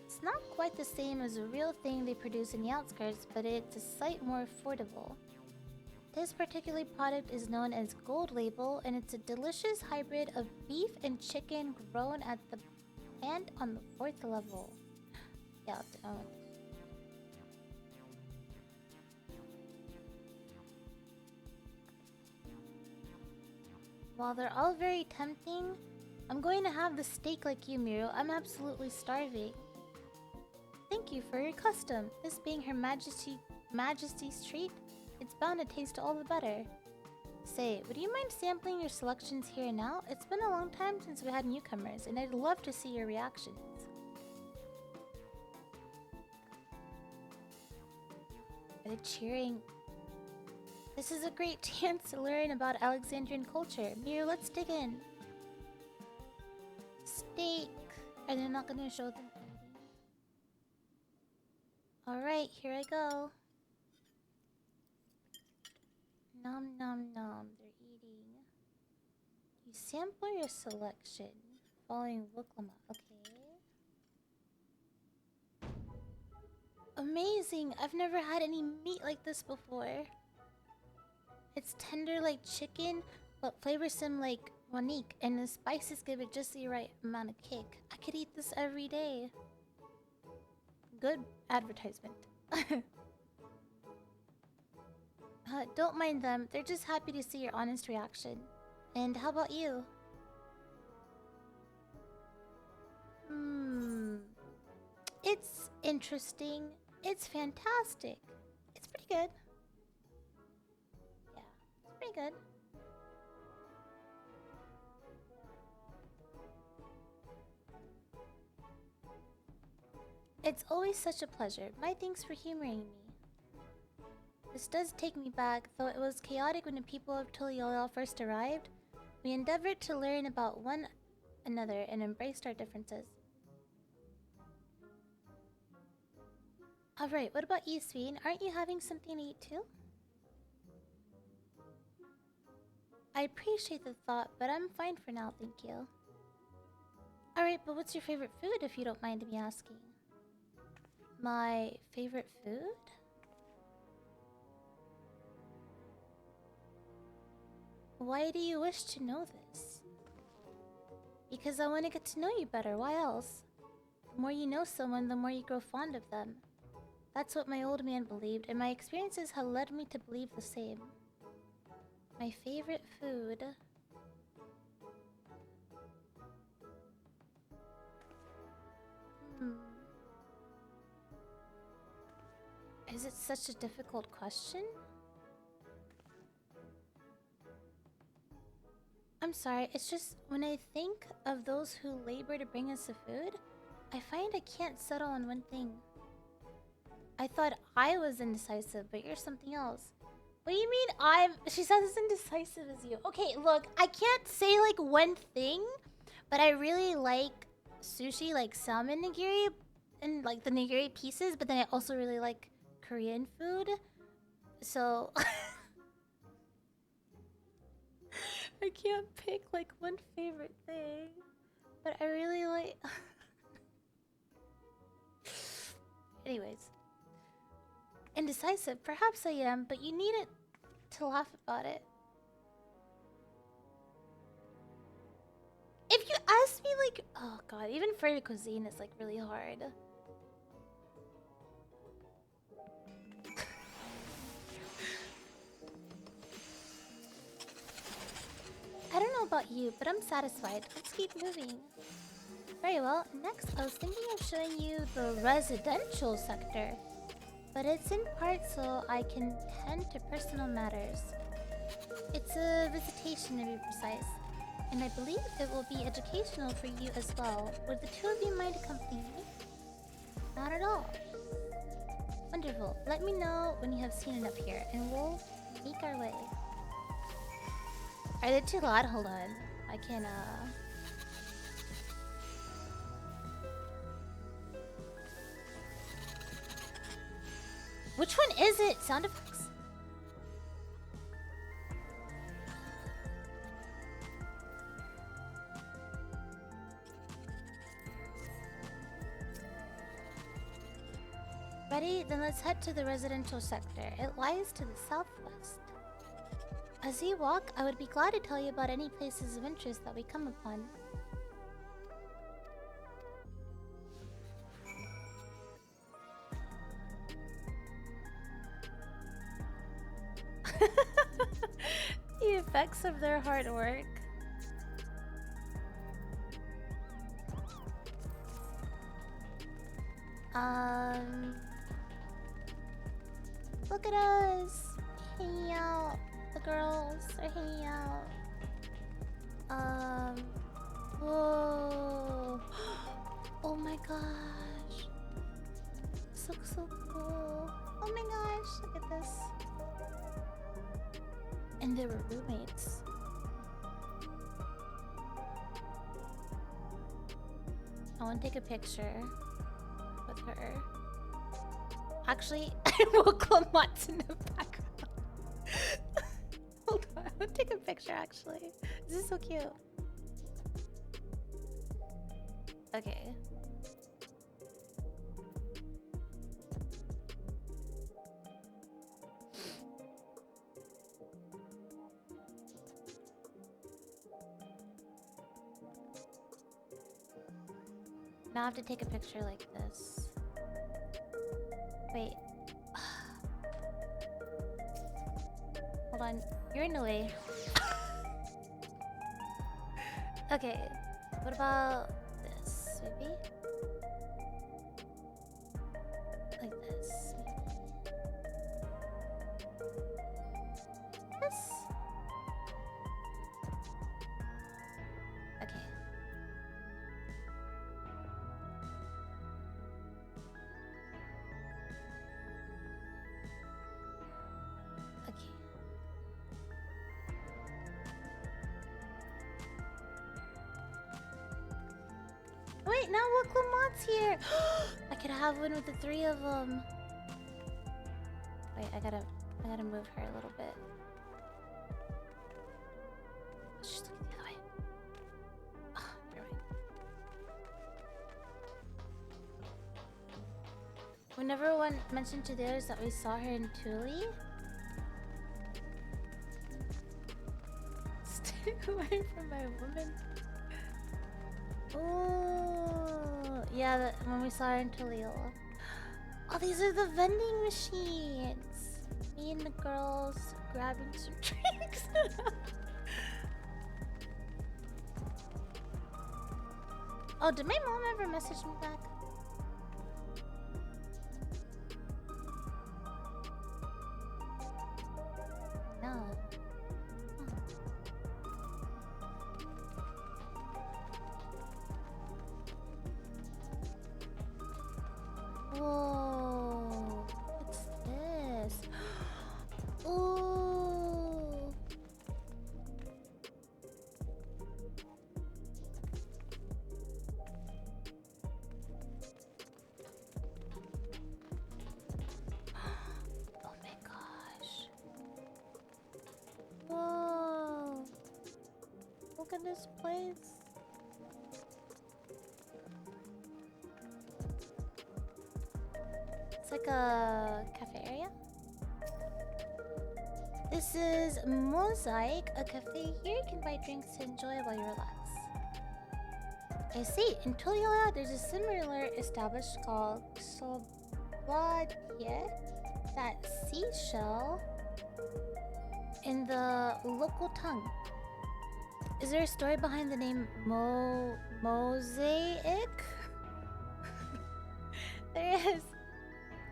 It's not quite the same as the real thing they produce in the outskirts, but it's a sight more affordable. This particular product is known as Gold Label, and it's a delicious hybrid of beef and chicken grown at the plant on the 4th level. Yeah, while they're all very tempting, I'm going to have the steak like you, Miru. I'm absolutely starving. Thank you for your custom. This being Her Majesty's treat, it's bound to taste all the better. Say, would you mind sampling your selections here and now? It's been a long time since we had newcomers, and I'd love to see your reactions. They're cheering. This is a great chance to learn about Alexandrian culture. Miru, let's dig in. Steak. Are they not going to show them? Alright, here I go. 9. Nom nom nom. They're eating. You sample your selection following Wuklama. Okay. Amazing! I've never had any meat like this before. It's tender like chicken, but flavorsome like Monique, and the spices give it just the right amount of kick. I could eat this every day. Good advertisement. Don't mind them. They're just happy to see your honest reaction. And how about you? It's interesting. It's fantastic. It's pretty good. Yeah, it's pretty good. It's always such a pleasure. My thanks for humoring me. This does take me back, though it was chaotic when the people of Tuliyola first arrived. We endeavored to learn about one another and embraced our differences. Alright, what about you, Sween? Aren't you having something to eat too? I appreciate the thought, but I'm fine for now, thank you. Alright, but what's your favorite food, if you don't mind me asking? My favorite food? Why do you wish to know this? Because I want to get to know you better, why else? The more you know someone, the more you grow fond of them. That's what my old man believed, and my experiences have led me to believe the same. My favorite food... Is it such a difficult question? I'm sorry, it's just when I think of those who labor to bring us the food, I find I can't settle on one thing. I thought I was indecisive, but you're something else. What do you mean she sounds as indecisive as you? Okay, look, I can't say like one thing, but I really like sushi, like salmon nigiri, and like the nigiri pieces, but then I also really like Korean food. So I can't pick like one favorite thing, but I really like... Anyways. Indecisive, perhaps I am, but you needn't to laugh about it. If you ask me like... Oh god, even furry cuisine is like really hard. I don't know about you, but I'm satisfied. Let's keep moving. Very well. Next, I was thinking of showing you the residential sector. But it's in part so I can tend to personal matters. It's a visitation to be precise. And I believe it will be educational for you as well. Would the two of you mind accompanying me? Not at all. Wonderful. Let me know when you have seen enough here, and we'll make our way. Are they too loud? Hold on. I can, Which one is it? Sound effects? Ready? Then let's head to the residential sector. It lies to the southwest. As you walk, I would be glad to tell you about any places of interest that we come upon. The effects of their hard work. Look at us hanging out. The girls are hanging out. Whoa. Oh my gosh. This looks so cool. Oh my gosh, look at this. And they were roommates. I want to take a picture with her. Actually, I will Clemats in the background. Let's take a picture actually. This is so cute. Okay. Now I have to take a picture like this. Wait. Hold on. You're in the way. Okay. What about this? Maybe? Like this. This? Okay. Okay. Wait, now look, Lamont's here. I could have one with the three of them. Wait, I gotta move her a little bit. She's looking the other way. Oh, never mind. Whenever one mentioned to the others that we saw her in Thule, stay away from my woman. Oh, yeah, when we saw her in Toledo. Oh, these are the vending machines. Me and the girls grabbing some drinks. Oh, did my mom ever message me back? No. Whoa, what's this? Ooh. Oh my gosh. Whoa. Look at this place. It's like a cafe area. This is Mosaic, a cafe. Here you can buy drinks to enjoy while you relax. I see. In Tulia, there's a similar established called Sobladie, that seashell in the local tongue. Is there a story behind the name Mosaic? There is.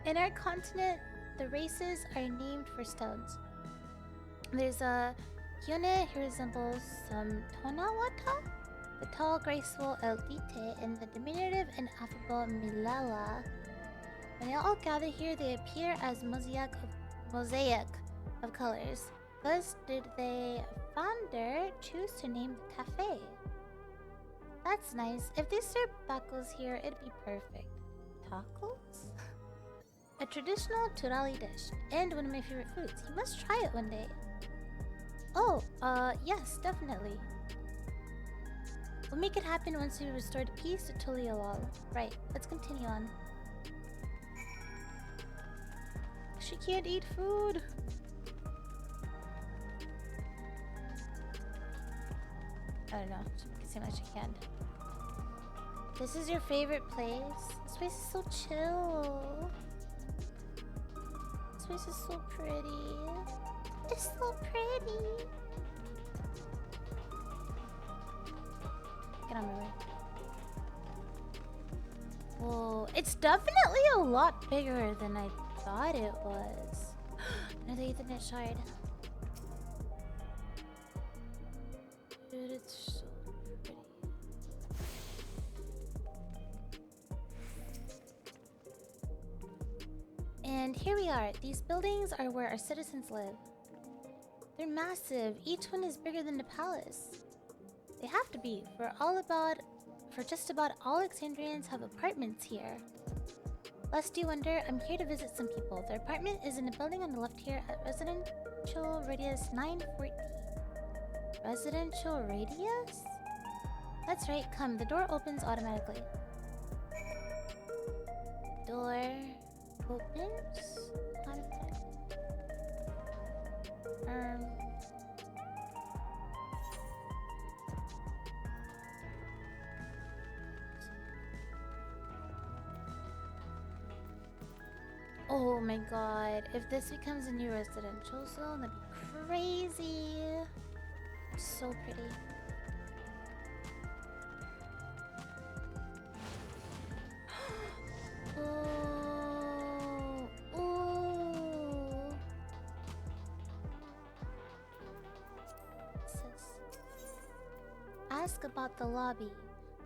In our continent, the races are named for stones. There's a Hyone who resembles some Tonawata, the tall, graceful Eldite, and the diminutive and affable Milala. When they all gather here, they appear as mosaic of colors. Thus did the founder choose to name the cafe. That's nice. If they serve tacos here, it'd be perfect. Tacos? A traditional Turali dish, and one of my favorite foods. You must try it one day. Oh, yes, definitely. We'll make it happen once we restore peace to Tulialal. Right, let's continue on. She can't eat food. I don't know, it seems like she can. This is your favorite place? This place is so chill. This place is so pretty. It's so pretty. Get on my way. Whoa, it's definitely a lot bigger than I thought it was. Another Ethernet shard. Dude, it's so pretty. And here we are. These buildings are where our citizens live. They're massive. Each one is bigger than the palace. They have to be, for just about all Alexandrians have apartments here. Lest you wonder, I'm here to visit some people. Their apartment is in a building on the left here at residential radius 914. Residential radius? That's right, come, the door opens automatically. Door opens automatically. Oh my god, if this becomes a new residential zone, that'd be crazy. So pretty. Oh, ooh. What's this? Ask about the lobby.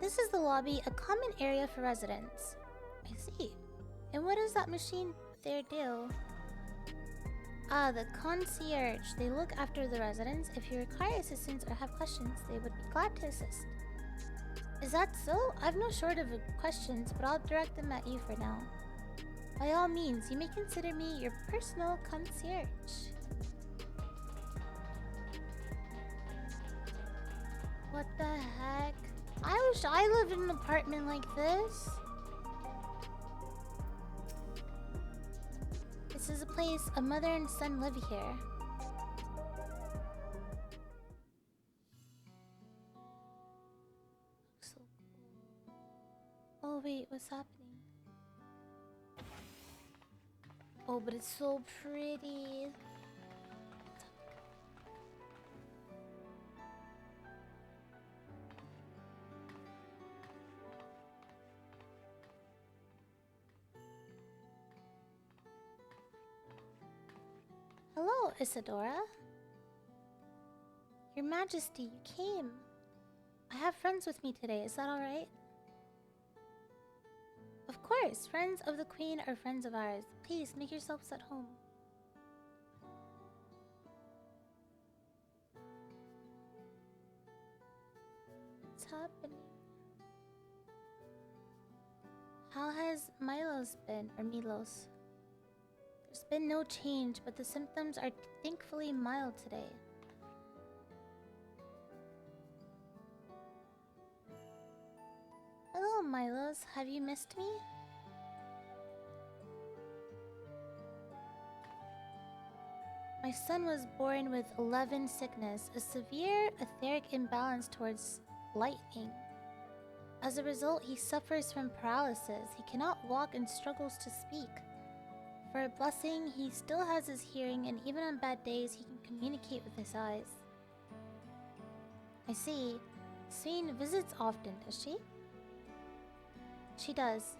This is the lobby, a common area for residents. I see. And what does that machine there do? Ah, the concierge. They look after the residents. If you require assistance or have questions, they would be glad to assist. Is that so? I've no short of questions, but I'll direct them at you for now. By all means, you may consider me your personal concierge. What the heck? I wish I lived in an apartment like this. This is a place a mother and son live here. So cool. Oh wait, what's happening? Oh, but it's so pretty. Hello, Isadora. Your Majesty, you came. I have friends with me today, is that alright? Of course, friends of the Queen are friends of ours. Please, make yourselves at home. What's happening? How has Milos been, or Milos? There's been no change, but the symptoms are thankfully mild today. Hello, Milos. Have you missed me? My son was born with 11 sickness, a severe etheric imbalance towards lightning. As a result, he suffers from paralysis. He cannot walk and struggles to speak. For a blessing, he still has his hearing, and even on bad days, he can communicate with his eyes. I see. Sveen visits often, does she? She does.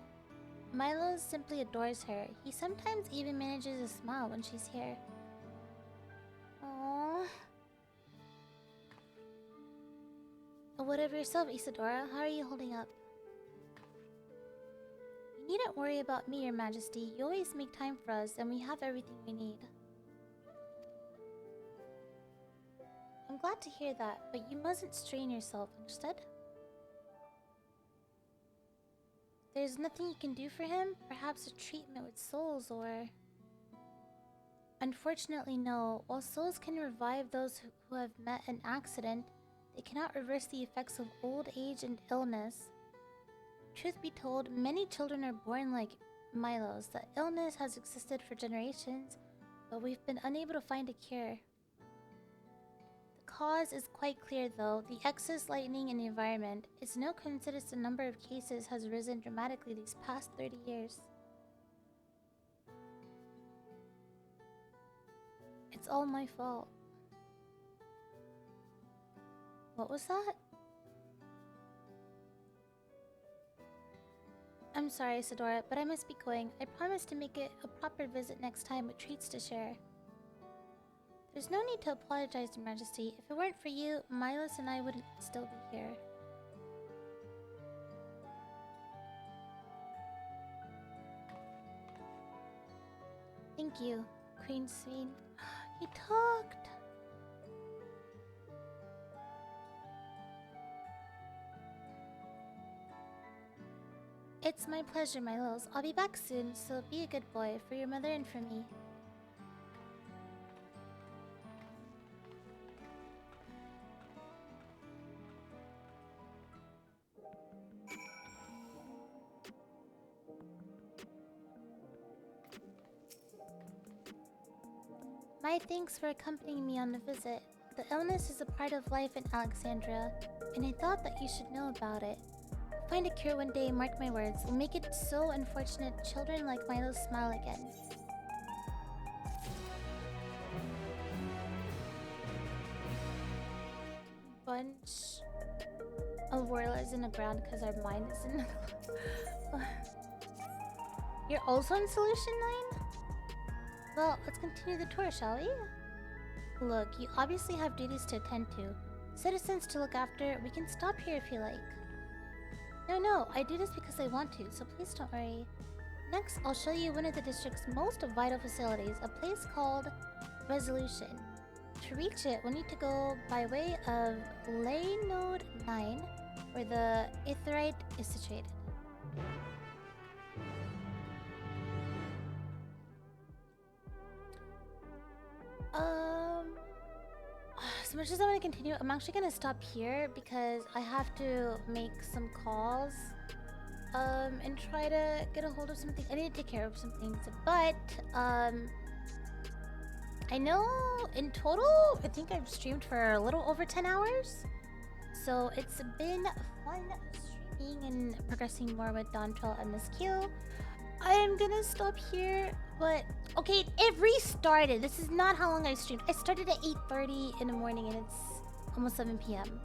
Milo simply adores her. He sometimes even manages to smile when she's here. Aww. What of yourself, Isadora? How are you holding up? You needn't worry about me, Your Majesty. You always make time for us, and we have everything we need. I'm glad to hear that, but you mustn't strain yourself, understood? There's nothing you can do for him? Perhaps a treatment with souls, or... Unfortunately, no. While souls can revive those who have met an accident, they cannot reverse the effects of old age and illness. Truth be told, many children are born like Milos. The illness has existed for generations, but we've been unable to find a cure. The cause is quite clear though, the excess lightning in the environment. It's no coincidence the number of cases has risen dramatically these past 30 years. It's all my fault. What was that? I'm sorry, Isadora, but I must be going. I promise to make it a proper visit next time with treats to share. There's no need to apologize, Your Majesty. If it weren't for you, Milos and I wouldn't still be here. Thank you, Queen Sveen. He talked! It's my pleasure, Milos. I'll be back soon, so be a good boy for your mother and for me. My thanks for accompanying me on the visit. The illness is a part of life in Alexandria, and I thought that you should know about it. Find a cure one day, mark my words. We'll make it so unfortunate children like Milo smile again. Bunch of warlords in the ground because our mind is in the You're also in Solution 9? Well, let's continue the tour, shall we? Look, you obviously have duties to attend to. Citizens to look after. We can stop here if you like. No, I do this because I want to, so please don't worry. Next, I'll show you one of the district's most vital facilities, a place called Resolution. To reach it, we'll need to go by way of Ley Node 9, where the Aetherite is situated. As much as I want to continue, I'm actually gonna stop here because I have to make some calls and try to get a hold of something. I need to take care of some things, but I know in total I think I've streamed for a little over 10 hours, so it's been fun streaming and progressing more with Dawntrail MSQ. I'm gonna stop here, but okay, it restarted. This is not how long I streamed. I started at 8:30 in the morning and it's almost 7 p.m.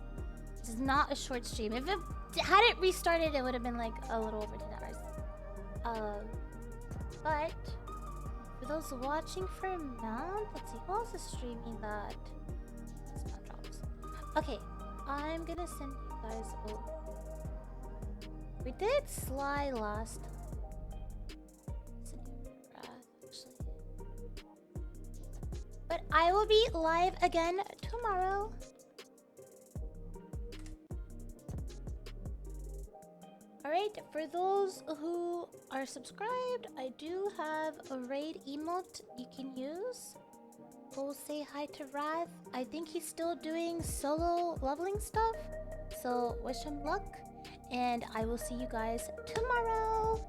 This is not a short stream. If it had it restarted, it would have been like a little over 10 hours. But for those watching for Mount, let's see, who else is streaming that? Mount drops. Okay, I'm gonna send you guys over. We did Sly last time. But I will be live again tomorrow. Alright, for those who are subscribed, I do have a raid emote you can use. Go say hi to Wrath. I think he's still doing solo leveling stuff. So wish him luck. And I will see you guys tomorrow.